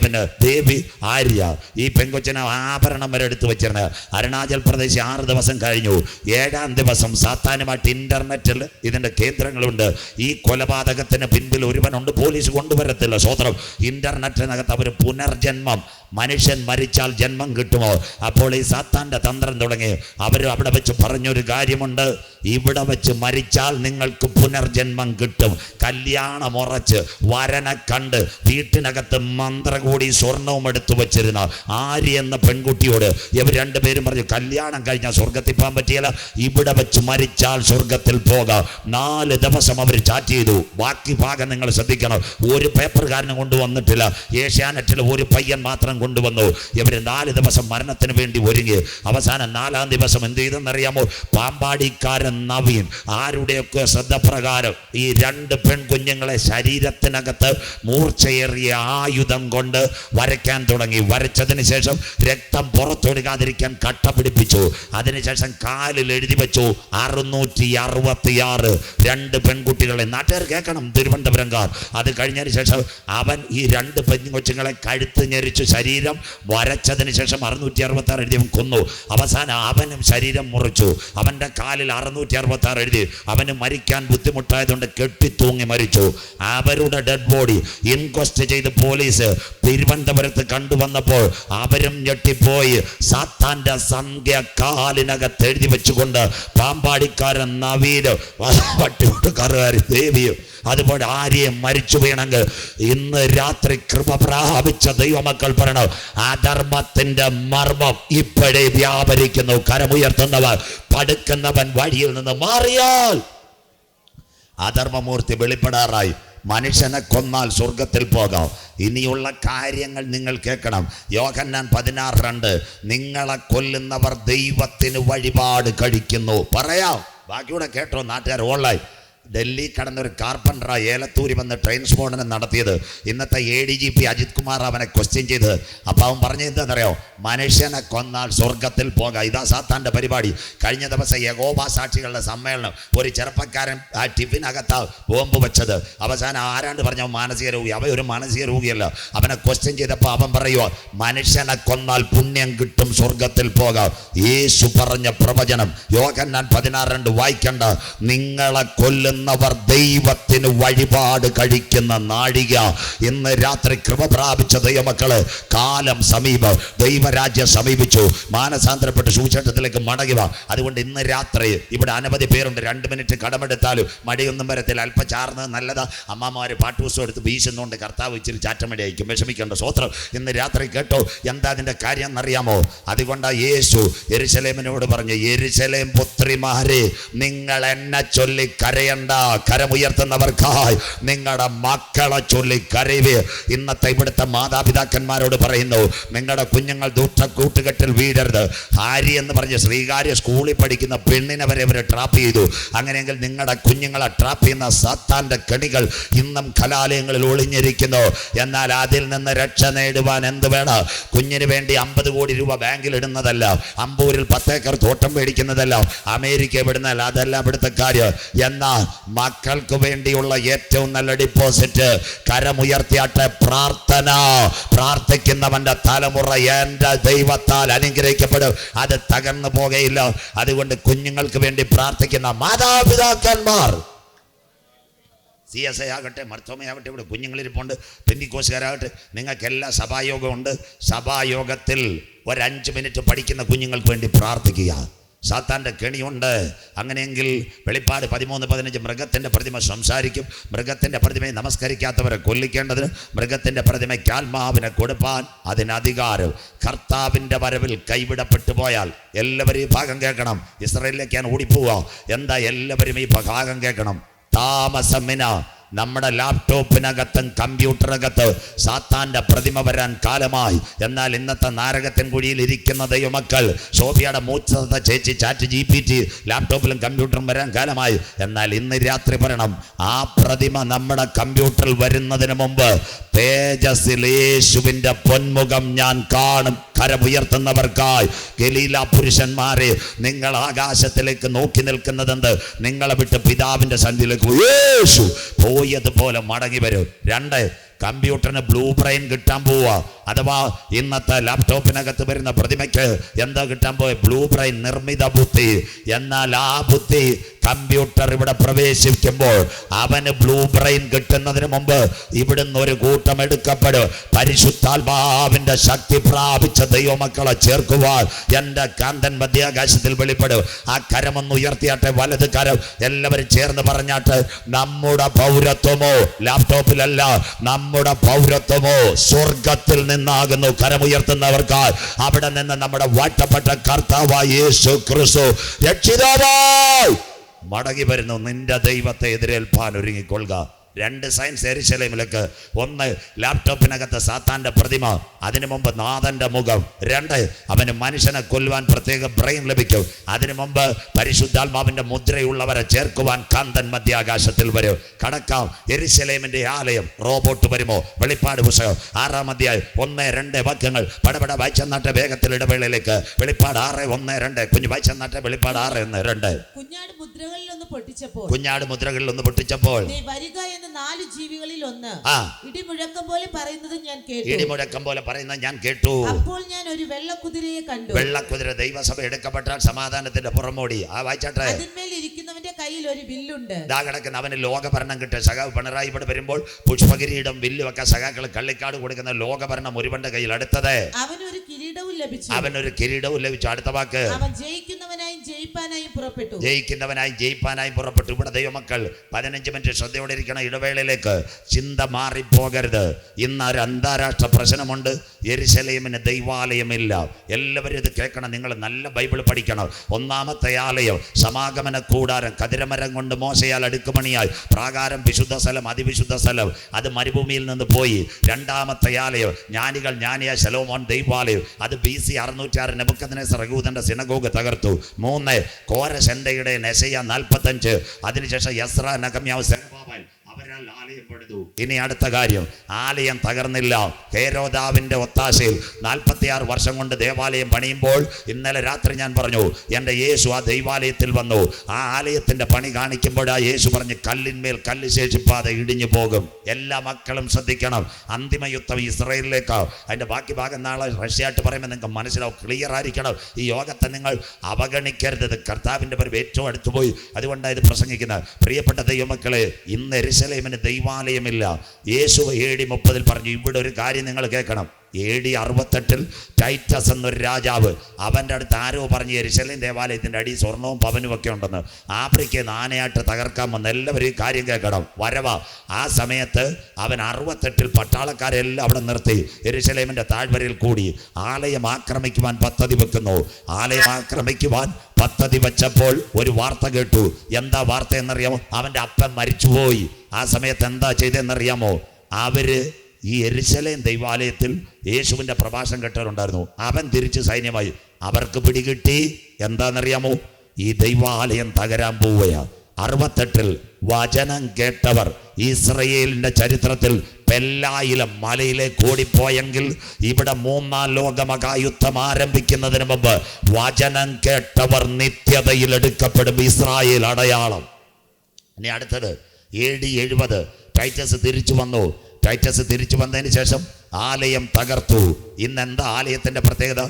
പിന്നെ ദേവി, ആര്യ. ഈ പെൺകൊച്ചിനെ ആഭരണം വരെ എടുത്തു വെച്ചിരുന്നത്. അരുണാചൽ പ്രദേശ് 6 ദിവസം കഴിഞ്ഞു. 7-ാം ദിവസം സാത്താനുമായിട്ട് ഇന്റർനെറ്റിൽ ഇതിന്റെ കേന്ദ്രങ്ങളുണ്ട്. ഈ കൊലപാതകത്തിന് പിൻപിൽ ഒരുവനുണ്ട്, പോലീസ് കൊണ്ടുവരത്തില്ല. സ്വത്രം ഇന്റർനെറ്റിനകത്ത് അവർ പുനർജന്മം, മനുഷ്യൻ മരിച്ചാൽ ജന്മം കിട്ടുമോ? അപ്പോൾ ഈ സാത്താന്റെ തന്ത്രം തുടങ്ങി. അവർ അവിടെ വെച്ച് പറഞ്ഞൊരു കാര്യമുണ്ട്, ഇവിടെ വെച്ച് മരിച്ചാൽ നിങ്ങൾക്ക് പുനർജന്മം കിട്ടും. കല്യാണം ഉറച്ച് വരനെ കണ്ട് വീട്ടിനകത്ത് മന്ത്രകൂടി സ്വർണവും എടുത്തു വെച്ചിരുന്ന ആര്യ എന്ന പെൺകുട്ടിയോട് ഇവർ 2 പേരും പറഞ്ഞു, കല്യാണം കഴിഞ്ഞാൽ സ്വർഗത്തിൽ പോകാൻ പറ്റിയല്ല, ഇവിടെ വെച്ച് മരിച്ചാൽ സ്വർഗത്തിൽ പോകാം. 4 ദിവസം അവർ ചാറ്റ് ചെയ്തു. ബാക്കി ഭാഗം നിങ്ങൾ ശ്രദ്ധിക്കണം. ഒരു പേപ്പർകാരനും കൊണ്ടുവന്നിട്ടില്ല. ഏഷ്യാനെറ്റിൽ ഒരു പയ്യൻ മാത്രം കൊണ്ടുവന്നു. ഇവർ 4 ദിവസം മരണത്തിന് വേണ്ടി ഒരുങ്ങി. അവസാനം 4-ാം ദിവസം എന്ത് ചെയ്തെന്നറിയാമോ? പാമ്പാടിക്കാരൻ നവീൻ ആരുടെയൊക്കെ ശ്രദ്ധപ്രകാരം ഈ 2 പെൺകുഞ്ഞുങ്ങളെ ശരീരത്തിനകത്ത് മൂർച്ചയേറിയ ആയുധം കൊണ്ട് വരയ്ക്കാൻ തുടങ്ങി. വരച്ചതിന് ശേഷം രക്തം പുറത്തൊഴുകാതിരിക്കാൻ കട്ട പിടിപ്പിച്ചു. അതിനുശേഷം കാലിൽ എഴുതി വെച്ചു 666. 2 പെൺകുട്ടികളെ. നാട്ടുകാർ കേൾക്കണം, തിരുവനന്തപുരംകാർ. അത് കഴിഞ്ഞതിന് ശേഷം അവൻ ഈ 2 പെൺകൊച്ചുങ്ങളെ കഴുത്ത് ഞെരിച്ചു ശരീരം വരച്ചതിന് ശേഷം 666 എഴുതി കൊന്നു. അവസാനം അവനും ശരീരം മുറിച്ചു. അവൻ്റെ കാലിൽ 666 എഴുതി. അവന് മരിക്കാൻ ബുദ്ധിമുട്ടായതുകൊണ്ട് കെട്ടിത്തൂങ്ങി മരിച്ചു. അവരുടെ ഡെഡ് ബോഡി ഇൻക്വസ്റ്റ് ചെയ്ത് പോലീസ് തിരുവനന്തപുരത്ത് കണ്ടുവന്നപ്പോൾ അവരും ഞെട്ടിപ്പോയി. സാത്താന്റെ സംഖ്യ കാലിനകത്ത് എഴുതി വെച്ചുകൊണ്ട് പാമ്പാടിക്കാരൻ നവീന്, വട്ടിയൂർക്കാരുകാരി ദേവിയും അതുപോലെ ആരെയും മരിച്ചു വീണെങ്കിൽ ഇന്ന് രാത്രി കൃപ പ്രാപിച്ച ദൈവമക്കൾ പറയണം, അധർമ്മത്തിന്റെ മർമ്മം ഇപ്പോഴേ വ്യാപരിക്കുന്നു. കരമുയർത്തുന്നവൻ, പടുക്കുന്നവൻ വഴിയിൽ നിന്ന് മാറിയാൽ അധർമ്മമൂർത്തി വെളിപ്പെടാറായി. മനുഷ്യനെ കൊന്നാൽ സ്വർഗത്തിൽ പോകാം. ഇനിയുള്ള കാര്യങ്ങൾ നിങ്ങൾ കേൾക്കണം. യോഹന്നാൻ 16:2 നിങ്ങളെ കൊല്ലുന്നവർ ദൈവത്തിന് വഴിപാട് കഴിക്കുന്നു. പറയാം, ബാക്കിയൂടെ കേട്ടോ നാട്ടുകാർ. ഓൺലൈൻ ഡൽഹി കടന്നൊരു കാർപ്പൻഡറ ഏലത്തൂരി വന്ന് ട്രെയിൻ സ്ഫോടനം നടത്തിയത്. ഇന്നത്തെ ADGP അജിത് കുമാർ അവനെ ക്വസ്റ്റ്യൻ ചെയ്ത്. അപ്പം അവൻ പറഞ്ഞത് എന്താണെന്നറിയോ? മനുഷ്യനെ കൊന്നാൽ സ്വർഗത്തിൽ പോകാം. ഇതാ സാത്താൻ്റെ പരിപാടി. കഴിഞ്ഞ ദിവസം യഹോവ സാക്ഷികളുടെ സമ്മേളനം, ഒരു ചെറുപ്പക്കാരൻ ആ ടിഫിനകത്ത് ബോംബ് വെച്ചത്. അവസാനം ആരാണ്ട് പറഞ്ഞ മാനസിക രോഗി. അവൻ ഒരു മാനസിക രോഗിയല്ല. അവനെ ക്വസ്റ്റ്യൻ ചെയ്തപ്പോൾ അവൻ പറയുമോ, മനുഷ്യനെ കൊന്നാൽ പുണ്യം കിട്ടും, സ്വർഗത്തിൽ പോകാം. യേശു പറഞ്ഞ പ്രവചനം യോഹന്നാൻ 16:2 വായിക്കണ്ട. നിങ്ങളെ കൊല്ലുന്നവർ ദൈവത്തിന് വഴിപാട് കഴിക്കുന്ന നാഴിക. ഇന്ന് രാത്രി കൃപ പ്രാപിച്ച ദൈവമക്കള്, കാലം സമീപം, ദൈവരാജ്യം സമീപിച്ചു. മാനസാന്തരപ്പെട്ട് സുവിശേഷത്തിലേക്ക് മടങ്ങുക. അതുകൊണ്ട് ഇന്ന് രാത്രി ഇവിടെ അനവധി പേരുണ്ട്. 2 മിനിറ്റ് കടമെടുത്താലും മടിയൊന്നും വരത്തില്ല. അല്പം ചാർന്ന് നല്ലതാ. അമ്മമാര് പാട്ടുപുസ്തകം എടുത്ത് വീശുന്നുണ്ട്. കർത്താവ് ഇച്ചിരി ചാറ്റമടി അയക്കും. വിഷമിക്കേണ്ട. സ്വോത്രം. ഇന്ന് രാത്രി കേട്ടോ, എന്താ അതിൻ്റെ കാര്യം എന്നറിയാമോ? അതുകൊണ്ടാ യേശു യെരുശലേമിനോട് പറഞ്ഞു, യെരുശലേം പുത്രിമാരെ, നിങ്ങൾ എന്നെ ചൊല്ലി കരയണ്ട, കരമുയർത്തുന്നവർക്കായി നിങ്ങളുടെ മക്കളെ ചൊല്ലി കരയുവേ. ഇന്നത്തെ ഇവിടുത്തെ മാതാപിതാക്കന്മാരോട് പറയുന്നു, നിങ്ങളുടെ കുഞ്ഞുങ്ങൾ ദുഷ്ട കൂട്ടുകെട്ടിൽ വീഴരുത്. ഹാരി എന്ന് പറഞ്ഞ് ശ്രീകാര്യ സ്കൂളിൽ പഠിക്കുന്ന പെണ്ണിനെ വരെ അവർ ട്രാപ്പ് ചെയ്തു. അങ്ങനെയെങ്കിൽ നിങ്ങളുടെ കുഞ്ഞുങ്ങളെ ട്രാപ്പ് ചെയ്യുന്ന സാത്താന്റെ കെണികൾ ഇന്നും കലാലയങ്ങളിൽ ഒളിഞ്ഞിരിക്കുന്നു. എന്നാൽ അതിൽ നിന്ന് രക്ഷ നേടുവാൻ എന്ത് വേണം? കുഞ്ഞിന് വേണ്ടി 50 കോടി രൂപ ബാങ്കിൽ ഇടുന്നതല്ല, അമ്പൂരിൽ 10 ഏക്കർ തോട്ടം മേടിക്കുന്നതല്ല, അമേരിക്ക വിടുന്നതല്ല. അതല്ല ഇവിടുത്തെ കാര്യം. എന്നാൽ മക്കൾക്ക് വേണ്ടിയുള്ള ഏറ്റവും നല്ല ഡിപ്പോസിറ്റ് കരമുയർത്തിയാട്ടെ പ്രാർത്ഥന. പ്രാർത്ഥിക്കുന്നവന്റെ തലമുറ എൻ്റെ ദൈവത്താൽ അനുഗ്രഹിക്കപ്പെടും. അത് തകർന്നു പോകുകയില്ല. അതുകൊണ്ട് കുഞ്ഞുങ്ങൾക്ക് വേണ്ടി പ്രാർത്ഥിക്കുന്ന മാതാപിതാക്കന്മാർ, CSI ആകട്ടെ, മർത്തോമയാകട്ടെ, ഇവിടെ കുഞ്ഞുങ്ങളിരിപ്പുണ്ട്, പെന്തിക്കോസുകാരാകട്ടെ, നിങ്ങൾക്കെല്ലാം സഭായോഗമുണ്ട്. സഭായോഗത്തിൽ ഒരു 5 മിനിറ്റ് പഠിക്കുന്ന കുഞ്ഞുങ്ങൾക്ക് വേണ്ടി പ്രാർത്ഥിക്കുക. സാത്താൻ്റെ കെണിയുണ്ട്. അങ്ങനെയെങ്കിൽ വെളിപ്പാട് 13:15 മൃഗത്തിൻ്റെ പ്രതിമ സംസാരിക്കും. മൃഗത്തിൻ്റെ പ്രതിമയെ നമസ്കരിക്കാത്തവരെ കൊല്ലിക്കേണ്ടതിന്, മൃഗത്തിൻ്റെ പ്രതിമയ്ക്ക് ആത്മാവിനെ കൊടുപ്പാൻ അതിന് അധികാരം. കർത്താവിൻ്റെ വരവിൽ കൈവിടപ്പെട്ടു പോയാൽ എല്ലാവരും ഈ ഭാഗം കേൾക്കണം. ഇസ്രായേലിലേക്കാണ് ഓടിപ്പോവുക. എന്താ? എല്ലാവരും ഈ ഭാഗം കേൾക്കണം. താമസമിന നമ്മുടെ ലാപ്ടോപ്പിനകത്തും കമ്പ്യൂട്ടറിനകത്ത് സാത്താൻ്റെ പ്രതിമ വരാൻ കാലമായി. എന്നാൽ ഇന്നത്തെ നാരകത്തിൻ കുഴിയിൽ ഇരിക്കുന്ന ദൈവമക്കൾ, സോഫിയയുടെ മൂത്ത ചേച്ചി ചാറ്റ് GPT ലാപ്ടോപ്പിലും കമ്പ്യൂട്ടറും വരാൻ കാലമായി. എന്നാൽ ഇന്ന് രാത്രി പറയണം, ആ പ്രതിമ നമ്മുടെ കമ്പ്യൂട്ടറിൽ വരുന്നതിന് മുമ്പ് തേജസ്സിൽ യേശുവിൻ്റെ പൊന്മുഖം ഞാൻ കാണും. കരമുയർത്തുന്നവർക്കായി ഗലീല പുരുഷന്മാരെ, നിങ്ങൾ ആകാശത്തിലേക്ക് നോക്കി നിൽക്കുന്നതെന്ത്? നിങ്ങളെ വിട്ട് പിതാവിൻ്റെ സന്നിധിയിലേക്ക് യേശു പോയതുപോലെ മടങ്ങി വരും. 2, കമ്പ്യൂട്ടറിന് ബ്ലൂ ബ്രെയിൻ കിട്ടാൻ പോവുക. അഥവാ ഇന്നത്തെ ലാപ്ടോപ്പിനകത്ത് വരുന്ന പ്രതിമയ്ക്ക് എന്താ കിട്ടാൻ പോയ? ബ്ലൂ ബ്രെയിൻ, നിർമ്മിത ബുദ്ധി. എന്നാൽ ആ ബുദ്ധി കമ്പ്യൂട്ടർ ഇവിടെ പ്രവേശിക്കുമ്പോൾ അവന് ബ്ലൂ ബ്രെയിൻ കിട്ടുന്നതിന് മുമ്പ് ഇവിടുന്ന് ഒരു കൂട്ടം എടുക്കപ്പെടും. പരിശുദ്ധാത്മാവിന്റെ ശക്തി പ്രാപിച്ച ദൈവമക്കളെ ചേർക്കുവാൻ എൻ്റെ കാന്തൻ മധ്യാകാശത്തിൽ വെളിപ്പെടും. ആ കരമൊന്ന് ഉയർത്തിയാട്ടെ, വലത് കരം. എല്ലാവരും ചേർന്ന് പറഞ്ഞാട്ട്, നമ്മുടെ പൗരത്വമോ ലാപ്ടോപ്പിലല്ല, നമ്മുടെ പൗരത്വമോ സ്വർഗത്തിൽ നിന്നാകുന്നു. കരമുയർത്തുന്നവർക്കാൽ അവിടെ നിന്ന് നമ്മുടെ വാഴ്ത്തപ്പെട്ട കർത്താവായ യേശു ക്രിസ്തു രക്ഷിതാവായി മടങ്ങി വരുന്നു. നിന്റെ ദൈവത്തെ എതിരേൽപ്പാൻ ഒരുങ്ങിക്കൊള്ളുക. 2 സയൻസ് യെരുശലേമിലേക്ക്. 1, ലാപ്ടോപ്പിനകത്ത് സാത്താൻ്റെ പ്രതിമ, അതിനു മുമ്പ് നാഥൻ്റെ മുഖം. 2, അവന് മനുഷ്യനെ കൊല്ലുവാൻ പ്രത്യേക ബ്രെയിൻ ലഭിക്കും. അതിനു മുമ്പ് പരിശുദ്ധാത്മാവിൻ്റെ മുദ്രയുള്ളവരെ ചേർക്കുവാൻ കാന്തൻ മധ്യാകാശത്തിൽ വരും. കടക്കാം. യെരുശലേമിൻ്റെ ആലയം റോബോട്ട് വരുമോ? വെളിപ്പാട് പുസ്തകം 6-ാം അധ്യായം 1-2 വാക്യങ്ങൾ പടപട വായിച്ചെന്നാട്ടെ. വേഗത്തിൽ ഇടവേളയിലേക്ക്. വെളിപ്പാട് 6:1-2. കുഞ്ഞു വായിച്ചെന്നാട്ടെ. വെളിപ്പാട് 6:1-2. കുഞ്ഞാട് മുദ്രകളിലൊന്ന് പൊട്ടിച്ചപ്പോൾ, കുഞ്ഞാട് മുദ്രകളിലൊന്ന് പൊട്ടിച്ചപ്പോൾ, നീ വരിക എന്ന് 4 ജീവികളിൽ ഒന്ന് ഇടിമുഴക്കം പോലെ പറയുന്നത് ഞാൻ കേട്ടു. ഇടിമുഴക്കം പോലെ പറയുന്നത് ഞാൻ കേട്ടു. അപ്പോൾ ഞാൻ ഒരു വെള്ളക്കുതിരയെ കണ്ടു. വെള്ളക്കുതിര ദൈവസഭ എടുക്കപ്പെട്ടാൽ സമാധാനത്തിന്റെ പുറമോടി. ആ വായിച്ചാട്ടെ. അതിന്മേൽ ഇരിക്കുന്നവന്റെ കയ്യിൽ ഒരു വില്ലുണ്ട്. ദാ കിടക്കുന്ന അവന് ലോകഭരണം കിട്ടും. സഖാവ് പിണറായി ഇവിടെ വരുമ്പോൾ പുഷ്പകിരീടം വില്ലുമൊക്കെ സഖാക്കൾ കള്ളിക്കാട് കൊടുക്കുന്ന ലോകഭരണം ഒരുവന്റെ കയ്യിൽ. അടുത്തത്, അവനൊരു കിരീടവും ലഭിച്ചു. അവനൊരു കിരീടവും ലഭിച്ചു. അടുത്ത വാക്ക്, അവൻ ജയിക്കുന്നവനായും ജയിപ്പാനായും പുറപ്പെട്ടു. ജയിക്കുന്നവനായും ജയിപ്പാനായും പുറപ്പെട്ടു. ഇവിടെ ദൈവമക്കൾ 15 മിനിറ്റ് ശ്രദ്ധയോടെ ഇരിക്കണം. ഇടവേളയിലേക്ക്. ചിന്ത മാറിപ്പോകരുത്. ഇന്ന് ഒരു അന്താരാഷ്ട്ര പ്രശ്നമുണ്ട്. യെരുശലേമിന് ദൈവാലയമില്ല. എല്ലാവരും ഇത് കേൾക്കണം. നിങ്ങൾ നല്ല ബൈബിൾ പഠിക്കണം. 1-ാമത്തെ ആലയം സമാഗമന കൂടാരം, കതിരമരം കൊണ്ട് മോശയാൽ അടുക്കുമണിയായി. പ്രാകാരം വിശുദ്ധ സ്ഥലം, അതിവിശുദ്ധ സ്ഥലം. അത് മരുഭൂമിയിൽ നിന്ന് പോയി. 2-ാമത്തെ ആലയം ജ്ഞാനികൾ ജ്ഞാനിയായ ശലോമോൻ ദൈവാലയം. അത് BC 606 നെബൂഖദ്നേസർ യഹൂദന്റെ സിനഗോഗ് തകർത്തു. 3 കോരശന്റെ നെശയ്യ 45, അതിനുശേഷം യസ്രാ നഗമ്യാവ് സെരുബ്ബാബേൽ അവരാൽ ആലയം പണിതു. ഇനി അടുത്ത കാര്യം, ആലയം തകർന്നില്ല. ഹേരോദാവിന്റെ ഒത്താശയിൽ 46 വർഷം കൊണ്ട് ദേവാലയം പണിയുമ്പോൾ ഇന്നലെ രാത്രി ഞാൻ പറഞ്ഞു, എൻ്റെ യേശു ആ ദൈവാലയത്തിൽ വന്നു. ആ ആലയത്തിന്റെ പണി കാണിക്കുമ്പോൾ ആ യേശു പറഞ്ഞു, കല്ലിന്മേൽ കല്ല് ശേഷിപ്പാതെ ഇടിഞ്ഞു പോകും. എല്ലാ മക്കളും ശ്രദ്ധിക്കണം. അന്തിമ യുദ്ധം ഇസ്രായേലിലേക്ക്. അതിന്റെ ബാക്കി ഭാഗം നാളെ റഷ്യായിട്ട് പറയുമ്പോൾ നിങ്ങൾക്ക് മനസ്സിലാവും. ക്ലിയർ ആയിരിക്കണം. ഈ യോഗത്തെ നിങ്ങൾ അവഗണിക്കരുത്. കർത്താവിന്റെ പേര് ഏറ്റവും അടുത്തുപോയി. അതുകൊണ്ടാണ് ഇത് പ്രസംഗിക്കുന്നത്. പ്രിയപ്പെട്ട ദൈവമക്കളെ, ഇന്ന് യെരൂശലേമിന് ദൈവാലയമില്ല. യേശു AD 30 പറഞ്ഞു. ഇവിടെ ഒരു കാര്യം നിങ്ങൾ കേൾക്കണം. AD 68 ടൈറ്റസ് എന്നൊരു രാജാവ്, അവൻ്റെ അടുത്ത് ആരോ പറഞ്ഞ് യെരൂശലേം ദേവാലയത്തിൻ്റെ അടി സ്വർണവും പവനും ഒക്കെ ഉണ്ടെന്ന്. ആഫ്രിക്കയിൽ ആനയായിട്ട് തകർക്കാൻ വന്ന് എല്ലാവരും ഈ കാര്യം കേൾക്കണം. വരവാ. ആ സമയത്ത് അവൻ 68 പട്ടാളക്കാരെല്ലാം അവിടെ നിർത്തി യെരൂശലേമിൻ്റെ താഴ്വരയിൽ കൂടി ആലയം ആക്രമിക്കുവാൻ പദ്ധതി വെക്കുന്നു. ആലയം ആക്രമിക്കുവാൻ പദ്ധതി വെച്ചപ്പോൾ ഒരു വാർത്ത കേട്ടു. എന്താ വാർത്ത എന്നറിയാമോ? അവൻ്റെ അപ്പൻ മരിച്ചുപോയി. ആ സമയത്ത് എന്താ ചെയ്തതെന്നറിയാമോ? അവര് ഈ യെരൂശലേം ദൈവാലയത്തിൽ യേശുവിൻ്റെ പ്രഭാഷണം കേട്ടവരുണ്ടായിരുന്നു. അവൻ തിരിച്ച് സൈന്യമായി. അവർക്ക് പിടികിട്ടി. എന്താണെന്നറിയാമോ? ഈ ദൈവാലയം തകരാൻ പോവുകയാണ്. 68 വചനം കേട്ടവർ ഇസ്രയേലിൻ്റെ ചരിത്രത്തിൽ പെല്ലായിലെ മലയിലേക്ക് ഓടിപ്പോയെങ്കിൽ ഇവിടെ 3-ാം ലോക മഹായുദ്ധം ആരംഭിക്കുന്നതിന് മുമ്പ് വചനം കേട്ടവർ നിത്യതയിൽ എടുക്കപ്പെടും. ഇസ്രായേൽ അടയാളം. ഇനി അടുത്തത് AD 70 ടൈറ്റസ് തിരിച്ചു വന്നു. ടൈറ്റസ് തിരിച്ചു വന്നതിന് ശേഷം ആലയം തകർത്തു. ഇന്ന് എന്താ ആലയത്തിൻ്റെ പ്രത്യേകത?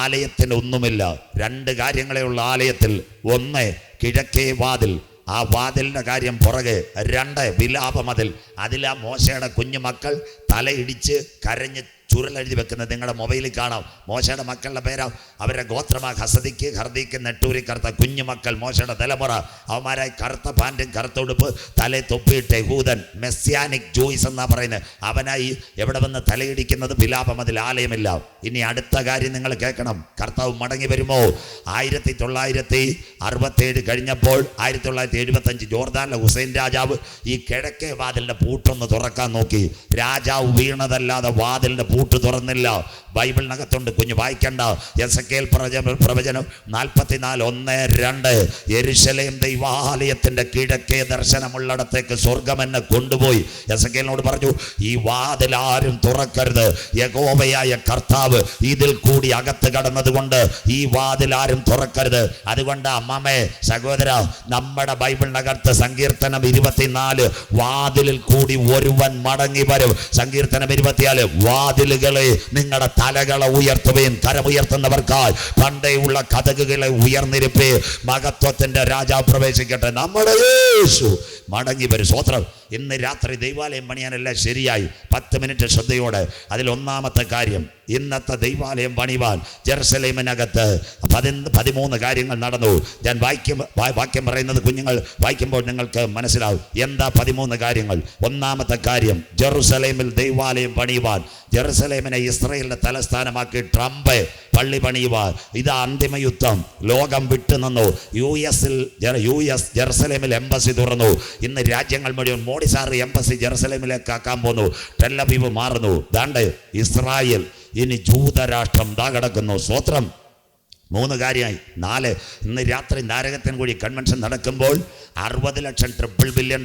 ആലയത്തിന് ഒന്നുമില്ല. 2 കാര്യങ്ങളേ ഉള്ള ആലയത്തിൽ. 1 കിഴക്കേ വാതിൽ, ആ വാതിലിൻ്റെ കാര്യം പുറകെ. 2 വിലാപമതിൽ. അതിലാ മോശയുടെ കുഞ്ഞുമക്കൾ തലയിടിച്ച് കരഞ്ഞ് ചുരുളെഴുതി വെക്കുന്നത് നിങ്ങളുടെ മൊബൈലിൽ കാണാം. മോശയുടെ മക്കളുടെ പേരാ. അവരുടെ ഗോത്രമാ ഹസദിക്ക്, ഹർദിക്ക്, നെട്ടൂരി കറുത്ത കുഞ്ഞുമക്കൾ. മോശയുടെ തലമുറ. അവന്മാരായി കറുത്ത പാൻറ്റും കറുത്ത ഉടുപ്പ്, തലേ തൊപ്പിയിട്ട് യഹൂദൻ, മെസ്സിയാനിക് ജൂയിസ് എന്നാ പറയുന്നത്. അവനായി എവിടെ വന്ന് തലയിടിക്കുന്നത്? വിലാപമതിൽ. ആലയമില്ല. ഇനി അടുത്ത കാര്യം നിങ്ങൾ കേൾക്കണം. കർത്താവ് മടങ്ങി വരുമോ? 1967 കഴിഞ്ഞപ്പോൾ 1975 ജോർദാനിലെ ഹുസൈൻ രാജാവ് ഈ കിഴക്കേ വാതിലിൻ്റെ പൂട്ടൊന്ന് തുറക്കാൻ നോക്കി. രാജാവ് വീണതല്ലാതെ വാതിലിൻ്റെ പൂട്ട് തുറന്നില്ല. ബൈബിളിനകത്തുണ്ട്, കുഞ്ഞു വായിക്കണ്ട. എസെക്കേൽ പ്രവചനം 44:1-2. യെരൂശലേം ദൈവാലയത്തിന്റെ കിഴക്കേ ദർശനമുള്ളിടത്തേക്ക് സ്വർഗം എന്നെ കൊണ്ടുപോയി. എസെക്കേലിനോട് പറഞ്ഞു, ഈ വാതിൽ ആരും തുറക്കരുത്. യഹോവയായ കർത്താവ് ഇതിൽ കൂടി അകത്ത് കടന്നത് കൊണ്ട് ഈ വാതിൽ ആരും തുറക്കരുത്. അതുകൊണ്ട് അമ്മമ്മേ, സഹോദര, നമ്മുടെ ബൈബിളിനകത്ത് സങ്കീർത്തനം 24 വാതിലിൽ കൂടി ഒരുവൻ മടങ്ങി വരും. സങ്കീർത്തനം 24 വാതിലുകളെ നിങ്ങളുടെ തലകളെ ഉയർത്തുകയും കരമുയർത്തുന്നവർക്കായി പണ്ടേയുള്ള കതകുകളെ ഉയർന്നിരിപ്പേ. മഹത്വത്തിന്റെ രാജാവ് പ്രവേശിക്കട്ടെ. നമ്മുടെ യേശു മടങ്ങി വരും. സ്വത്രം. ഇന്ന് രാത്രി ദൈവാലയം പണിയാനെല്ലാം ശരിയായി. 10 മിനിറ്റ് ശ്രദ്ധയോടെ. അതിൽ ഒന്നാമത്തെ കാര്യം, ഇന്നത്തെ ദൈവാലയം പണിവാൻ ജെറുസലേമിനകത്ത് 13 കാര്യങ്ങൾ നടന്നു. ഞാൻ വാക്യം പറയുന്നത് കുഞ്ഞുങ്ങൾ വായിക്കുമ്പോൾ നിങ്ങൾക്ക് മനസ്സിലാവും എന്താ 13 കാര്യങ്ങൾ. ഒന്നാമത്തെ കാര്യം, ജെറുസലേമിൽ ദൈവാലയം പണിയുവാൻ, ജെറുസലേമിനെ ഇസ്രായേലിന്റെ തലസ്ഥാനമാക്കി ട്രംപ് പള്ളി പണിയുവാൻ. ഇത് അന്തിമ യുദ്ധം. ലോകം വിട്ടുനിന്നു. US ജെറുസലേമിൽ എംബസി തുറന്നു. ഇന്ന് രാജ്യങ്ങൾ മുഴുവൻ മോഡി സാർ എംബസി ജെറുസലേമിലേക്ക് ആക്കാൻ പോന്നു. ടെൽ-അവീവ് മാറുന്നു. ദാണ്ട് ഇസ്രായേൽ. ഇനി ജൂതരാഷ്ട്രം ദാ കിടക്കുന്നു. സ്വത്രം. 3 കാര്യമായി. 4, ഇന്ന് രാത്രി നാരകത്തിൻകുഴി കൺവെൻഷൻ നടക്കുമ്പോൾ $60 ലക്ഷം $3 ബില്യൺ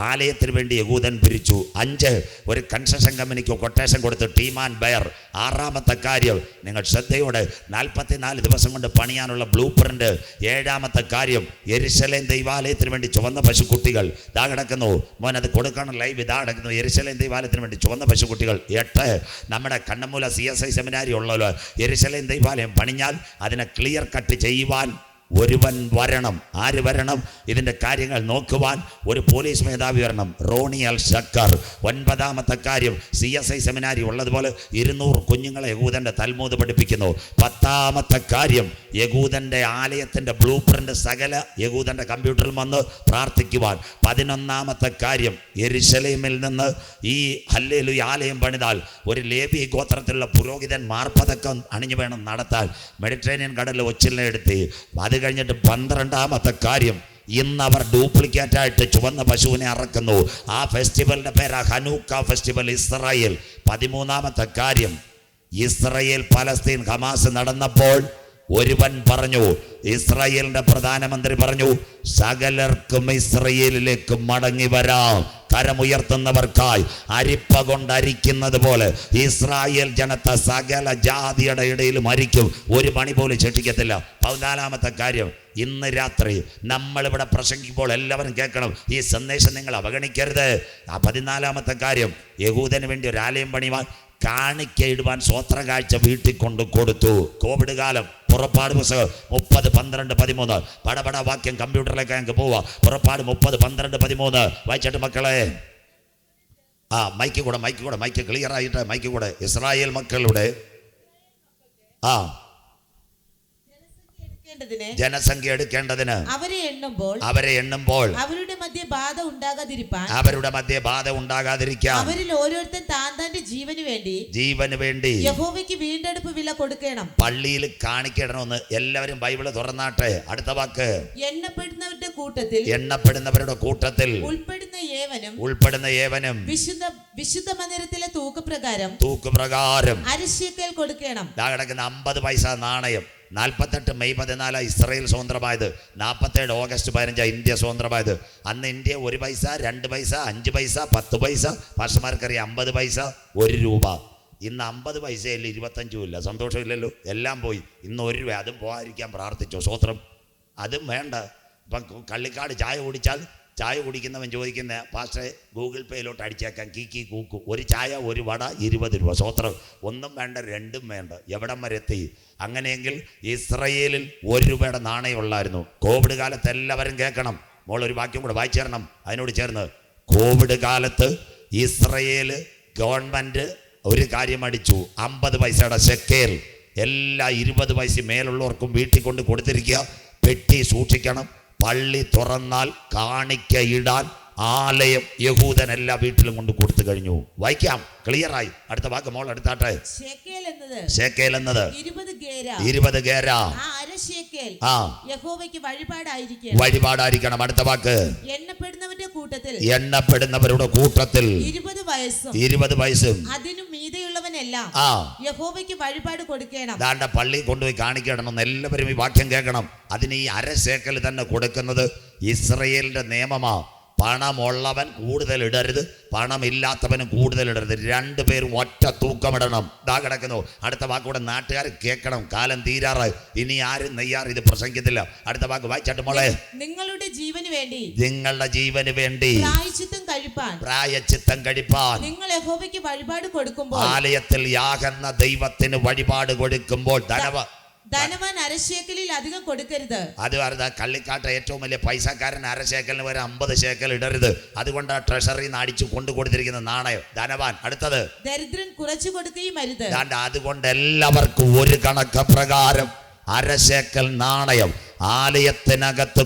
ആലയത്തിന് വേണ്ടി യഹൂദൻ പിരിച്ചു. 5, ഒരു കൺസ്ട്രക്ഷൻ കമ്പനിക്ക് കൊട്ടേഷൻ കൊടുത്ത് ടീമാൻ ബയർ. 6ാമത്തെ കാര്യം, നിങ്ങൾ ശ്രദ്ധയോടെ, 44 ദിവസം കൊണ്ട് പണിയാനുള്ള ബ്ലൂ പ്രിന്റ്. 7ാമത്തെ കാര്യം, യെരൂശലേം ദൈവാലയത്തിന് വേണ്ടി ചുവന്ന പശുക്കുട്ടികൾ ഇതാ കിടക്കുന്നു. മോൻ അത് കൊടുക്കണം. ലൈവ് ഇതാ കിടക്കുന്നു. യെരൂശലേം ദൈവാലയത്തിന് വേണ്ടി ചുവന്ന പശുക്കുട്ടികൾ. 8, നമ്മുടെ കണ്ണമൂല CSI സെമിനാരി ഉള്ളല്ലോ. യെരൂശലേം ദൈവാലയം പണിഞ്ഞാൽ അതിനെ ക്ലിയർ കട്ട് ചെയ്യുവാൻ ഒരുവൻ വരണം. ആര് വരണം? ഇതിൻ്റെ കാര്യങ്ങൾ നോക്കുവാൻ ഒരു പോലീസ് മേധാവി വരണം. റോണി അൽ ഷക്കർ. 9ാമത്തെ കാര്യം, CSI സെമിനാരി ഉള്ളതുപോലെ 200 കുഞ്ഞുങ്ങളെ യഹൂദൻ്റെ തൽമൂദ് പഠിപ്പിക്കുന്നു. 10ാമത്തെ കാര്യം, യഹൂദൻ്റെ ആലയത്തിൻ്റെ ബ്ലൂ പ്രിന്റ് സകല യഹൂദൻ്റെ കമ്പ്യൂട്ടറിൽ വന്ന് പ്രാർത്ഥിക്കുവാൻ. 11ാമത്തെ കാര്യം, യെരൂശലേമിൽ നിന്ന് ഈ ഹല്ലേലൂയ ആലയം പണിതാൽ ഒരു ലേവി ഗോത്രത്തിലുള്ള പുരോഹിതൻ മാർപ്പതക്കം അണിഞ്ഞു വേണം നടത്താൻ. മെഡിറ്ററേനിയൻ കടലിൽ ഒച്ചിലിനെ എടുത്ത്. അത് കഴിഞ്ഞിട്ട് 12ാമത്തെ കാര്യം, ഇന്ന് അവർ ഡ്യൂപ്ലിക്കേറ്റായിട്ട് ചുവന്ന പശുവിനെ അറക്കുന്നു. ആ ഫെസ്റ്റിവലിൻ്റെ പേരാ ഹനൂക്ക ഫെസ്റ്റിവൽ, ഇസ്രായേൽ. 13ാമത്തെ കാര്യം, ഇസ്രായേൽ പലസ്തീൻ ഹമാസ് നടന്നപ്പോൾ ഒരുവൻ പറഞ്ഞു, ഇസ്രായേലിന്റെ പ്രധാനമന്ത്രി പറഞ്ഞു, സകലർക്കും ഇസ്രായേലിലേക്ക് മടങ്ങി വരാം. കരമുയർത്തുന്നവർക്കായി അരിപ്പ കൊണ്ട് അരിക്കുന്നത് പോലെ ഇസ്രായേൽ ജനത്തെ സകല ജാതിയുടെ ഇടയിലും അരിക്കും. ഒരു പണി പോലും ശിക്ഷിക്കത്തില്ല. 14-ാമത്തെ കാര്യം, ഇന്ന് രാത്രി നമ്മളിവിടെ പ്രസംഗിക്കുമ്പോൾ എല്ലാവരും കേൾക്കണം, ഈ സന്ദേശം നിങ്ങൾ അവഗണിക്കരുത്. ആ 14-ാമത്തെ കാര്യം, യഹൂദന് വേണ്ടി ഒരു ആലയം പണിയുവാൻ കാണിക്കയിടുവാൻ സ്വോത്ര കാഴ്ച വീട്ടിൽ കൊണ്ട് കൊടുത്തു. കോവിഡ് കാലം. പുറപ്പാട് പുസ്തകം 30:12-13 പടപട വാക്യം കമ്പ്യൂട്ടറിലേക്ക് ഞങ്ങൾക്ക് പോവാ. പുറപ്പാട് 30:12-13 വായിച്ചിട്ട് മക്കളെ. മൈക്ക് ക്ലിയർ ആയിട്ട് മൈക്ക് കൂടെ. ഇസ്രായേൽ മക്കളുടെ ജനസംഖ്യ എടുക്കേണ്ടതിന് അവരെ എണ്ണുമ്പോൾ അവരുടെ മധ്യ ബാധ ഉണ്ടാകാതിരിക്കാൻ അവരിൽ ഓരോരുത്തൻ താന്റെ ജീവന് വേണ്ടി യഹോവയ്ക്ക് വീണ്ടെടുപ്പ് വില കൊടുക്കണം. പള്ളിയിൽ കാണിക്കണമെന്ന് എല്ലാവരും ബൈബിള് തുറന്നാട്ടെ. അടുത്ത വാക്ക്, എണ്ണപ്പെടുന്നവരുടെ കൂട്ടത്തിൽ ഉൾപ്പെടുന്ന ഏവനും വിശുദ്ധ മന്ദിരത്തിലെ തൂക്കുപ്രകാരം അരശേക്കൽ കൊടുക്കണം. കിടക്കുന്ന 50 പൈസ നാണയം. 48 മെയ് 14 ഇസ്രായേൽ സ്വതന്ത്രമായത്. 47 ഓഗസ്റ്റ് 15 ഇന്ത്യ സ്വതന്ത്രമായത്. അന്ന് ഇന്ത്യ 1 പൈസ, 2 പൈസ, 5 പൈസ, 10 പൈസ, പാസ്റ്റർമാർക്കറിയാം 50 പൈസ, 1 രൂപ. ഇന്ന് 50 പൈസയില്ല, 25 ഇല്ല. സന്തോഷമില്ലല്ലോ, എല്ലാം പോയി. ഇന്ന് 1 രൂപ, അതും പോകാതിരിക്കാൻ പ്രാർത്ഥിച്ചോ. സ്വോത്രം. അതും വേണ്ട. ഇപ്പം കള്ളിക്കാട് ചായ കുടിക്കുന്നവൻ ചോദിക്കുന്ന, പാസ്റ്ററെ ഗൂഗിൾ പേയിലോട്ട് അടിച്ചേക്കാൻ കീക്കി കൂക്കും. ഒരു ചായ 1 വട 20 രൂപ. സ്വോത്രം. ഒന്നും വേണ്ട, രണ്ടും വേണ്ട. എവിടം വരെ എത്തി? അങ്ങനെയെങ്കിൽ ഇസ്രായേലിൽ 1 രൂപയുടെ നാണയമുള്ളായിരുന്നു. കോവിഡ് കാലത്ത് എല്ലാവരും കേൾക്കണം. മോളൊരു വാക്യം കൂടെ വായിച്ചു തരണം അതിനോട് ചേർന്ന്. കോവിഡ് കാലത്ത് ഇസ്രായേൽ ഗവൺമെൻറ് ഒരു കാര്യം അടിച്ചു. 50 പൈസയുടെ ഷെക്കേൽ എല്ലാ 20 പൈസ മേലുള്ളവർക്കും വീട്ടിൽ കൊണ്ട് കൊടുത്തിരിക്കുക. പെട്ടി സൂക്ഷിക്കണം. പള്ളി തുറന്നാൽ കാണിക്കയിടാൻ ആലയം യഹൂദൻ എല്ലാ വീട്ടിലും കൊണ്ട് കൊടുത്തു കഴിഞ്ഞു. വായിക്കാം, ക്ലിയറായി. അടുത്ത വാക്ക് മോൾ എടുത്താട്ടെ. ശേക്കേൽ എന്നത് 20 ഗേര. വഴിപാടായിരിക്കണം. അടുത്ത വാക്ക്, എണ്ണപ്പെടുന്നവരുടെ കൂട്ടത്തിൽ 20 വയസ്സും അതിനും മീതെയുള്ളവനെല്ലാം യഹോവയ്ക്ക് വഴിപാട് കൊടുക്കണം. ദാണ്ട പള്ളി കൊണ്ടുപോയി കാണിക്കണം. എല്ലാവരും ഈ വാക്യം കേൾക്കണം. അതിന് ഈ അരശേക്കൽ തന്നെ കൊടുക്കുന്നത് ഇസ്രായേലിന്റെ നിയമമാ. പണമുള്ളവൻ കൂടുതൽ ഇടരുത്, പണമില്ലാത്തവനും കൂടുതൽ ഇടരുത്. 2 പേരും ഒറ്റ തൂക്കമിടണം. ദാ കിടക്കുന്നു. അടുത്ത വാക്കൂടെ നാട്ടുകാർ കേൾക്കണം. കാലം തീരാറായി. ഇനി ആരും നെയ്യാറ് ഇത് പ്രസംഗിക്കത്തില്ല. അടുത്ത വാക്ക് വായിച്ചാട്ട് മോളെ. നിങ്ങളുടെ ജീവന് വേണ്ടി പ്രായച്ചിത്തം കഴിപ്പാൻ നിങ്ങൾ യഹോവയ്ക്ക് വഴിപാട് കൊടുക്കുമ്പോൾ, ആലയത്തിൽ യാഗെന്ന ദൈവത്തിന് വഴിപാട് കൊടുക്കുമ്പോൾ ധനവാൻ അരശേക്കലിൽ അധികം കൊടുക്കരുത്. അത് പറഞ്ഞ കള്ളിക്കാട്ട ഏറ്റവും വലിയ പൈസക്കാരൻ അരശേക്കലിന് വരെ 50 ശേക്കൽ ഇടരുത്. അതുകൊണ്ട് ട്രഷറിയിൽ നിന്ന് അടിച്ചു കൊണ്ടു കൊടുത്തിരിക്കുന്ന നാണയം ധനവാൻ. അടുത്തത്, ദരിദ്രൻ കുറച്ചു കൊടുക്കുകയും അരുത്. അതുകൊണ്ട് എല്ലാവർക്കും ഒരു കണക്ക് പ്രകാരം അരശേക്കൽ നാണയം ആലയത്തിനകത്ത്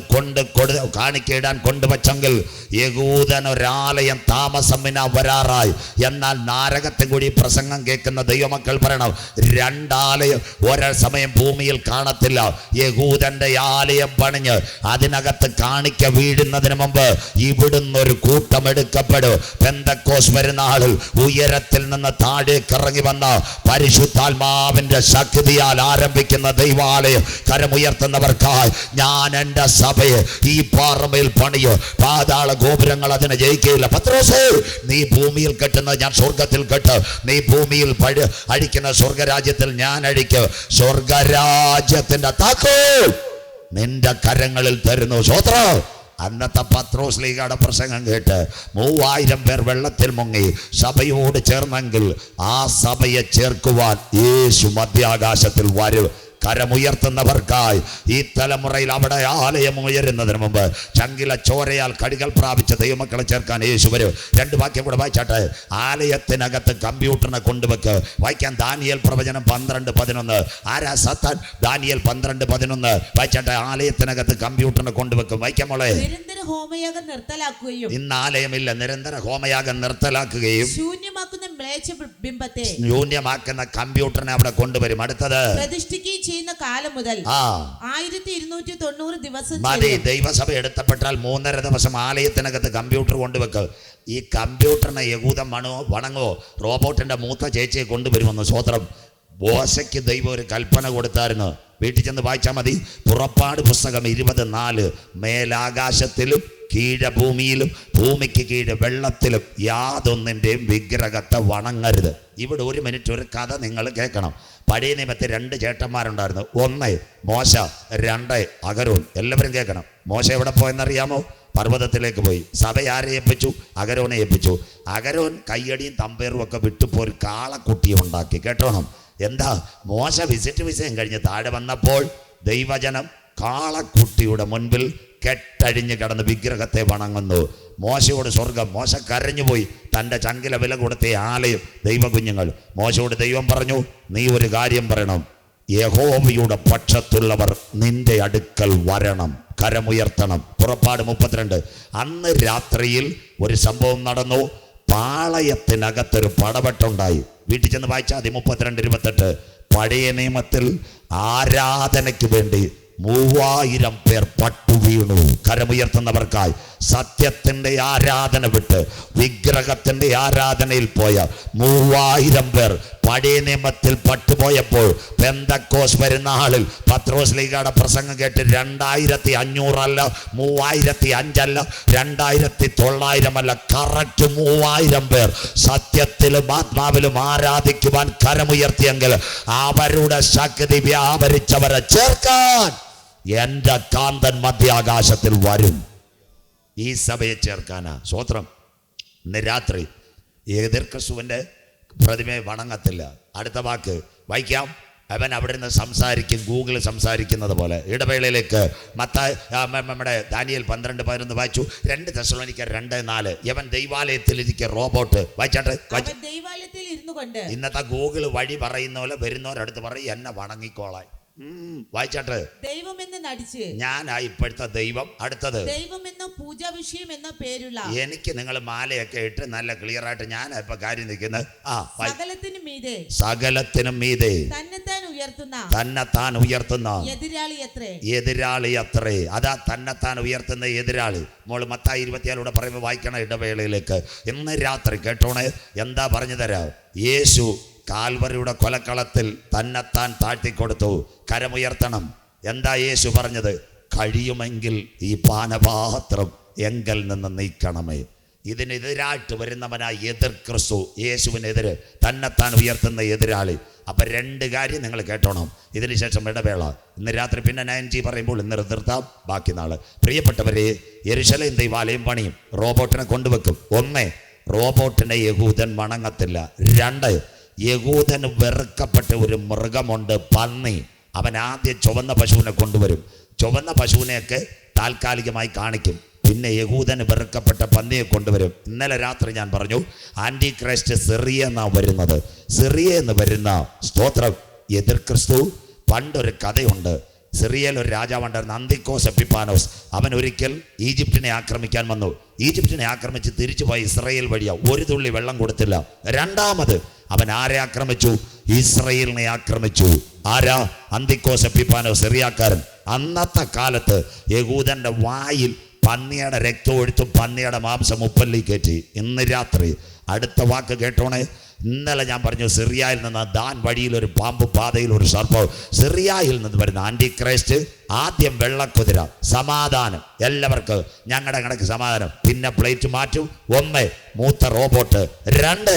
കാണിക്കയിടാൻ കൊണ്ടുവച്ചെങ്കിൽ യഹൂദൻ ഒരാലയം താമസമിന വരാറായി. എന്നാൽ നാരകത്തെ കൂടി പ്രസംഗം കേൾക്കുന്ന ദൈവമക്കൾ പറയണം, 2 ആലയം ഒരേ സമയം ഭൂമിയിൽ കാണത്തില്ല. യഹൂദന്റെ ആലയം പണിഞ്ഞ് അതിനകത്ത് കാണിക്ക വീഴുന്നതിന് മുമ്പ് ഇവിടുന്നൊരു കൂട്ടം എടുക്കപ്പെടും. പെന്തക്കോസ് പെരുന്നാളിൽ ഉയരത്തിൽ നിന്ന് താഴേക്ക് ഇറങ്ങി വന്ന പരിശുദ്ധാത്മാവിന്റെ ശക്തിയാൽ ആരംഭിക്കുന്ന ദൈവാലയം കരമുയർത്തുന്നവർക്കായി ഞാൻ എൻ്റെ സഭയെ ഈ പാറമേൽ പണിയോ. പാതാള ഗോപുരങ്ങൾ അതിനെ ജയിക്കുകയില്ല. പത്രോസേ, നീ ഭൂമിയിൽ കെട്ടുന്നത് ഞാൻ സ്വർഗത്തിൽ കെട്ട്, നീ ഭൂമിയിൽ അഴിക്കുന്ന സ്വർഗരാജ്യത്തിൽ ഞാൻ അഴിക്കും. സ്വർഗരാജ്യത്തിന്റെ താക്കോൽ നിന്റെ കരങ്ങളിൽ തരുന്നു. സ്വോത്രം. അന്നത്തെ പത്രോസ് ലീഗയുടെ പ്രസംഗം കേട്ട് 3000 പേർ വെള്ളത്തിൽ മുങ്ങി സഭയോട് ചേർന്നെങ്കിൽ ആ സഭയെ ചേർക്കുവാൻ യേശു മധ്യാകാശത്തിൽ വരും. കരമുയർത്തുന്നവർക്കായി ഈ തലമുറയിൽ അവിടെ ആലയം ഉയരുന്നതിന് മുമ്പ് ചങ്കില ചോരയാൽ കടികൾ പ്രാപിച്ച ദൈവമക്കളെ ചേർക്കാൻ യേശു വരും. 2 വാക്യം കൂടെ വായിച്ചാട്ടെ. ആലയത്തിനകത്ത് കമ്പ്യൂട്ടറിനെ കൊണ്ടുവെക്ക്. വായിക്കാൻ ദാനിയേൽ പ്രവചനം 12:11. ആരാ സത്താൻ? ദാനിയേൽ 12:11 വായിച്ചാട്ടെ. ആലയത്തിനകത്ത് കമ്പ്യൂട്ടറിനെ കൊണ്ടുവെക്കും. വായിക്കാൻ മോളെ. ഇന്ന് ആലയമില്ല. നിരന്തര ഹോമയാഗം നിർത്തലാക്കുകയും ശൂന്യമാക്കുന്ന കമ്പ്യൂട്ടറിനെ അവിടെ കൊണ്ടുവരും. അടുത്തത്, പ്രതിഷ്ഠിക്കുകയും ചെയ്യുന്ന കാലം മുതൽ 1290 ദിവസം മതി. ദൈവസഭ എടുത്തപ്പെട്ടാൽ 3.5 ദിവസം ആലയത്തിനകത്ത് കമ്പ്യൂട്ടർ കൊണ്ടുവെക്ക്. ഈ കമ്പ്യൂട്ടറിനെ യഹൂദം വണങ്ങോ റോബോട്ടിന്റെ മൂത്ത ചേച്ചിയെ കൊണ്ടുവരുമെന്ന്. സ്വോത്രം. മോശയ്ക്ക് ദൈവം ഒരു കൽപ്പന കൊടുത്തായിരുന്നു. വീട്ടിൽ ചെന്ന് വായിച്ചാൽ മതി. പുറപ്പാട് പുസ്തകം 20:4. മേലാകാശത്തിലും കീഴെ ഭൂമിയിലും ഭൂമിക്ക് കീഴെ വെള്ളത്തിലും യാതൊന്നിൻ്റെയും വിഗ്രഹത്തെ വണങ്ങരുത്. ഇവിടെ 1 മിനിറ്റ് ഒരു കഥ നിങ്ങൾ കേൾക്കണം. പഴയ നിയമത്തിൽ 2 ചേട്ടന്മാരുണ്ടായിരുന്നു. 1 മോശ, 2 അഹരോൻ. എല്ലാവരും കേൾക്കണം. മോശ എവിടെ പോയെന്നറിയാമോ? പർവ്വതത്തിലേക്ക് പോയി. സഭ ആരെ ഏൽപ്പിച്ചു? അഹരോനെ ഏൽപ്പിച്ചു. അഹരോൻ കയ്യടിയും തമ്പേറും ഒക്കെ വിട്ടുപോ ഒരു കാളക്കുട്ടിയെ ഉണ്ടാക്കി. കേട്ടോണം. എന്താ? മോശ വിസിറ്റ് കഴിഞ്ഞ് താഴെ വന്നപ്പോൾ ദൈവജനം കാളക്കുട്ടിയുടെ മുൻപിൽ കെട്ടഴിഞ്ഞ് കിടന്ന് വിഗ്രഹത്തെ വണങ്ങുന്നു. മോശയോട് സ്വർഗം. മോശ കരഞ്ഞുപോയി. തൻ്റെ ചങ്കില വില കൊടുത്ത ആലയം ദൈവകുഞ്ഞുങ്ങൾ. മോശയോട് ദൈവം പറഞ്ഞു, നീ ഒരു കാര്യം പറയണം, യഹോവയുടെ പക്ഷത്തുള്ളവർ നിന്റെ അടുക്കൽ വരണം, കരമുയർത്തണം. പുറപ്പാട് 32. അന്ന് രാത്രിയിൽ ഒരു സംഭവം നടന്നു. പാളയത്തിനകത്തൊരു പടവെട്ടുണ്ടായി. വീട്ടിൽ ചെന്ന് വായിച്ചാൽ 32:28. പഴയ നിയമത്തിൽ ആരാധനയ്ക്ക് വേണ്ടി 3000 പേർ പട്ടുവീണു. കരമുയർത്തുന്നവർക്കായി സത്യത്തിൻ്റെ ആരാധന വിട്ട് വിഗ്രഹത്തിൻ്റെ ആരാധനയിൽ പോയ 3000 പേർ പഴയ നിയമത്തിൽ പട്ടുപോയപ്പോൾ പെന്തക്കോസ് പെരുന്നാളിൽ പത്രോസ്ലീഗയുടെ പ്രസംഗം കേട്ട് 2500 അല്ല, 3005 അല്ല, 2900 അല്ല, കറക്റ്റ് 3000 പേർ സത്യത്തിലും ആത്മാവിലും ആരാധിക്കുവാൻ കരമുയർത്തിയെങ്കിൽ അവരുടെ ശക്തി വ്യാപരിച്ചവരെ ചേർക്കാൻ എൻ്റെ കാന്തൻ മധ്യാകാശത്തിൽ വരും. ഈ സഭയെ ചേർക്കാനാ. സ്വോത്രം. ഇന്ന് രാത്രി എതിർക്രിസ്തുവിൻ്റെ പ്രതിമയെ വണങ്ങത്തില്ല. അടുത്ത വാക്ക് വായിക്കാം. അവൻ അവിടെ നിന്ന് സംസാരിക്കും, ഗൂഗിൾ സംസാരിക്കുന്നത് പോലെ. ഇടവേളയിലേക്ക് നമ്മുടെ ദാനിയേൽ 12:11 വായിച്ചു. 2 തെസ്സലോനിക്കർ 2:4. യവൻ ദൈവാലയത്തിലിരിക്കുക റോബോട്ട്. വായിച്ചാട്ടെ. ദൈവാലയത്തിൽ ഇരുന്നു കൊണ്ട് ഇന്നത്തെ ഗൂഗിൾ വഴി പറയുന്ന പോലെ വരുന്നവരടുത്ത് പറയും എന്നെ വണങ്ങിക്കോളാൻ. വായിച്ചാട്ടെ. ദൈവമെന്ന് നടിച്ച് ഞാനാ ഇപ്പോഴത്തെ ദൈവം. അടുത്തത് ദൈവമെന്നോ പൂജാ വിഷയം എന്നോ പേരുള്ള. എനിക്ക് നിങ്ങൾ മാലയൊക്കെ ഇട്ട് നല്ല ക്ലിയർ ആയിട്ട് ഞാൻ ഇപ്പൊ കാര്യം നിൽക്കുന്നത്. സകലത്തിനും മീതെ തന്നെത്താൻ ഉയർത്തുന്ന എതിരാളി അത്രേ. അതാ തന്നെത്താൻ ഉയർത്തുന്ന എതിരാളി. മോള് മത്തായി 24 പറയുമ്പോൾ വായിക്കണം. ഇടവേളയിലേക്ക് ഇന്ന് രാത്രി കേട്ടോണേ. എന്താ പറഞ്ഞു തരാം? യേശു കാൽവറിയുടെ കൊലക്കളത്തിൽ തന്നെത്താൻ താഴ്ത്തിക്കൊടുത്തു. കരമുയർത്തണം. എന്താ യേശു പറഞ്ഞത്? കഴിയുമെങ്കിൽ ഈ പാനപാത്രം എങ്കിൽ നിന്ന് നീക്കണമേ. ഇതിനെതിരായിട്ട് വരുന്നവനായ എതിർ ക്രിസ്തു, യേശുവിനെതിരെ തന്നെത്താൻ ഉയർത്തുന്ന എതിരാളി. അപ്പം 2 കാര്യം നിങ്ങൾ കേട്ടോണം. ഇതിനുശേഷം ഇടവേള. ഇന്ന് രാത്രി പിന്നെ 9G പറയുമ്പോൾ ഇന്ന് നിർത്താം, ബാക്കി നാളെ. പ്രിയപ്പെട്ടവരെ, യെരുശലേം ദൈവാലയം പണിയും, റോബോട്ടിനെ കൊണ്ടുവെക്കും. 1 റോബോട്ടിനെ യഹൂദൻ വണങ്ങത്തില്ല. 2 യഹൂദന് വെറുക്കപ്പെട്ട ഒരു മൃഗമുണ്ട്, പന്നി. അവൻ ആദ്യം ചുവന്ന പശുവിനെ കൊണ്ടുവരും. ചുവന്ന പശുവിനെയൊക്കെ താൽക്കാലികമായി കാണിക്കും. പിന്നെ യഹൂദന് വെറുക്കപ്പെട്ട പന്നിയെ കൊണ്ടുവരും. ഇന്നലെ രാത്രി ഞാൻ പറഞ്ഞു, ആൻറ്റി ക്രൈസ്റ്റ് സിറിയ എന്നാണ് വരുന്നത്. സിറിയ എന്ന് വരുന്ന സ്തോത്രം എതിർ ക്രിസ്തു. പണ്ടൊരു കഥയുണ്ട്. സിറിയയിൽ ഒരു രാജാവുണ്ടായിരുന്നു, അന്തിക്കോസ് എപ്പിഫാനോസ്. അവൻ ഒരിക്കൽ ഈജിപ്തിനെ ആക്രമിക്കാൻ വന്നു. ഈജിപ്തിനെ ആക്രമിച്ച് തിരിച്ചു പോയി ഇസ്രയേൽ വഴിയാ. ഒരു തുള്ളി വെള്ളം കൊടുത്തില്ല. 2ാമത് അവൻ ആരെ ആക്രമിച്ചു? ഇസ്രയേലിനെ ആക്രമിച്ചു. ആരാ? അന്തിക്കോസ് എപ്പിഫാനോസ്, സിറിയാക്കാരൻ. അന്നത്തെ കാലത്ത് യഹൂദന്റെ വായിൽ പന്നിയുടെ രക്തം ഒഴുത്തും പന്നിയുടെ മാംസം ഉപ്പല്ലി കയറ്റി. ഇന്ന് രാത്രി അടുത്ത വാക്ക് കേട്ടോണേ. ഇന്നലെ ഞാൻ പറഞ്ഞു, സിറിയയിൽ നിന്ന് ദാൻ വഴിയിൽ ഒരു പാമ്പ്, പാതയിൽ ഒരു സർപ്പം. സിറിയയിൽ നിന്ന് വരുന്ന ആൻറ്റി ക്രൈസ്റ്റ് ആദ്യം വെള്ളക്കുതിര, സമാധാനം. എല്ലാവർക്കും ഞങ്ങളുടെ കണക്ക് സമാധാനം. പിന്നെ പ്ലേറ്റ് മാറ്റും. 1 മൂത്ത റോബോട്ട്. 2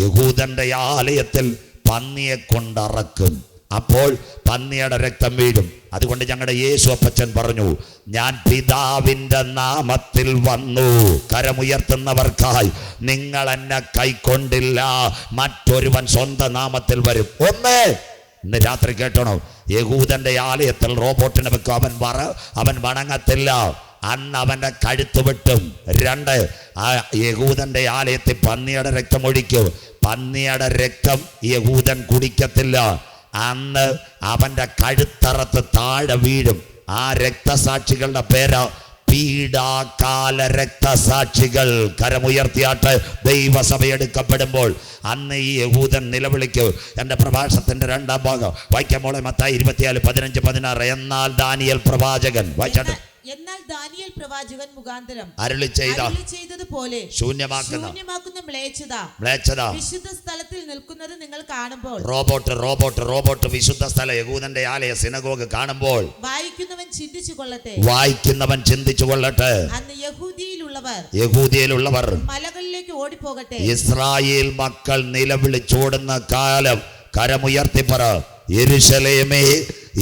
യഹൂദന്റെ ആലയത്തിൽ പന്നിയെ കൊണ്ടറക്കും. അപ്പോൾ പന്നിയുടെ രക്തം വീഴും. അതുകൊണ്ട് ഞങ്ങളുടെ യേശു അപ്പച്ചൻ പറഞ്ഞു, ഞാൻ പിതാവിൻ്റെ നാമത്തിൽ വന്നു. കരമുയർത്തുന്നവർക്കായി നിങ്ങൾ എന്നെ കൈക്കൊണ്ടില്ല, മറ്റൊരുവൻ സ്വന്തം നാമത്തിൽ വരും. 1 ഇന്ന് രാത്രി കേട്ടോണം. യഹൂദന്റെ ആലയത്തിൽ റോബോട്ടിനെ വെക്കും. അവൻ വണങ്ങത്തില്ല. അന്ന് അവൻ്റെ കഴുത്ത് വെട്ടും. 2 യഹൂദന്റെ ആലയത്തിൽ പന്നിയുടെ രക്തം ഒഴിക്കും. പന്നിയുടെ രക്തം യഹൂദൻ കുടിക്കത്തില്ല. അന്ന് അവൻ്റെ കഴുത്തറത്ത് താഴെ വീഴും. ആ രക്തസാക്ഷികളുടെ പേര് പീഡാകാല രക്തസാക്ഷികൾ. കരമുയർത്തിയാട്ട് ദൈവസഭ എടുക്കപ്പെടുമ്പോൾ അന്ന് ഈ യഹൂദൻ നിലവിളിക്കും. എൻ്റെ പ്രഭാഷണത്തിൻ്റെ 2ാം ഭാഗം വായിക്കാൻ മോളെ. മത്തായി 24:15-16. എന്നാൽ ദാനിയേൽ പ്രവാചകൻ വായിച്ചാട്ട്. എന്നാൽ ദാനിയേൽ പ്രവാചകൻ മുഖാന്തരം അരുളി ചെയ്തതുപോലെ ശൂന്യമാക്കുന്ന മ്ലേച്ഛത വിശുദ്ധ സ്ഥലത്തിൽ നിൽക്കുന്നത് നിങ്ങൾ കാണുമ്പോൾ, റോബോട്ട് വിശുദ്ധ സ്ഥലം യഹൂദന്റെ ആലയ സിനഗോഗ് കാണുമ്പോൾ വായിക്കുന്നവൻ ചിന്തിച്ചു കൊള്ളട്ടെ. അന്ന് യഹൂദിയിലുള്ളവർ മലകളിലേക്ക് ഓടിപ്പോകട്ടെ. ഇസ്രായേൽ മക്കൾ നിലവിളിച്ചോടുന്ന കാലം കരമുയർത്തി പറ, യെരൂശലേമേ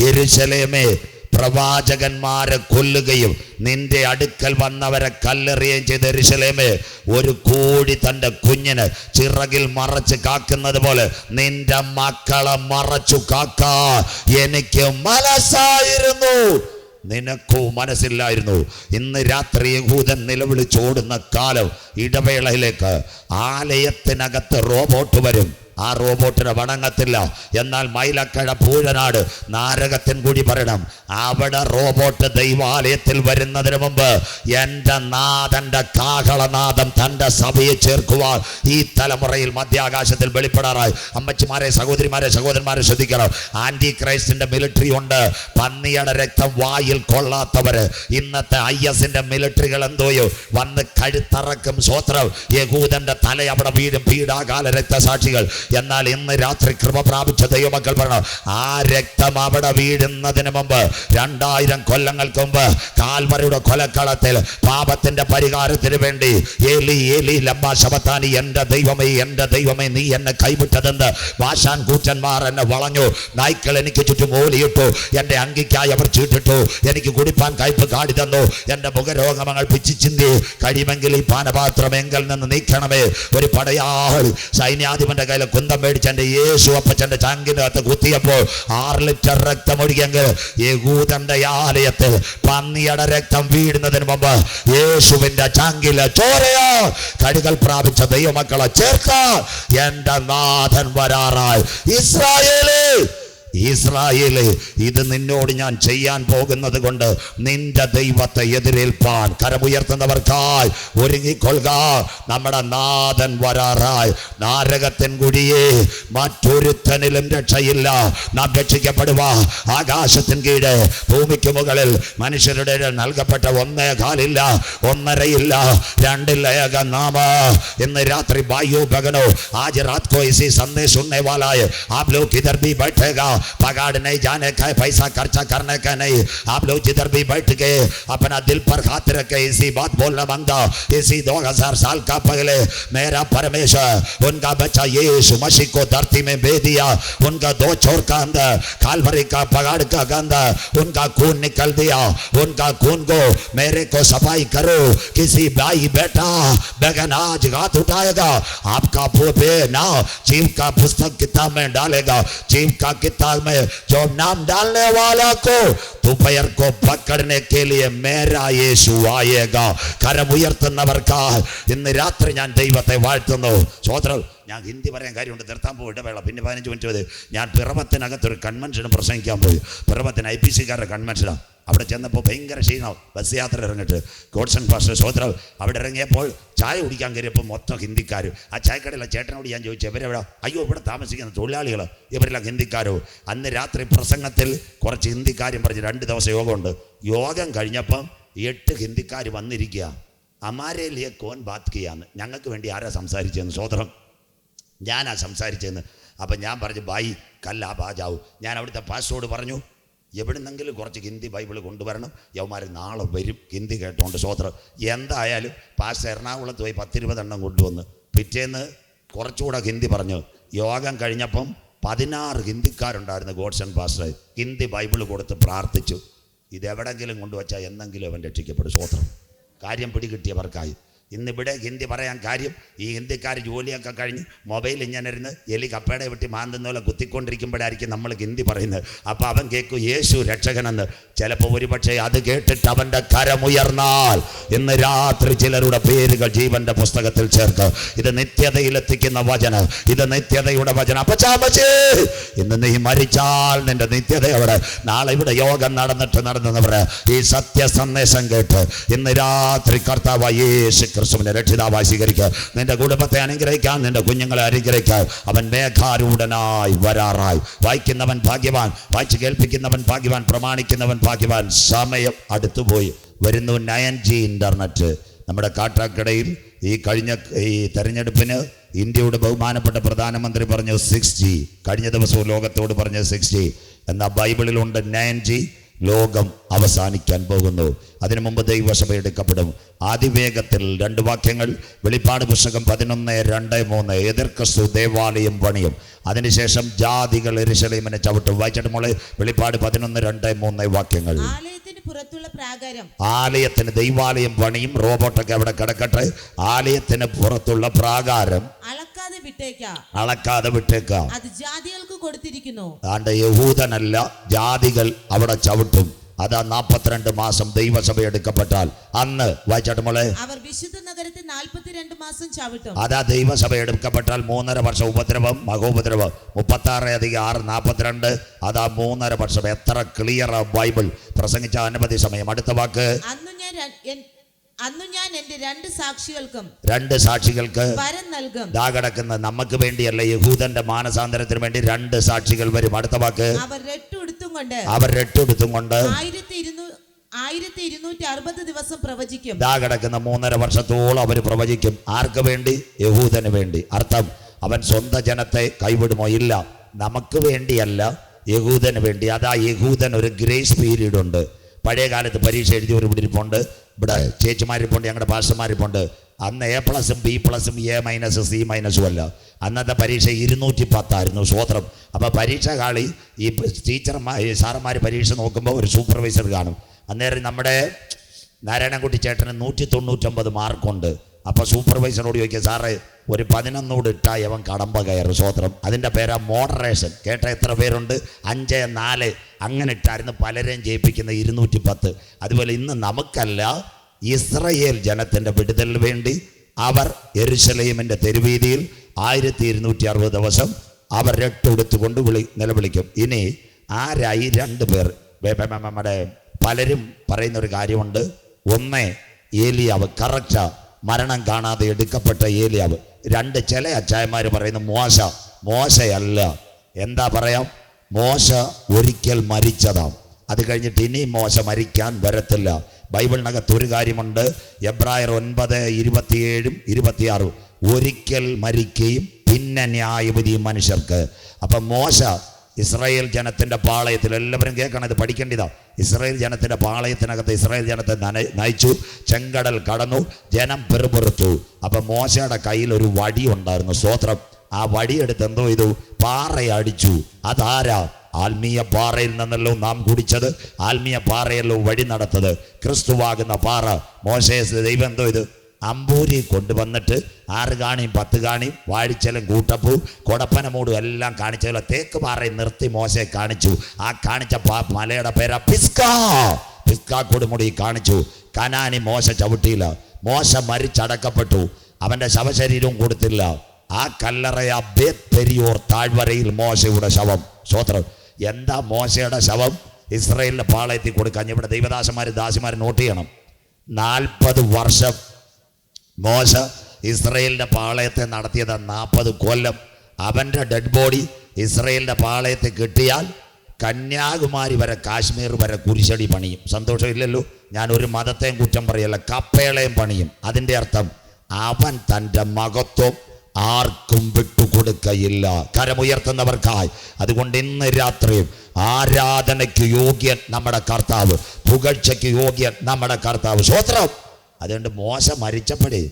യെരൂശലേമേ, പ്രവാചകന്മാരെ കൊല്ലുകയും നിന്റെ അടുക്കൽ വന്നവരെ കല്ലെറിയുകയും ചെയ്ത യെരൂശലേമേ, ഒരു കോഴി തൻ്റെ കുഞ്ഞിന് ചിറകിൽ മറച്ച് കാക്കുന്നത് പോലെ നിന്റെ മക്കളെ മറച്ചു കാക്കാൻ എനിക്ക് മനസ്സായിരുന്നു, നിനക്കോ മനസ്സില്ലായിരുന്നു. ഇന്ന് രാത്രി യഹൂദൻ നിലവിളിച്ചോടുന്ന കാലം ഇടവേളയിലേക്ക് ആലയത്തിനകത്ത് റോബോട്ട് വരും. ആ റോബോട്ടിനെ വണങ്ങത്തില്ല. എന്നാൽ മൈലക്കഴ പൂഴനാട് നാരകത്തിൻ കൂടി പറയണം, അവിടെ റോബോട്ട് ദൈവാലയത്തിൽ വരുന്നതിന് മുമ്പ് എൻ്റെ നാഥൻ്റെ കാഹളനാദം തൻ്റെ സഭയെ ചേർക്കുവാൻ ഈ തലമുറയിൽ മധ്യാകാശത്തിൽ വെളിപ്പെടാറായി. അമ്മച്ചിമാരെ, സഹോദരിമാരെ ശ്രദ്ധിക്കണം. ആന്റി ക്രൈസ്റ്റിന്റെ മിലിറ്ററി ഉണ്ട്. പന്നിയുടെ രക്തം വായിൽ കൊള്ളാത്തവര്. ഇന്നത്തെ IS-ന്റെ മിലിറ്ററികൾ എന്തോയോ വന്ന് കഴുത്തറക്കും. സ്വോത്രം. യഹൂദന്റെ തല അവിടെ വീഴും, പീഡാകാല രക്തസാക്ഷികൾ. എന്നാൽ ഇന്ന് രാത്രി കൃപ പ്രാപിച്ച ദൈവമക്കൾ പറഞ്ഞു, ആ രക്തം അവിടെ വീഴുന്നതിന് മുമ്പ് 2000 കൊല്ലങ്ങൾക്ക് മുമ്പ് കാൽവരിയുടെ കൊലക്കളത്തിൽ പാപത്തിന്റെ പരിഹാരത്തിന് വേണ്ടി ഏലി ഏലി ലമ്മാ ശബത്താനി, എൻ്റെ ദൈവമേ നീ എന്നെ കൈവിട്ടതെന്ന് വാശാൻ കൂറ്റന്മാർ എന്നെ വളഞ്ഞു. നായ്ക്കൾ എനിക്ക് ചുറ്റും ഓലിയിട്ടു. എൻ്റെ അങ്കിക്കായി അവർ ചീട്ടിട്ടു. എനിക്ക് കുടിപ്പാൻ കയ്പ് കാടി തന്നു. എൻ്റെ മുഖരോഗമങ്ങൾ പിച്ചി ചിന്തി. കഴിയുമെങ്കിൽ ഈ പാനപാത്രം എങ്കിൽ നിന്ന് നീക്കണമേ. ഒരു പടയാൾ സൈന്യാധിപന്റെ കയ്യിൽ കുന്തം മേടിച്ച് എൻ്റെ യേശു അപ്പച്ചൻ്റെ ചങ്കിനകത്ത് കുത്തിയപ്പോൾ 6 ലിറ്റർ രക്തം ഒഴുകിയെങ്കിൽ യഹൂദന്റെ ആലയത്തിൽ പന്നിയുടെ രക്തം വീഴുന്നതിന് മുമ്പ് യേശുവിന്റെ ചങ്കിലെ ചോരയോ കടികൾ പ്രാപിച്ച ദൈവമക്കളെ ചേർക്കാൻ എൻ്റെ നാഥൻ വരാറായി. ഇസ്രായേലേ, ഇത് നിന്നോട് ഞാൻ ചെയ്യാൻ പോകുന്നത് കൊണ്ട് നിന്റെ ദൈവത്തെ എതിരേൽപ്പാൻ കരമുയർത്തുന്നവർക്കായി ഒരുങ്ങിക്കൊള്ളുക. നമ്മുടെ നാഥൻ വരാറായി. നാരകത്തിൻ കുഴിയെ മറ്റൊരുത്തനിലും രക്ഷയില്ല. നാം രക്ഷിക്കപ്പെടുക ആകാശത്തിൻ കീഴ് ഭൂമിക്ക് മുകളിൽ മനുഷ്യരുടെ നൽകപ്പെട്ട 1.25 1.5 2 ഏക നാമ. ഇന്ന് രാത്രി बाइयों बहनों, आज रात को इसी संदेश सुनने वाला है, आप लोग किधर भी बैठेगा, पगाड़ नहीं जाने का, पैसा खर्चा करने का नहीं, आप लोग जिधर भी बैठ गए अपना दिल पर हाथ रखे इसी बात बोलना मांगता, इसी 2000 साल का पहले मेरा परमेश्वर उनका बच्चा यीशु मसीह को धरती में भेज दिया. उनका 2 छोर का अंदर कालवरी का पगाड़ का गंदा उनका खून निकल दिया. उनका खून को मेरे को सफाई करो. किसी भाई बेटा बहन आज हाथ उठाएगा, आपका ना जीव का पुस्तक किताब में डालेगा. जीव का किताब में जो नाम डालने वाला को दोपहर को पकड़ने के लिए मेरा यीशु आएगा. കരമുയർത്തുന്നവർക്ക് ഇന്ന് രാത്രി ഞാൻ ദൈവത്തെ വാഴ്ത്തുന്നു. സ്വോത്രം. ഞാൻ ഹിന്ദി പറയാൻ കാര്യമുണ്ട്, നിർത്താൻ പോയി ഇടവേള. പിന്നെ 15 മിനിറ്റ് മതി. ഞാൻ പിറവത്തിനകത്തൊരു കൺവെൻഷന് പ്രസംഗിക്കാൻ പോയി. പിറവത്തിന് IPC-കാരുടെ കൺവെൻഷനാണ്. അവിടെ ചെന്നപ്പോൾ ഭയങ്കര ക്ഷീണം. ബസ് യാത്ര ഇറങ്ങിട്ട് ഗോഡ്സൺ പാസ്റ്റർ സ്വോത്രം അവിടെ ഇറങ്ങിയപ്പോൾ ചായ കുടിക്കാൻ കയറിയപ്പോൾ മൊത്തം ഹിന്ദിക്കാർ. ആ ചായക്കടയിലെ ചേട്ടനോട് ഞാൻ ചോദിച്ചു, ഇവരെവിടെ? അയ്യോ, ഇവിടെ താമസിക്കുന്ന തൊഴിലാളികൾ, ഇവരെല്ലാം ഹിന്ദിക്കാരോ. അന്ന് രാത്രി പ്രസംഗത്തിൽ കുറച്ച് ഹിന്ദിക്കാരും പറഞ്ഞ് 2 ദിവസം യോഗമുണ്ട്. യോഗം കഴിഞ്ഞപ്പം 8 ഹിന്ദിക്കാർ വന്നിരിക്കുക. അമാരെ ലിയെ കോൻ ബാത് കിയാന്ന്, ഞങ്ങൾക്ക് വേണ്ടി ആരാ സംസാരിച്ചതെന്ന്. സ്വോത്രം. ഞാനാ സംസാരിച്ചതെന്ന്. അപ്പം ഞാൻ പറഞ്ഞു, ബായി കല്ലാ ബാജാവു. ഞാൻ അവിടുത്തെ പാസ്റ്ററോട് പറഞ്ഞു, എവിടുന്നെങ്കിലും കുറച്ച് ഹിന്ദി ബൈബിൾ കൊണ്ടുവരണം, യവന്മാർ നാളെ വരും ഹിന്ദി കേട്ടോണ്ട്. സ്വോത്രം. എന്തായാലും പാസ്റ്റർ എറണാകുളത്ത് പോയി 10-20 എണ്ണം കൊണ്ടുവന്ന് പിറ്റേന്ന് കുറച്ചുകൂടെ ഹിന്ദി പറഞ്ഞു. യോഗം കഴിഞ്ഞപ്പം 16 ഹിന്ദിക്കാരുണ്ടായിരുന്നു. ഗോഡ്സൺ പാസ്റ്റർ ഹിന്ദി ബൈബിൾ കൊടുത്ത് പ്രാർത്ഥിച്ചു. ഇതെവിടെങ്കിലും കൊണ്ടുവച്ചാൽ എന്നെങ്കിലും അവൻ രക്ഷിക്കപ്പെടും. സ്വോത്രം. കാര്യം പിടികിട്ടിയവർക്കായി. ഇന്നിവിടെ ഹിന്ദി പറയാൻ കാര്യം, ഈ ഹിന്ദിക്കാർ ജോലിയൊക്കെ കഴിഞ്ഞ് മൊബൈൽ ഇങ്ങനെ ഇരുന്ന് എലി കപ്പയുടെ വിട്ടി മാന്തുന്ന പോലെ കുത്തിക്കൊണ്ടിരിക്കുമ്പോഴായിരിക്കും നമ്മൾ ഹിന്ദി പറയുന്നത്. അപ്പോൾ അവൻ കേൾക്കും യേശു രക്ഷകനെന്ന്. ചിലപ്പോൾ ഒരുപക്ഷെ അത് കേട്ടിട്ട് അവൻ്റെ കരമുയർന്നാൽ ഇന്ന് രാത്രി ചിലരുടെ പേരുകൾ ജീവന്റെ പുസ്തകത്തിൽ ചേർക്കും. ഇത് നിത്യതയിലെത്തിക്കുന്ന വചനം, ഇത് നിത്യതയുടെ വചനം. അപ്പച്ചാമച്ചേ, ഇന്ന് നീ മരിച്ചാൽ നിന്റെ നിത്യത അവിടെ. നാളെ ഇവിടെ യോഗം നടന്നവർ ഈ സത്യ സന്ദേശം കേട്ട് ഇന്ന് രാത്രി കർത്താവ് യേശു ക്രിസ്തുവിനെ രക്ഷിതാവായി സ്വീകരിക്കുക. നിന്റെ കുടുംബത്തെ അനുഗ്രഹിക്കാൻ, നിന്റെ കുഞ്ഞുങ്ങളെ അനുഗ്രഹിക്കാൻ അവൻ മേഘാരൂഢനായി വരാറായി. വായിക്കുന്നവൻ ഭാഗ്യവാൻ, വായിച്ച് കേൾപ്പിക്കുന്നവൻ ഭാഗ്യവാൻ, പ്രമാണിക്കുന്നവൻ ഭാഗ്യവാൻ. സമയം അടുത്തുപോയി. വരുന്നു 9G ഇൻ്റർനെറ്റ്. നമ്മുടെ കാട്ടാക്കടയിൽ ഈ തെരഞ്ഞെടുപ്പിന് ഇന്ത്യയുടെ ബഹുമാനപ്പെട്ട പ്രധാനമന്ത്രി പറഞ്ഞു 6G. കഴിഞ്ഞ ദിവസവും ലോകത്തോട് പറഞ്ഞു 6G. എന്നാൽ ബൈബിളിലുണ്ട് 9G. ലോകം അവസാനിക്കാൻ പോകുന്നു. അതിനു മുമ്പ് ദൈവസഭ എടുക്കപ്പെടും. അതിവേഗത്തിൽ 2 വാക്യങ്ങൾ. വെളിപ്പാട് പുസ്തകം 11:2-3. എതിർ ക്രിസ്തു ദേവാലയം പണിയും, അതിനുശേഷം ജാതികൾ യെരൂശലേമിനെ ചവിട്ടും. വായിച്ചിട്ട് മോളെ വെളിപ്പാട് 11:2-3 വാക്യങ്ങൾ. ആലയത്തിന് ദൈവാലയം പണിയും. റോബോട്ടൊക്കെ അവിടെ കിടക്കട്ടെ. ആലയത്തിന് പുറത്തുള്ള പ്രാകാരം അളക്കാതെ വിട്ടേക്കാം. അത് ജാതികൾക്ക് കൊടുത്തിരിക്കുന്നു. ആണ്ട് യഹൂദനല്ല, ജാതികൾ അവിടെ ചവിട്ടും. അതാ 42 മാസം ദൈവസഭ എടുക്കപ്പെട്ടാൽ അന്ന്. വായിച്ചാട്ട് മോളെ, അവർ വിശുദ്ധ നഗരത്തിൽ 42 മാസം ചവിട്ടും. അതാ ദൈവസഭ എടുക്കപ്പെട്ടാൽ 3.5 വർഷം ഉപദ്രവം, മഹോപദ്രവം. 36 + 6 42. അതാ 3.5 വർഷം. എത്ര ക്ലിയർ ബൈബിൾ പ്രസംഗിച്ച അനവധി സമയം. അടുത്ത വാക്ക്, അന്നു ഞാൻ എന്റെ 2 സാക്ഷികൾക്ക് വരം നൽകും. ദാ കിടക്കുന്ന നമുക്ക് വേണ്ടിയല്ല, യഹൂദന്റെ മാനസാന്തരത്തിന് വേണ്ടി 2 സാക്ഷികൾ വരും. അടുത്ത വാക്ക്, അവർ രട്ടെടുത്തും കൊണ്ട് 1260 ദിവസം പ്രവചിക്കും. ദാ കിടക്കുന്ന 3.5 വർഷത്തോളം അവർ പ്രവചിക്കും. ആർക്ക് വേണ്ടി? യഹൂദന് വേണ്ടി. അർത്ഥം, അവൻ സ്വന്തം ജനത്തെ കൈവിടുമോ? ഇല്ല. നമുക്ക് വേണ്ടിയല്ല, യഹൂദന് വേണ്ടി. അതാ യഹൂദൻ ഒരു ഗ്രേസ് പീരീഡ് ഉണ്ട്. പഴയ കാലത്ത് പരീക്ഷ എഴുതി ഒരു പിടിരിപ്പുണ്ട്. ഇവിടെ ചേച്ചിമാരിപ്പുണ്ട്, ഞങ്ങളുടെ പാസ്റ്റർമാരിപ്പുണ്ട്. അന്ന് A+, B+, A-, C- അല്ല. അന്നത്തെ പരീക്ഷ 210 സ്വോത്രം. അപ്പോൾ പരീക്ഷ കാളി ഈ സാറന്മാർ പരീക്ഷ നോക്കുമ്പോൾ ഒരു സൂപ്പർവൈസർ കാണും. അന്നേരം നമ്മുടെ നാരായണൻകുട്ടി ചേട്ടന് 199 മാർക്കുണ്ട്. അപ്പോൾ സൂപ്പർവൈസറോട് ചോദിക്കുക, സാറേ ഒരു 11 ഇട്ടാൽ അവൻ കടമ്പ കയറും. സ്വോത്രം. അതിൻ്റെ പേരാ മോഡറേഷൻ. കേട്ട എത്ര പേരുണ്ട്? 5, 4 അങ്ങനെ ഇട്ടായിരുന്നു പലരെയും ജയിപ്പിക്കുന്ന 210. അതുപോലെ ഇന്ന് നമുക്കല്ല, ഇസ്രയേൽ ജനത്തിൻ്റെ വിടുതലിന് വേണ്ടി അവർ യെരൂശലേമിൻ്റെ തെരുവീതിയിൽ 1260 ദിവസം അവർ രട്ടെടുത്തുകൊണ്ട് നിലവിളിക്കും. ഇനി ആരായി? 2 പേർ. നമ്മുടെ പലരും പറയുന്നൊരു കാര്യമുണ്ട്. ഒന്ന്, ഏലിയാവ്. കറക്റ്റാ, മരണം കാണാതെ എടുക്കപ്പെട്ട ഏലിയാവ്. 2 ചില അച്ചായന്മാർ പറയുന്നു മോശയല്ല. എന്താ പറയാം? മോശ ഒരിക്കൽ മരിച്ചതാം. അത് കഴിഞ്ഞിട്ട് ഇനി മോശ മരിക്കാൻ വരത്തില്ല. ബൈബിളിനകത്ത് ഒരു കാര്യമുണ്ട്. എബ്രായർ 9:27-26. ഒരിക്കൽ മരിക്കുകയും പിന്നെ ന്യായവിധിയും മനുഷ്യർക്ക്. അപ്പം മോശ ഇസ്രായേൽ ജനത്തിൻ്റെ പാളയത്തിൽ, എല്ലാവരും കേൾക്കണം, ഇത് പഠിക്കേണ്ടതാ. ഇസ്രായേൽ ജനത്തിൻ്റെ പാളയത്തിനകത്ത് ഇസ്രായേൽ ജനത്തെ നയിച്ചു. ചെങ്കടൽ കടന്നു, ജനം പെറുപെറുത്തു. അപ്പം മോശയുടെ കയ്യിൽ ഒരു വടി ഉണ്ടായിരുന്നു. സ്തോത്രം. ആ വടിയെടുത്ത് എന്തോ ചെയ്തു? പാറയടിച്ചു. അതാരാ? ആത്മീയ പാറയിൽ നിന്നല്ലോ നാം കുടിച്ചത്. ആത്മീയ പാറയല്ലോ വഴി നടത്തത്. ക്രിസ്തുവാകുന്ന പാറ. മോശയെ ദൈവം എന്തോ ഇത് അമ്പൂരി കൊണ്ടുവന്നിട്ട് 6 കാണിയും 10 കാണിയും വാഴിച്ചലും കൂട്ടപ്പൂ കൊടപ്പനമൂടും എല്ലാം കാണിച്ചല്ലോ. തേക്ക് പാറയിൽ നിർത്തി മോശയെ കാണിച്ചു. ആ കാണിച്ച മലയുടെ പേരാ പിസ്കാ. കൊടുമുടി കാണിച്ചു. കനാനി മോശ ചവിട്ടിയില്ല. മോശ മരിച്ചടക്കപ്പെട്ടു. അവൻ്റെ ശവശരീരവും കൊടുത്തില്ല. ആ കല്ലറയ ബേത്പെരിയോർ താഴ്വരയിൽ മോശയുടെ ശവം. സ്തോത്രം. എന്താ മോശയുടെ ശവം? ഇസ്രായേലിൻ്റെ പാളയത്തിൽ കൊടുക്കാൻ. ഇവിടെ ദാസിമാർ നോട്ട് ചെയ്യണം. 40 വർഷം മോശ ഇസ്രായേലിൻ്റെ പാളയത്തെ നടത്തിയത്. 40 കൊല്ലം. അവൻ്റെ ഡെഡ് ബോഡി ഇസ്രായേലിൻ്റെ പാളയത്തെ കിട്ടിയാൽ കന്യാകുമാരി വരെ, കാശ്മീർ വരെ കുരിശടി പണിയും. സന്തോഷമില്ലല്ലോ. ഞാൻ ഒരു മതത്തെയും കുറ്റം പറയല്ല, കപ്പേളയും പണിയും. അതിൻ്റെ അർത്ഥം അവൻ തൻ്റെ മഹത്വം ആർക്കും വിട്ടുകൊടുക്കയില്ല. കരമുയർത്തുന്നവർക്കായി. അതുകൊണ്ട് ഇന്ന് രാത്രിയും ആരാധനയ്ക്ക് യോഗ്യൻ നമ്മുടെ കർത്താവ്, പുകഴ്ചയ്ക്ക് യോഗ്യൻ നമ്മുടെ കർത്താവ്. സ്തോത്രം. അതുകൊണ്ട് മോശ മരിച്ചപ്പോഴേ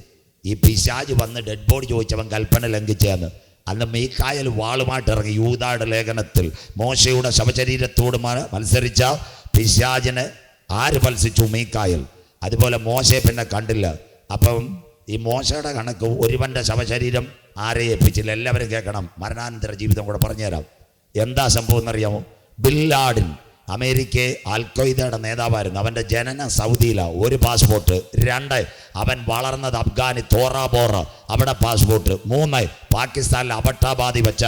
ഈ പിശാച് വന്ന് ഡെഡ് ബോഡി ചോദിച്ചവൻ കൽപ്പന ലംഘിച്ചെന്ന്. അന്ന് മീഖായേൽ വാളുമായിട്ട് ഇറങ്ങി. യൂദായുടെ ലേഖനത്തിൽ മോശയുടെ ശവശരീരത്തോട് മത്സരിച്ച പിശാചിനെ ആര് മത്സരിച്ചു? മീഖായേൽ. അതുപോലെ മോശയെ പിന്നെ കണ്ടില്ല. അപ്പം ഈ മോശയുടെ കണക്ക് ഒരുവൻ്റെ ശവശരീരം ആരെ ഏൽപ്പിച്ചില്ല. എല്ലാവരും കേൾക്കണം. മരണാനന്തര ജീവിതം കൂടെ പറഞ്ഞുതരാം. എന്താ സംഭവം എന്നറിയാമോ? ബിൻ ലാഡൻ അമേരിക്ക അൽഖ്വയ്ദയുടെ നേതാവായിരുന്നു. അവൻ്റെ ജനനം സൗദിയിലാണ്. 1 പാസ്പോർട്ട്. 2 അവൻ വളർന്നത് അഫ്ഗാനി തോറാബോറ, അവിടെ പാസ്പോർട്ട്. 3 പാകിസ്ഥാനിലെ അബട്ടാബാദി വെച്ച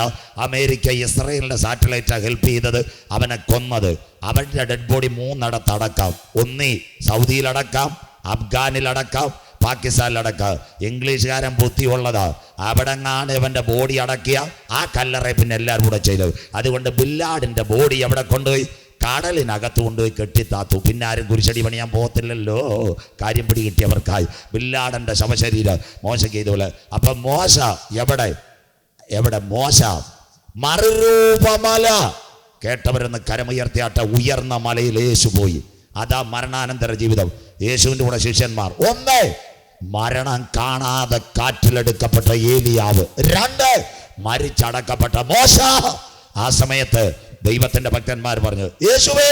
അമേരിക്ക ഇസ്രയേലിൻ്റെ സാറ്റലൈറ്റാണ് ഹെൽപ്പ് ചെയ്തത്. അവനെ കൊന്നത്. അവൻ്റെ ഡെഡ് ബോഡി 3 അടക്കാം. ഒന്നീ സൗദിയിലടക്കാം, അഫ്ഗാനിലടക്കാം, പാകിസ്ഥാനിലടക്കാം. ഇംഗ്ലീഷുകാരൻ ബുദ്ധിയുള്ളതാ. അവിടെങ്ങാണ് ഇവൻ്റെ ബോഡി അടക്കിയ ആ കല്ലറ പിന്നെ എല്ലാവരും കൂടെ ചെയ്തത്. അതുകൊണ്ട് ബിൻ ലാഡൻ്റെ ബോഡി എവിടെ കൊണ്ടുപോയി? കടലിനകത്ത് കൊണ്ടുപോയി കെട്ടിത്താത്തു. പിന്നെ ആരും കുരിശടി പണിയാൻ പോകത്തില്ലല്ലോ, കാര്യം പിടി കിട്ടിയവർക്കായി. ബില്ലാടൻ്റെ ശവശരീരം മോശയ്ക്ക് ഇതുപോലെ. അപ്പം മോശ എവിടെ മോശ മറുരൂപമല കേട്ടവരെന്ന് കരമുയർത്തിയാട്ട ഉയർന്ന മലയിൽ യേശു പോയി. അതാ മരണാനന്തര ജീവിതം. യേശുവിൻ്റെ കൂടെ ശിഷ്യന്മാർ: 1, മരണം കാണാതെ കാറ്റിലെടുക്കപ്പെട്ട ഏലിയാവ്; 2, മരിച്ചടക്കപ്പെട്ട മോശ. ആ സമയത്ത് ദൈവത്തിന്റെ ഭക്തന്മാർ പറഞ്ഞു: യേശുവേ,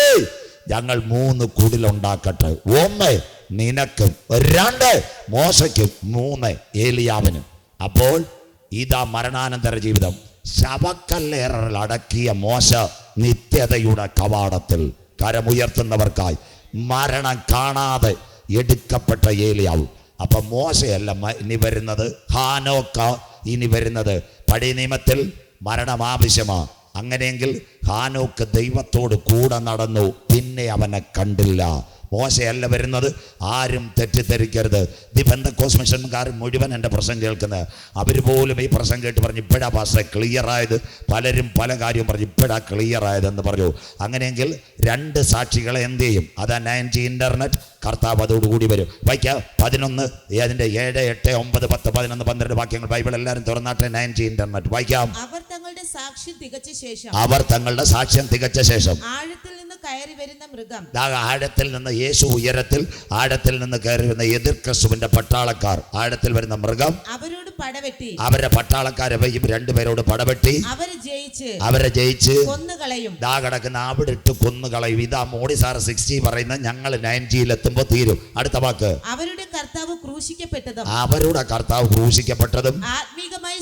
ഞങ്ങൾ 3 കുടിലുണ്ടാക്കട്ടെ, 1 നിനക്കും, 2 മോശയ്ക്കും, 3 ഏലിയാവിനും. അപ്പോൾ ഇതാ മരണാനന്തര ജീവിതം. ശവക്കല്ലേറിൽ അടക്കിയ മോശ നിത്യതയുടെ കവാടത്തിൽ കരമുയർത്തുന്നവർക്കായി മരണം കാണാതെ എടുക്കപ്പെട്ട ഏലിയാവ്. അപ്പൊ മോശയല്ല ഇനി വരുന്നത്, ഹാനോക്ക ഇനി വരുന്നത്. പഴയ നിയമത്തിൽ മരണം ആവശ്യമാണ്. അങ്ങനെയെങ്കിൽ ഹാനോക്ക് ദൈവത്തോട് കൂടെ നടന്നു, പിന്നെ അവനെ കണ്ടില്ല. മോശയല്ല വരുന്നത്. ആരും തെറ്റിദ്ധരിക്കരുത്. ദി പെന്തക്കോസ്റ്റ് മിഷൻകാർ മുഴുവൻ എൻ്റെ പ്രസംഗം കേൾക്കുന്നത്, അവർ പോലും ഈ പ്രസംഗം കേട്ട് പറഞ്ഞു ഇപ്പോഴാ പാസ്റ്റർ ക്ലിയർ ആയത്. പലരും പല കാര്യവും പറഞ്ഞു ഇപ്പോഴാ ക്ലിയർ ആയതെന്ന് പറഞ്ഞു. അങ്ങനെയെങ്കിൽ 2 സാക്ഷികളെ എന്ത് ചെയ്യും? അതാ 9G ഇന്റർനെറ്റ്. കർത്താവ് അതോടുകൂടി വരും. വായിക്കാം 11 അതിൻ്റെ 7, 8, 9, 10, 11, 12 വാക്യങ്ങൾ. ബൈബിൾ എല്ലാവരും തുറന്നാട്ടെ. 9G ഇന്റർനെറ്റ് വായിക്കാം. അവർ തങ്ങളുടെ സാക്ഷ്യം തികച്ച ശേഷം ആഴത്തിൽ നിന്ന് കയറി വരുന്ന മൃഗം. ആഴത്തിൽ നിന്ന് യേശു ഉയരത്തിൽ, ആഴത്തിൽ നിന്ന് കയറി വരുന്ന എതിർ ക്രിസ്തുവിന്റെ പട്ടാളക്കാർ, ആഴത്തിൽ വരുന്ന മൃഗം അവരോട് പടവെട്ടി, അവരുടെ പട്ടാളക്കാരെ 2 പേരോട് പടവെട്ടി അവരെ ജയിച്ച് കൊന്നുകളയും. ദാ കിടക്കുന്ന അവിടെ ഇട്ട് കൊന്നുകളയും. ഇതാ മോഡി സാർ 6G പറയുന്ന, ഞങ്ങൾ 9Gയിൽ എത്തുമ്പോ തീരും. അടുത്ത വാക്ക്: അവരുടെ കർത്താവ് ക്രൂശിക്കപ്പെട്ടതും ആത്മീകമായി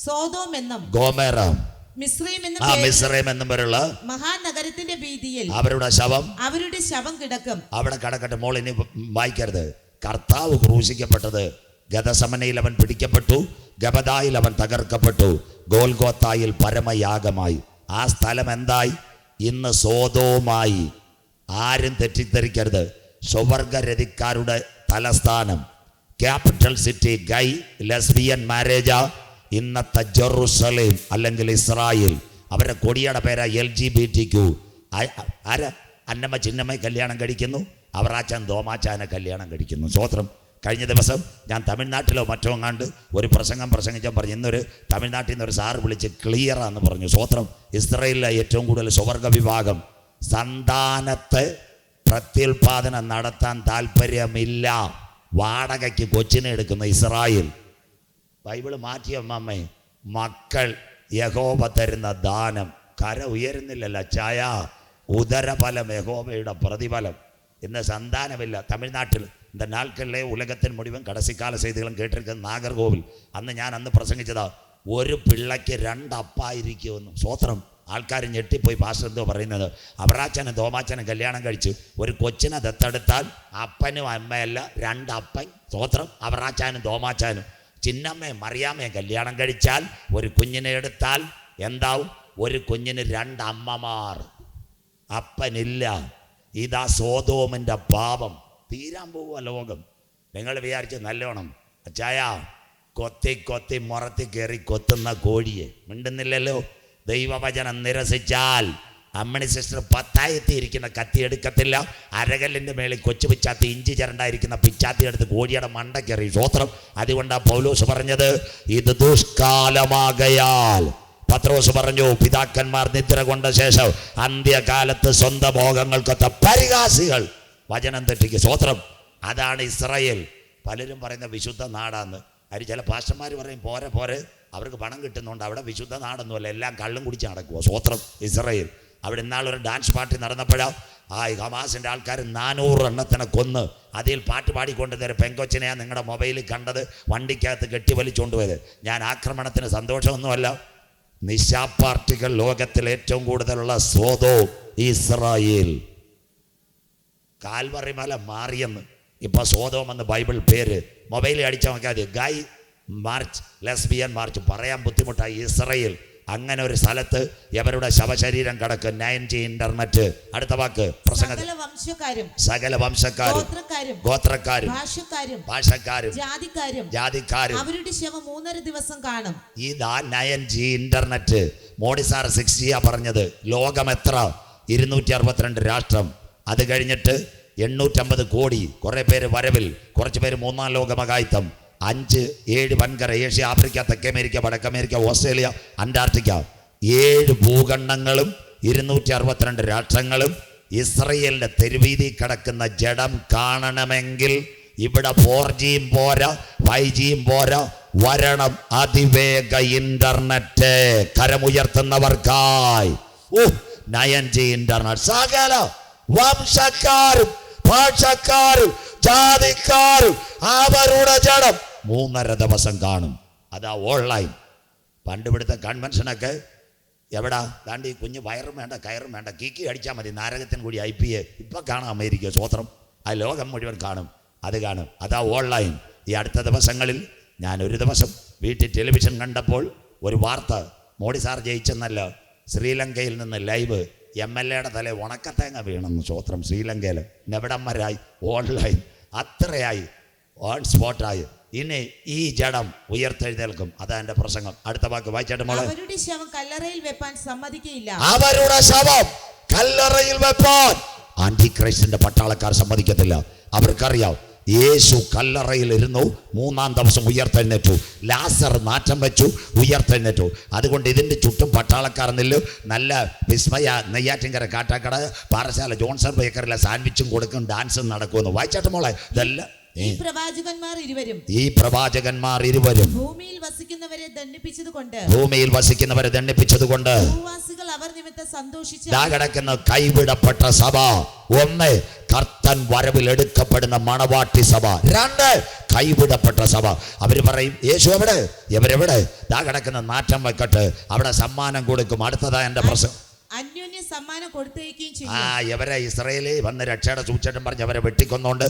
സോദോം എന്നും ഗോമേറ മിസ്രൈം എന്നും പേരുള്ള മഹാനഗരത്തിന്റെ വീതിയിൽ അവരുടെ ശവം കിടക്കും. അവിടെ കിടക്കട്ടെ. മോൾ ഇനി വായിക്കരുത്. കർത്താവ് ക്രൂശിക്കപ്പെട്ടത് ഗദസമനയിൽ അവൻ പിടിക്കപ്പെട്ടു, ഗബദായിൽ അവൻ തകർക്കപ്പെട്ടു, ഗോൽഗോത്തായിൽ പരമയാഗമായി. ആ സ്ഥലം എന്തായി? ഇന്ന് സോദോമായി. ആരും തെറ്റിദ്ധരിക്കരുത്. സ്വവർഗരതിക്കാരുടെ തലസ്ഥാനം, ക്യാപിറ്റൽ സിറ്റി, ഗൈ ലെസ്ബിയൻ മാരേജാ ഇന്നത്തെ ജെറുസലേം അല്ലെങ്കിൽ ഇസ്രായേൽ. അവരുടെ കൊടിയുടെ പേരാ LGBTQ. അന്നമ്മ ചിന്നമ്മയെ കല്യാണം കഴിക്കുന്നു, അവറാച്ചാൻ തോമാച്ചാനെ കല്യാണം കഴിക്കുന്നു. സ്വോത്രം. കഴിഞ്ഞ ദിവസം ഞാൻ തമിഴ്നാട്ടിലോ മറ്റോ കണ്ട് ഒരു പ്രസംഗിച്ചാൽ പറഞ്ഞു, ഇന്നൊരു തമിഴ്നാട്ടിൽ നിന്ന് ഒരു സാറ് വിളിച്ച് ക്ലിയറാന്ന് പറഞ്ഞു. സ്വോത്രം. ഇസ്രായേലിലെ ഏറ്റവും കൂടുതൽ സ്വവർഗ വിഭാഗം. സന്താനത്തെ പ്രത്യുൽപാദനം നടത്താൻ താല്പര്യമില്ല, വാടകയ്ക്ക് കൊച്ചിനെ എടുക്കുന്ന ഇസ്രായേൽ. ബൈബിള് മാറ്റിയ അമ്മമ്മേ, മക്കൾ യഹോവ തരുന്ന ദാനം. കര ഉയരുന്നില്ലല്ല ചായ, ഉദരഫലം യഹോവയുടെ പ്രതിഫലം. ഇന്ന് സന്താനമില്ല തമിഴ്നാട്ടിൽ. இந்த நாட்களிலே உலகத்தின் മുഴുവൻ കടസിക്കാല ചെയ്തികളും കേട്ടിരിക്കുന്ന നാഗർകോവിൽ. അന്ന് പ്രസംഗിച്ചതാ, ഒരു പിള്ളയ്ക്ക് 2 അപ്പായിരിക്കുമെന്ന്. സ്വോത്രം. ആൾക്കാർ ഞെട്ടിപ്പോയി. പാസ്റ്റർ എന്തോ പറയുന്നത്? അവറാച്ചനും തോമാച്ചനും കല്യാണം കഴിച്ചു, ഒരു കൊച്ചിനെ ദത്തെടുത്താൽ അപ്പനും അമ്മയല്ല 2 അപ്പൻ. സ്വോത്രം. അവറാച്ചാനും തോമാച്ചാനും. ചിന്നമ്മയും മറിയാമ്മയും കല്യാണം കഴിച്ചാൽ, ഒരു കുഞ്ഞിനെ എടുത്താൽ എന്താവും? ഒരു കുഞ്ഞിന് 2 അമ്മമാർ, അപ്പനില്ല. ഇതാ സോദോമിൻ്റെ പാപം. തീരാൻ പോവുക ലോകം. നിങ്ങൾ വിചാരിച്ച് നല്ലോണം അച്ചായ കൊത്തി മുറത്തി കയറി കൊത്തുന്ന കോഴിയെ മിണ്ടുന്നില്ലല്ലോ. ദൈവവചനം നിരസിച്ചാൽ അമ്മണി സിസ്റ്റർ 10 ഇരിക്കുന്ന കത്തി എടുക്കത്തില്ല. അരകല്ലിൻ്റെ മേളിൽ കൊച്ചു പിച്ചാത്തി, ഇഞ്ചി ചിരണ്ടായിരിക്കുന്ന പിച്ചാത്തി എടുത്ത് കോഴിയുടെ മണ്ടയ്ക്കെറി. സ്വോത്രം. അതുകൊണ്ടാണ് പൗലോസ് പറഞ്ഞത്, ഇത് ദുഷ്കാലമാകയാൽ. പത്രോസ് പറഞ്ഞു, പിതാക്കന്മാർ നിദ്ര കൊണ്ട ശേഷം അന്ത്യകാലത്ത് സ്വന്തം ഭോഗങ്ങൾക്കൊത്ത പരിഹാസികൾ വചനം തെറ്റിക്ക്. സ്വോത്രം. അതാണ് ഇസ്രായേൽ. പലരും പറയുന്ന വിശുദ്ധ നാടാന്ന്. അതിന് ചില പാസ്റ്റർമാർ പറയും പോരെ അവർക്ക് പണം കിട്ടുന്നുണ്ട്. അവിടെ വിശുദ്ധ നാടൊന്നുമല്ല, എല്ലാം കള്ളും കുടിച്ച് നടക്കുക. സ്വോത്രം. ഇസ്രായേൽ. അവിടെ ഇന്നാളൊരു ഡാൻസ് പാർട്ടി നടന്നപ്പോഴാണ് ഹമാസിൻ്റെ ആൾക്കാർ 400 എണ്ണത്തിനെ കൊന്ന് അതിൽ പാട്ട് പാടിക്കൊണ്ടിരുന്ന പെങ്കൊച്ചിനെയാണ് നിങ്ങളുടെ മൊബൈലിൽ കണ്ടത്, വണ്ടിക്കകത്ത് കെട്ടി വലിച്ചുകൊണ്ടുപോയത്. ഞാൻ ആക്രമണത്തിന് സന്തോഷമൊന്നുമല്ല. നിശാപാർട്ടികൾ ലോകത്തിൽ ഏറ്റവും കൂടുതലുള്ള സോദോം ഇസ്രായേൽ. കാൽവറി മല മാറിയെന്ന് ഇപ്പോൾ സോദോം എന്ന് ബൈബിൾ പേര്. മൊബൈലിൽ അടിച്ചാൽ നോക്കിയാൽ മതി. ഗൈ മാർച്ച്, ലെസ്ബിയൻ മാർച്ച് പറയാൻ ബുദ്ധിമുട്ടായി. ഇസ്രായേൽ. അങ്ങനെ ഒരു സ്ഥലത്ത് ഇവരുടെ ശവശരീരം കിടക്കും. 9G internet. അടുത്ത വാക്ക് പ്രസംഗ സകല വംശക്കാരും ഗോത്രക്കാരും ഭാഷക്കാരും ജാതിക്കാരും അവരുടെ ശവം 3.5 ദിവസം കാണും. ഇതാ 9G internet. Modi sir 6G പറഞ്ഞത്. ലോകം എത്ര? 262 രാഷ്ട്രം. അത് കഴിഞ്ഞിട്ട് 850 കോടി. കുറെ പേര് വരവിൽ, കുറച്ച് പേര് 3-ാം ലോക മഹായുദ്ധം. 5-7 വൻകര, ഏഷ്യ, ആഫ്രിക്ക, തെക്കേ അമേരിക്ക, വടക്ക് അമേരിക്ക, ഓസ്ട്രേലിയ, അന്റാർട്ടിക്ക. 7 ഭൂഖണ്ഡങ്ങളും 262 രാഷ്ട്രങ്ങളും. ഇസ്രയേലിന്റെ തെരുവീതി കിടക്കുന്ന ജഡം കാണണമെങ്കിൽ ഇവിടെ 4Gയും പോരാ, 5Gയും പോരാ, വരണം അതിവേഗ ഇന്റർനെറ്റ്. കരമുയർത്തുന്നവർക്കായി 9G internet. സകല വംശക്കാരും ഭാഷക്കാരും ജാതിക്കാരും അവരുടെ ജഡം 3.5 ദിവസം കാണും. അതാ ഓൺലൈൻ. പണ്ട് ഇവിടുത്തെ കൺവെൻഷനൊക്കെ എവിടാ ദാണ്ടി കുഞ്ഞ് വയറും വേണ്ട കയറും വേണ്ട, കീക്കി അടിച്ചാൽ മതി. നാരകത്തിന് കൂടി IPA ഇപ്പം കാണാം. അമേരിക്ക സ്വത്രം ആ ലോകം മുഴുവൻ കാണും. അത് കാണും. അതാ ഓൺലൈൻ. ഈ അടുത്ത ദിവസങ്ങളിൽ ഞാൻ ഒരു ദിവസം വീട്ടിൽ ടെലിവിഷൻ കണ്ടപ്പോൾ ഒരു വാർത്ത. മോഡി സാർ ജയിച്ചെന്നല്ല, ശ്രീലങ്കയിൽ നിന്ന് ലൈവ്. MLA തല ഉണക്കത്തേങ്ങ വീണെന്ന് സ്വത്രം. ശ്രീലങ്കയിൽ നെവിടന്മാരായി ഓൺലൈൻ. അത്രയായി ഓൺ സ്പോട്ടായി. ഇനി ഈ ജഡം ഉയർത്തെഴുന്നേൽക്കും. അതാ എന്റെ പ്രസംഗം. അടുത്ത വാക്ക് വായിച്ചാട്ട് മോളെ. അവരുടെ ശവം കല്ലറയിൽ വെപ്പാൻ സമ്മതിക്കില്ല. അവരുടെ ശവം കല്ലറയിൽ വെപ്പാൻ ആന്റിക്രൈസ്റ്റിന്റെ പട്ടാളക്കാർ സമ്മതിക്കത്തില്ല. അവർക്കറിയാം യേശു കല്ലറയിൽ ഇരുന്നു, 3-ാം ദിവസം ഉയർത്തെഴുന്നേറ്റു. ലാസർ നാറ്റം വെച്ചു, ഉയർത്തെഴുന്നേറ്റു. അതുകൊണ്ട് ഇതിന്റെ ചുറ്റും പട്ടാളക്കാർ നില്ലും. നല്ല വിസ്മയ നെയ്യാറ്റിൻകര കാട്ടാക്കട പാറശാല ജോൺസൺ ബേക്കറിലെ സാൻഡ്വിച്ചും കൊടുക്കും, ഡാൻസും നടക്കുമെന്ന്. വായിച്ചാട്ട് മോളെ. ഇതെല്ലാം ഈ പ്രവാചകന്മാർ ഇരുവരും ഭൂമിയിൽ വസിക്കുന്നവരെ ദണ്ഡിപ്പിച്ചതുകൊണ്ട് ഭൂവാസികൾ അവർ നിമിത്തം സന്തോഷിച്ചു. കിടക്കുന്ന കൈവിടപ്പെട്ട സഭ. 1, കർത്തൻ വരവിൽ എടുക്കപ്പെടുന്ന മണവാട്ടി സഭ. 2, കൈവിടപ്പെട്ട സഭ. അവർ പറയും യേശു എവിടെ, ഇവരെവിടെ? കിടക്കുന്ന നാറ്റം വെക്കട്ട്, അവിടെ സമ്മാനം കൊടുക്കും. അടുത്തതാ എന്റെ പ്രശ്നം. അന്യോന്യ സമ്മാനം കൊടുത്തേക്കുകയും ചെയ്യും. ഇവരെ ഇസ്രായേലിൽ വന്ന് രക്ഷയുടെ സൂചനം പറഞ്ഞ് അവരെ വെട്ടിക്കൊന്നുകൊണ്ട്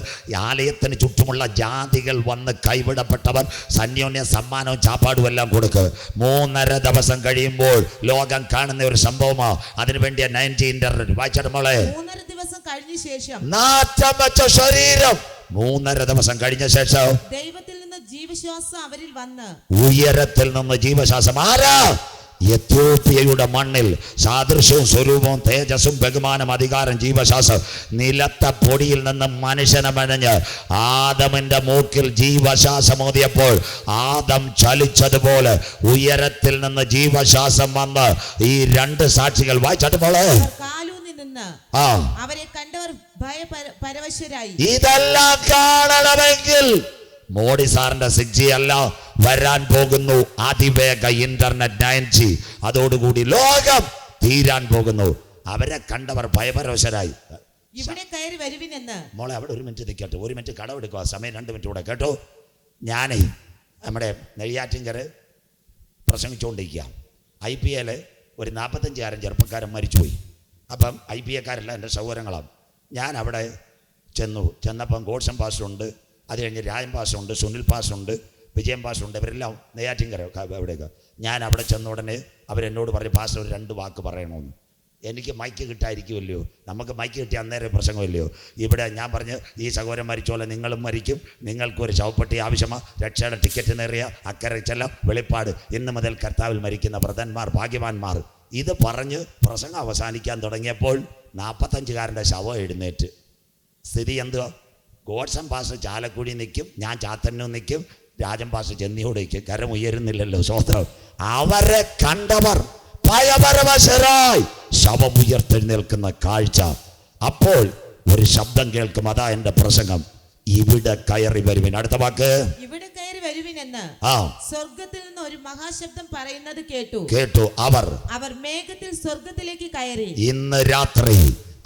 ആലയത്തിന് ചുറ്റുമുള്ള ജാതികൾ വന്ന് കൈവിടപ്പെട്ടവർ അന്യോന്യ സമ്മാനവും ചാപ്പാടും എല്ലാം കൊടുക്കുക. 3.5 ദിവസം കഴിയുമ്പോൾ ലോകം കാണുന്ന ഒരു സംഭവമാ. അതിനുവേണ്ടിയ 9G ഇന്റർനെറ്റ്. വായിച്ചാട്ട് മോളെ. 3.5 ദിവസം കഴിഞ്ഞ ശേഷം നാറ്റം വെച്ച ശരീരം 3.5 ദിവസം കഴിഞ്ഞ ശേഷം ദൈവത്തിൽ നിന്ന് ജീവശ്വാസം അവരിൽ വന്ന്. ഉയരത്തിൽ നിന്ന് ജീവശ്വാസം. ആരാ? എത്യോപ്യയുടെ മണ്ണിൽ സാദൃശ്യവും സ്വരൂപവും തേജസ്സും ബഹുമാനം അധികാരം ജീവശ്വാസം. നിലത്ത പൊടിയിൽ നിന്ന് മനുഷ്യനെ മെനഞ്ഞ് ആദമിന്റെ മൂക്കിൽ ജീവശ്വാസമോതിയപ്പോൾ ആദം ചലിച്ചതുപോലെ ഉയരത്തിൽ നിന്ന് ജീവശ്വാസം വന്ന് ഈ 2 സാക്ഷികൾ. വായിച്ചാട്ട് മോളെ. അവരെ കണ്ടവർ ഭയപരവശരായി. ഇതെല്ലാം കാണണമെങ്കിൽ മോഡി സാറിന്റെ 6G അല്ല, വരാൻ പോകുന്നു അതിവേഗ ഇന്റർനെറ്റ് 9G. അതോടുകൂടി ലോകം തീരാൻ പോകുന്നു. അവരെ കണ്ടവർ ഭയപരവശരായി. ഇവിടെ കയറി വരുവിനെന്ന്. മോളെ അവിടെ 1 മിനിറ്റ് നിൽക്കട്ടെ. 1 മിനിറ്റ് കടമെടുക്കുക. സമയം 2 മിനിറ്റ് കൂടെ കേട്ടോ. ഞാനേ നമ്മുടെ നെയ്യാറ്റിൻകര പ്രസംഗിച്ചുകൊണ്ടിരിക്കുക. IPA ഒരു 45 ചെറുപ്പക്കാരൻ മരിച്ചുപോയി. അപ്പം IPA എൻ്റെ സൗകര്യങ്ങളാണ്. ഞാൻ അവിടെ ചെന്നപ്പം ഗോഡ്സൺ പാസ്റ്ററുണ്ട്, അത് കഴിഞ്ഞ് രാജൻ പാസ്റ്ററുണ്ട്, സുനിൽ പാസ്റ്ററുണ്ട്, വിജയൻ പാസ്റ്ററുണ്ട്. ഇവരെല്ലാം നെയ്യാറ്റിൻകര അവിടെയൊക്കെ. ഞാൻ അവിടെ ചെന്ന ഉടനെ അവരെന്നോട് പറഞ്ഞു, പാസ്റ്റർ ഒരു 2 വാക്ക് പറയണമെന്ന്. എനിക്ക് മൈക്ക് കിട്ടായിരിക്കുമല്ലോ, നമുക്ക് മൈക്ക് കിട്ടിയ അന്നേരം പ്രസംഗമല്ലയോ. ഇവിടെ ഞാൻ പറഞ്ഞ് ഈ സഹോദരൻ മരിച്ചോലെ നിങ്ങളും മരിക്കും, നിങ്ങൾക്കൊരു ശവപ്പെട്ടി ആവശ്യമാണ്, രക്ഷയുടെ ടിക്കറ്റ് നേറിയ അക്കരെ ചെല്ലാം, വെളിപ്പാട്. ഇന്ന് മുതൽ കർത്താവിൽ മരിക്കുന്ന വ്രതന്മാർ ഭാഗ്യവാന്മാർ. ഇത് പറഞ്ഞ് പ്രസംഗം അവസാനിക്കാൻ തുടങ്ങിയപ്പോൾ 45കാരൻ്റെ ശവം എഴുന്നേറ്റ്. സ്ഥിതി എന്തുവാ? ഗോഡ്സൺ പാസ്റ്റർ ചാലക്കുടി നിൽക്കും, ഞാൻ ചാത്തന്നൂർ നിൽക്കും, രാജൻ പാസ്റ്റർ ചെന്നിയോട് നിൽക്കും. കരം ഉയരുന്നില്ലല്ലോ. സ്വത്രം. അവരെ കണ്ടവർ ഭയപരവശരായി ശവം ഉയർത്തെഴുന്നേൽക്കുന്ന കാഴ്ച. അപ്പോൾ ഒരു ശബ്ദം കേൾക്കും. അതാ എന്റെ പ്രസംഗം. ഇവിടെ കയറി വരുവിൻ. അടുത്ത വാക്ക്. ഇവിടെ കയറി വരുവിനെന്ന് സ്വർഗത്തിൽ നിന്ന് ഒരു മഹാശബ്ദം പറയുന്നത് കേട്ടു. അവർ മേഘത്തിൽ സ്വർഗത്തിലേക്ക് കയറി. ഇന്ന് രാത്രി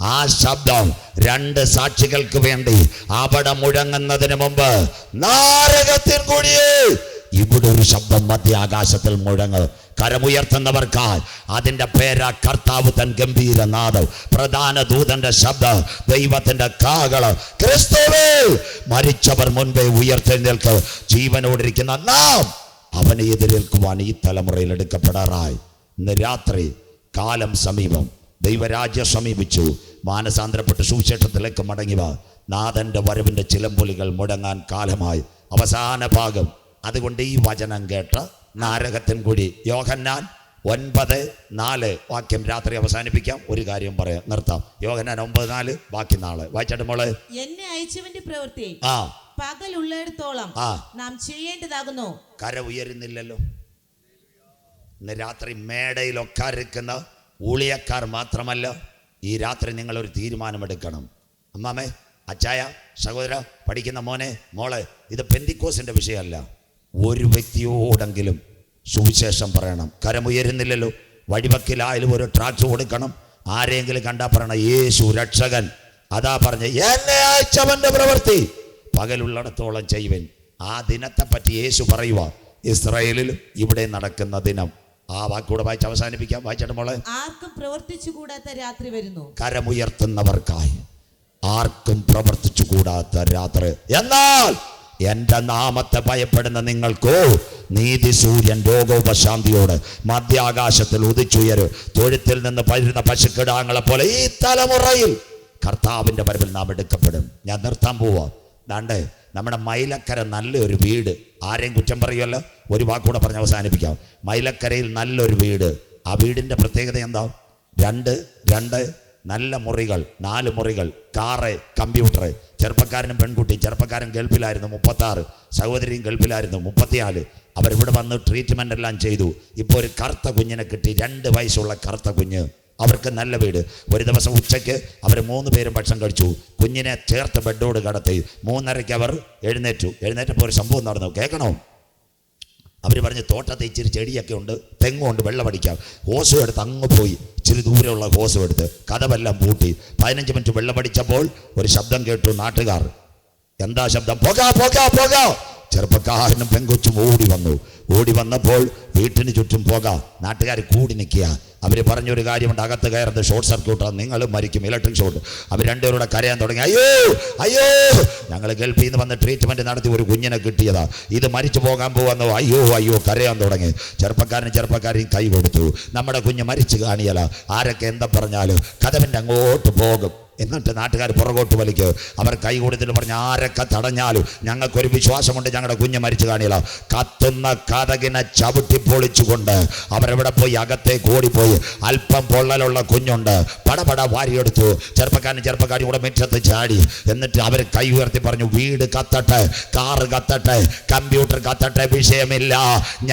ആ ശബ്ദം 2 സാക്ഷികൾക്ക് വേണ്ടി അവിടെ മുഴങ്ങുന്നതിന് മുമ്പ് നാരകത്തിൻ കുഴിയെ ഇവിടെ ഒരു ശബ്ദം മധ്യാകാശത്തിൽ മുഴങ്ങ്. കരമുയർത്തുന്നവർക്കായി അതിന്റെ പേരാ കർത്താവ് തൻ ഗംഭീര നാദം, പ്രധാന ദൂതന്റെ ശബ്ദം, ദൈവത്തിന്റെ കാഹളം. ക്രിസ്തുവേ മരിച്ചവർ മുൻപേ ഉയർത്തെഴുന്നേൽക്ക്. ജീവനോടിരിക്കുന്ന നാം അവനെ എതിരേൽക്കുവാൻ ഈ തലമുറയിൽ എടുക്കപ്പെടാറായി. ഇന്ന് രാത്രി കാലം സമീപം, ദൈവരാജ്യം സമീപിച്ചു. മാനസാന്തരപ്പെട്ട് സുവിശേഷത്തിലേക്ക് മടങ്ങിവ. നാഥൻ്റെ വരവിൻ്റെ ചിലമ്പൊലികൾ മുടങ്ങാൻ കാലമായി. അവസാന ഭാഗം. അതുകൊണ്ട് ഈ വചനം കേട്ട നാരകത്തിൻ കുഴി, യോഹന്നാൻ 9:4 വാക്യം രാത്രി അവസാനിപ്പിക്കാം. ഒരു കാര്യം പറയാം, നിർത്താം. യോഹന്നാൻ 9:4, ബാക്കി നാളെ വായിച്ചാട്ട് മോളെ. എന്നെ അയച്ചവന്റെ പ്രവൃത്തി പകലുള്ളിടത്തോളം നാം ചെയ്യേണ്ടതാകുന്നു. കര ഉയരുന്നില്ലല്ലോ. ഇന്ന് രാത്രി മേടയിലൊക്കെ ഇരിക്കുന്ന ഊളിയക്കാർ മാത്രമല്ല, ഈ രാത്രി നിങ്ങളൊരു തീരുമാനമെടുക്കണം. അമ്മാമേ, അച്ചായ, സഹോദര, പഠിക്കുന്ന മോനെ, മോളെ, ഇത് പെന്തിക്കോസിന്റെ വിഷയമല്ല. ഒരു വ്യക്തിയോടെങ്കിലും സുവിശേഷം പറയണം. കരമുയരുന്നില്ലല്ലോ. വഴിവക്കിലായാലും ഒരു ട്രാക്ട് കൊടുക്കണം. ആരെങ്കിലും കണ്ടാ പറയണം, യേശു രക്ഷകൻ. അതാ പറഞ്ഞ എന്നെ അയച്ചവന്റെ പ്രവൃത്തി പകലുള്ളിടത്തോളം ചെയ്യുവൻ. ആ ദിനത്തെ പറ്റി യേശു പറയുക. ഇസ്രായേലിൽ ഇവിടെ നടക്കുന്ന ദിനം. ആ വാക്കൂടെ വായിച്ച് അവസാനിപ്പിക്കാം. വായിച്ചിട്ട് മോളെ. ആർക്കും പ്രവർത്തിച്ചു കൂടാത്ത രാത്രി വരുന്നു. കരമുയർത്തുന്നവർക്കായി ആർക്കും പ്രവർത്തിച്ചു കൂടാത്ത രാത്രി. എന്നാൽ എന്റെ നാമത്തെ ഭയപ്പെടുന്ന നിങ്ങൾക്കോ നീതി സൂര്യൻ രോഗോപശാന്തിയോട് മധ്യാകാശത്തിൽ ഉദിച്ചുയരും. തൊഴുത്തിൽ നിന്ന് പരുന്ന പശുക്കിടാങ്ങളെ പോലെ ഈ തലമുറയിൽ കർത്താവിന്റെ വരവിൽ നാം എടുക്കപ്പെടും. ഞാൻ നിർത്താൻ പോവാ. ദാണ്ടേ നമ്മുടെ മൈലക്കര നല്ലൊരു വീട്. ആരെയും കുറ്റം പറയുമല്ലോ. ഒരു വാക്കൂടെ പറഞ്ഞ് അവസാനിപ്പിക്കാം. മൈലക്കരയിൽ നല്ലൊരു വീട്. ആ വീടിന്റെ പ്രത്യേകത എന്താ? രണ്ട് നല്ല മുറികൾ, 4 മുറികൾ, കാറ്, കമ്പ്യൂട്ടർ. ചെറുപ്പക്കാരനും പെൺകുട്ടി. ചെറുപ്പക്കാരൻ ഗൾഫിലായിരുന്നു 36, സഹോദരിയും ഗൾഫിലായിരുന്നു 34. അവരിവിടെ വന്ന് ട്രീറ്റ്മെൻ്റ് എല്ലാം ചെയ്തു. ഇപ്പോൾ ഒരു കറുത്ത കുഞ്ഞിനെ കിട്ടി, 2 വയസ്സുള്ള കറുത്ത കുഞ്ഞ്. അവർക്ക് നല്ല വീട്. ഒരു ദിവസം ഉച്ചയ്ക്ക് അവർ 3 പേരും ഭക്ഷണം കഴിച്ചു. കുഞ്ഞിനെ ചേർത്ത് ബെഡോട് കടത്തി. 3:30 അവർ എഴുന്നേറ്റപ്പോൾ ഒരു സംഭവം നടന്നു. കേൾക്കണോ? അവർ പറഞ്ഞ് തോട്ടത്തിൽ ഇച്ചിരി ചെടിയൊക്കെ ഉണ്ട്, തെങ്ങുണ്ട്, വെള്ളമടിക്കാം. ഹോസും എടുത്ത് അങ്ങ് പോയി. ഇച്ചിരി ദൂരെയുള്ള ഹോസും എടുത്ത് കതവെല്ലാം പൂട്ടി. 15 മിനിറ്റ് വെള്ളമടിച്ചപ്പോൾ ഒരു ശബ്ദം കേട്ടു. നാട്ടുകാർ, എന്താ ശബ്ദം? പോക. ചെറുപ്പക്കാരനും പെങ്കൊച്ചും ഓടി വന്നപ്പോൾ വീട്ടിന് ചുറ്റും പോകാം. നാട്ടുകാർ കൂടി നിൽക്കുക. അവർ പറഞ്ഞൊരു കാര്യമുണ്ട്, അകത്ത് കയറുന്നത് ഷോർട്ട് സർക്യൂട്ടാണ്, നിങ്ങൾ മരിക്കും, ഇലക്ട്രിക് ഷോട്ട്. അവർ രണ്ടുപേരുടെ കരയാൻ തുടങ്ങി. അയ്യോ ഞങ്ങൾ ഗൾഫിൽ നിന്ന് വന്ന് ട്രീറ്റ്മെൻറ്റ് നടത്തി ഒരു കുഞ്ഞിനെ കിട്ടിയതാ, ഇത് മരിച്ചു പോകാൻ പോകുന്നു. അയ്യോ കരയാൻ തുടങ്ങി. ചെറുപ്പക്കാരെയും കൈ കൊടുത്തു. നമ്മുടെ കുഞ്ഞ് മരിച്ചു കാണിയല. ആരൊക്കെ എന്താ പറഞ്ഞാലും കഥവിൻ്റെ അങ്ങോട്ട് പോകും. എന്നിട്ട് നാട്ടുകാർ പുറകോട്ട് വലിക്കുക. അവർ കൈ കൊടുത്തിട്ട് പറഞ്ഞ് ആരൊക്കെ തടഞ്ഞാലും ഞങ്ങൾക്കൊരു വിശ്വാസമുണ്ട്, ഞങ്ങളുടെ കുഞ്ഞ് മരിച്ചു കാണിയല്ല. കത്തുന്ന കതകിനെ ചവിട്ടിപ്പൊളിച്ചുകൊണ്ട് അവരെവിടെ പോയി? അകത്തേക്ക് ഓടിപ്പോയി. അല്പം പൊള്ളലുള്ള കുഞ്ഞുണ്ട്, പടപട വാരിയെടുത്തു. ചെറുപ്പക്കാരി കൂടെ മുറ്റത്ത് ചാടി. എന്നിട്ട് അവർ കൈ ഉയർത്തി പറഞ്ഞു, വീട് കത്തട്ടെ, കാറ് കത്തട്ടെ, കമ്പ്യൂട്ടർ കത്തട്ടെ, വിഷയമില്ല.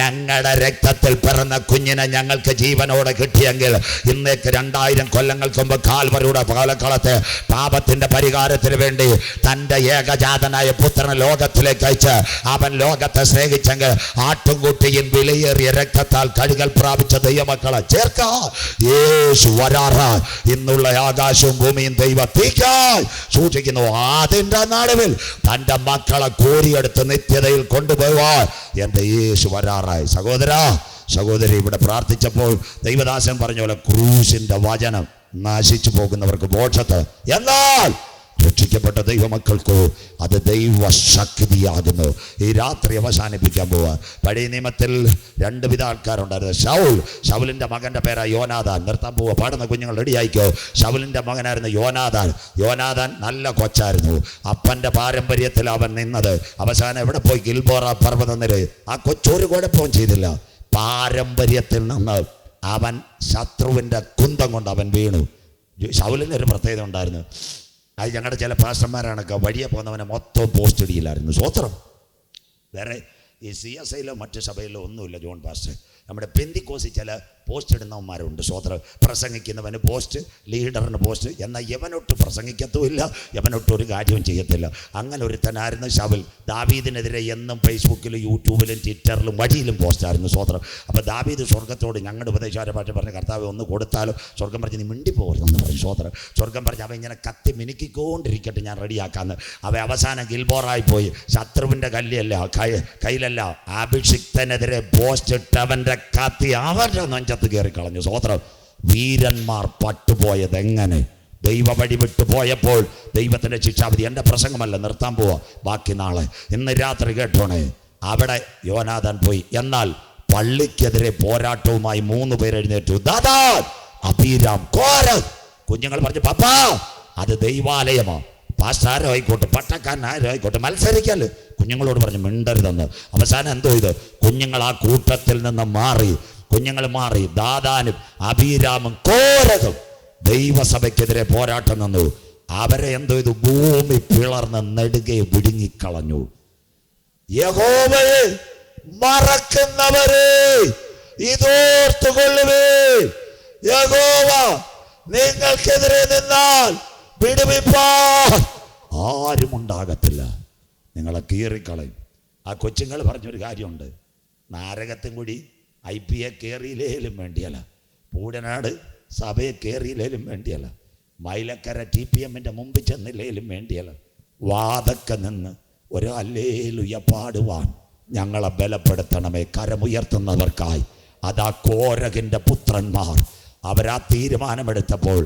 ഞങ്ങളുടെ രക്തത്തിൽ പിറന്ന കുഞ്ഞിനെ ഞങ്ങൾക്ക് ജീവനോടെ കിട്ടിയെങ്കിൽ ഇന്നേക്ക് 2000 കൊല്ലങ്ങൾക്ക് മുമ്പ് കാൽവരിയുടെ പാലക്കളത്തെ പാപത്തിന്റെ പരിഹാരത്തിന് വേണ്ടി തന്റെ ഏകജാതനായ പുത്രനെ ലോകത്തിലേക്ക് അയച്ച് അവൻ ലോകത്തെ സ്നേഹിച്ചെങ്കിൽ ആട്ടുംകുട്ടിയും വിലയേറിയ രക്തത്താൽ കഴുകൽ പ്രാപിച്ച ദൈവമക്കളെ ചേർക്ക. യേശു വരാറ്. ഇന്നുള്ള ആകാശവും ഭൂമിയും ദൈവത്തേക്കായി സൂക്ഷിക്കുന്നു. അതിന്റെ നടുവിൽ തന്റെ മക്കളെ കോരിയെടുത്ത് നിത്യതയിൽ കൊണ്ടുപോവാൻ എന്റെ യേശു വരാറായി. സഹോദരി, ഇവിടെ പ്രാർത്ഥിച്ചപ്പോൾ ദൈവദാസൻ പറഞ്ഞ പോലെ ക്രൂശിന്റെ വചനം നശിച്ചു പോകുന്നവർക്ക് മോക്ഷത്ത്, എന്നാൽ രക്ഷിക്കപ്പെട്ട ദൈവമക്കൾക്കോ അത് ദൈവശക്തിയാകുന്നു. ഈ രാത്രി അവസാനിപ്പിക്കാൻ പോവാ. പഴയ നിയമത്തിൽ 2 വിധ ആൾക്കാരുണ്ടായിരുന്നു. ശൗലിന്റെ മകന്റെ പേരാ യോനാഥാൻ. നിർത്താൻ പോവാ. പാടുന്ന കുഞ്ഞുങ്ങൾ റെഡിയായിക്കോ. ശൗലിന്റെ മകനായിരുന്നു യോനാഥാൻ നല്ല കൊച്ചായിരുന്നു. അപ്പന്റെ പാരമ്പര്യത്തിൽ അവൻ നിന്നത്. അവസാനം എവിടെ പോയി? ഗിൽബോറ പർവ്വതനിര. ആ കൊച്ചൊരു കുഴപ്പവും ചെയ്തില്ല. പാരമ്പര്യത്തിൽ നിന്ന് അവൻ ശത്രുവിൻ്റെ കുന്തം കൊണ്ട് അവൻ വീണു. ശൗലിനൊരു പ്രത്യേകത ഉണ്ടായിരുന്നു. അത് ഞങ്ങളുടെ ചില പാസ്റ്റർമാരാണൊക്കെ വഴിയെ പോകുന്നവനെ മൊത്തം പോസ്റ്റ് ഇടിയില്ലായിരുന്നു. സ്വത്രം വേറെ ഈ CSIയിലോ മറ്റു സഭയിലോ ഒന്നുമില്ല. ജോൺ പാസ്റ്റർ നമ്മുടെ പെന്തിക്കോസിൽ ചില പോസ്റ്റ് ഇടുന്നവന്മാരുണ്ട്. സ്വത്രം പ്രസംഗിക്കുന്നവന് പോസ്റ്റ്, ലീഡറിന് പോസ്റ്റ്. എന്നാൽ യവനൊട്ട് പ്രസംഗിക്കത്തുമില്ല, യവനൊട്ടൊരു കാര്യവും ചെയ്യത്തില്ല. അങ്ങനെ ഒരുത്തനായിരുന്നു ശൗൽ. ദാവീദിനെതിരെ എന്നും ഫേസ്ബുക്കിലും യൂട്യൂബിലും ട്വിറ്ററിലും വഴിയിലും പോസ്റ്റായിരുന്നു. സ്വത്രം. അപ്പോൾ ദാവീദ് സ്വർഗത്തോട് ഞങ്ങളുടെ ഉപദേശാര ഭാഷ പറഞ്ഞ കർത്താവ് ഒന്ന് കൊടുത്താലോ? സ്വർഗം പറഞ്ഞ് നീ മിണ്ടിപ്പോകരുതെന്ന് പറഞ്ഞു. സ്വത്രം. സ്വർഗം പറഞ്ഞ് അവൻ ഇങ്ങനെ കത്തി മിനുക്കിക്കൊണ്ടിരിക്കട്ടെ, ഞാൻ റെഡിയാക്കാന്ന്. അവ അവസാനം ഗിൽബോറായി പോയി. ശത്രുവിൻ്റെ കയ്യിലല്ല, അഭിഷിക്തനെതിരെ പോസ്റ്റ് ഇട്ടവൻ്റെ കത്തി അവരുടെ നെഞ്ചത്ത് കയറി കളഞ്ഞു. സ്വത്രം. വീരന്മാർ പട്ടുപോയത് എങ്ങനെ? ദൈവ വഴി വിട്ടു പോയപ്പോൾ ദൈവത്തിൻ്റെ ശിക്ഷാവിധി. എൻ്റെ പ്രസംഗമല്ല, നിർത്താൻ പോവാ, ബാക്കി നാളെ. ഇന്ന് രാത്രി കേട്ടോണേ. അവിടെ യോനാഥാൻ പോയി. എന്നാൽ പള്ളിക്കെതിരെ പോരാട്ടവുമായി 3 പേര് എഴുന്നേറ്റു. ദാദാൻ, അബീരാം, കോരഹ്. കുഞ്ഞുങ്ങൾ പറഞ്ഞു, പപ്പാ അത് ദൈവാലയമാണ്, പാസ്റ്റാരോ ആയിക്കോട്ടെ പട്ടക്കാരനാരോ ആയിക്കോട്ടെ മത്സരിക്കല്. കുഞ്ഞുങ്ങളോട് പറഞ്ഞു മിണ്ടരുതെന്ന്. അവസാനം എന്തോ ഇത്, കുഞ്ഞുങ്ങൾ ആ കൂട്ടത്തിൽ നിന്ന് മാറി. കുഞ്ഞുങ്ങൾ മാറി. ദാദാനും അബീരാമും കോരഹും ദൈവസഭയ്ക്കെതിരെ പോരാട്ടം നിന്നു. അവരെ എന്തോ ഇത്, ഭൂമി പിളർന്ന് നെടുകെ വിഴുങ്ങിക്കളഞ്ഞു. യഹോവയെ മറക്കുന്നവരെ ഇതോർത്തുകൊള്ളുവേ, യഹോവ നിങ്ങൾക്കെതിരെ നിന്നാൽ വിടുവിപ്പാൻ ആരും ഉണ്ടാകത്തില്ല, നിങ്ങളെ കീറിക്കളയും. ആ കൊച്ചുങ്ങൾ പറഞ്ഞൊരു കാര്യമുണ്ട്, നാരകത്തും കൂടി IPA കയറിയില്ലേലും വേണ്ടിയല്ല, പൂടനാട് സഭയെ കയറിയില്ലേലും വേണ്ടിയല്ല, മൈലക്കര TPMന്റെ മുമ്പിൽ ചെന്നില്ലേലും വേണ്ടിയല്ല, വാതൊക്കെ നിന്ന് ഒരു ഹല്ലേലൂയ പാടുവാൻ ഞങ്ങളെ ബലപ്പെടുത്തണമേ. കരമുയർത്തുന്നവർക്കായി അതാ കോരഹിന്റെ പുത്രന്മാർ അവരാ തീരുമാനമെടുത്തപ്പോൾ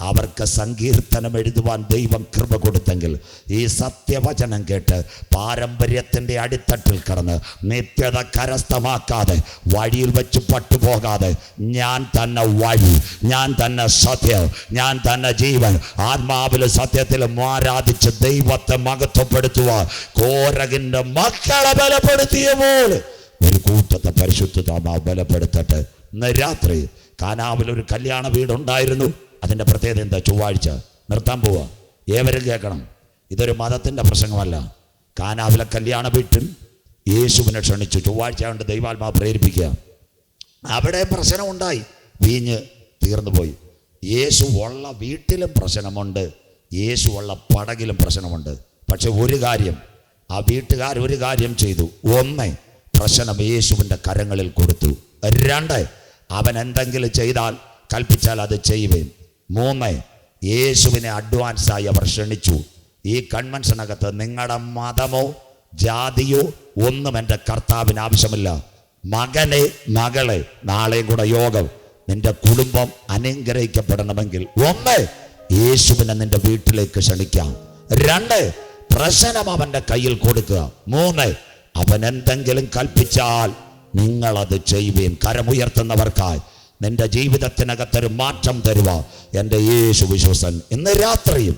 അവർക്ക് സങ്കീർത്തനം എഴുതുവാൻ ദൈവം കൃപ കൊടുത്തെങ്കിൽ, ഈ സത്യവചനം കേട്ട് പാരമ്പര്യത്തിൻ്റെ അടിത്തട്ടിൽ കടന്ന് നിത്യത കരസ്ഥമാക്കാതെ വഴിയിൽ വെച്ച് പട്ടുപോകാതെ ഞാൻ തന്നെ വഴി, ഞാൻ തന്നെ സത്യം, ഞാൻ തന്നെ ജീവൻ, ആത്മാവിലും സത്യത്തിലും ആരാധിച്ച് ദൈവത്തെ മഹത്വപ്പെടുത്തുവാൻ കോരഹിന്റെ മക്കളെ ബലപ്പെടുത്തിയ പോലെ ഒരു കൂട്ടത്തെ പരിശുദ്ധാത്മാവ് ബലപ്പെടുത്തട്ടെ. ഇന്ന് രാത്രി കാനാവിലൊരു കല്യാണ വീടുണ്ടായിരുന്നു. അതിൻ്റെ പ്രത്യേകത എന്താ? ചൊവ്വാഴ്ച നിർത്താൻ പോവുക. ഏവരും കേൾക്കണം, ഇതൊരു മതത്തിൻ്റെ പ്രസംഗമല്ല. കാനാവിലെ കല്യാണ വീട്ടിൽ യേശുവിനെ ക്ഷണിച്ചു. ചൊവ്വാഴ്ച കൊണ്ട് ദൈവാത്മാവ് പ്രേരിപ്പിക്കുക. അവിടെ പ്രശ്നമുണ്ടായി, വീഞ്ഞ് തീർന്നു പോയി. യേശു ഉള്ള വീട്ടിലും പ്രശ്നമുണ്ട്, യേശു ഉള്ള പടകിലും പ്രശ്നമുണ്ട്. പക്ഷെ ഒരു കാര്യം ആ വീട്ടുകാർ ഒരു കാര്യം ചെയ്തു. 1, പ്രശ്നം യേശുവിൻ്റെ കരങ്ങളിൽ കൊടുത്തു. 2, അവൻ എന്തെങ്കിലും ചെയ്താൽ കൽപ്പിച്ചാൽ അത് ചെയ്യുകയും. 3, യേശുവിനെ അഡ്വാൻസായി അവർ ക്ഷണിച്ചു. ഈ കൺവെൻഷനകത്ത് നിങ്ങളുടെ മതമോ ജാതിയോ ഒന്നും എൻ്റെ കർത്താവിന് ആവശ്യമില്ല. മകനെ മകളെ, നാളെയും കൂടെ യോഗം, നിന്റെ കുടുംബം അനുഗ്രഹിക്കപ്പെടണമെങ്കിൽ 1, യേശുവിനെ നിന്റെ വീട്ടിലേക്ക് ക്ഷണിക്കാം. 2, പ്രശ്നം അവൻ്റെ കയ്യിൽ കൊടുക്കുക. 3, അവൻ എന്തെങ്കിലും കൽപ്പിച്ചാൽ നിങ്ങളത് ചെയ്യുകയും. കരമുയർത്തുന്നവർക്കായി നിന്റെ ജീവിതത്തിനകത്തൊരു മാറ്റം തരുക എൻ്റെ യേശു വിശ്വസൻ. ഇന്ന് രാത്രിയും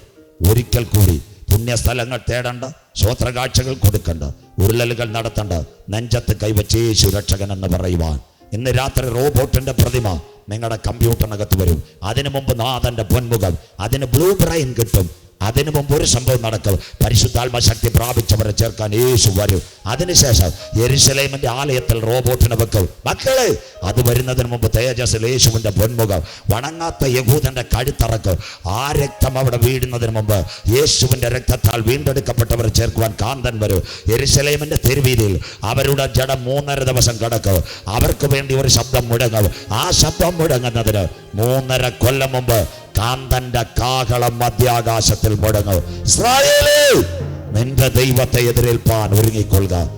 ഒരിക്കൽ കൂടി പുണ്യസ്ഥലങ്ങൾ തേടണ്ട, ശ്രോത്രകാഴ്ചകൾ കൊടുക്കണ്ട, ഉരുളലുകൾ നടത്തണ്ട, നെഞ്ചത്ത് കൈവച്ച് യേശു രക്ഷകൻ എന്ന് പറയുവാൻ ഇന്ന് രാത്രി റോബോട്ടിന്റെ പ്രതിമ നിങ്ങളുടെ കമ്പ്യൂട്ടറിനകത്ത് വരും. അതിനു മുമ്പ് നാഥന്റെ പൊന്മുഖം, അതിന് ബ്ലൂ ബ്രെയിൻ കിട്ടും. അതിനു മുമ്പ് ഒരു സംഭവം നടക്കും, പരിശുദ്ധാത്മ ശക്തി പ്രാപിച്ചവരെ ചേർക്കാൻ യേശു വരും. അതിനുശേഷം യെരുശലേമിന്റെ ആലയത്തിൽ റോബോട്ടിനെ വെക്കും. മക്കളെ, അത് വരുന്നതിന് മുമ്പ് തേജസ്സിൽ യേശുവിന്റെ പൊന്മുഖം, വണങ്ങാത്ത യഹൂദന്റെ കഴുത്തറക്ക്, ആ രക്തം അവിടെ വീഴുന്നതിന് മുമ്പ് യേശുവിന്റെ രക്തത്താൽ വീണ്ടെടുക്കപ്പെട്ടവരെ ചേർക്കുവാൻ കാന്തൻ വരും. യെരുശലേമിന്റെ തെരുവീതിയിൽ അവരുടെ ജഡം 3.5 ദിവസം കിടക്കും. അവർക്ക് വേണ്ടി ഒരു ശബ്ദം മുഴങ്ങും. ആ ശബ്ദം മുഴങ്ങുന്നതിന് 3.5 കൊല്ലം മുമ്പ് കാന്തന്റെ കാഹളം മധ്യാകാശത്തിൽ മുഴങ്ങും. ഇസ്രായേലേ, നിന്റെ ദൈവത്തെ എതിരേൽപ്പാൻ ഒരുങ്ങിക്കൊള്ളുക.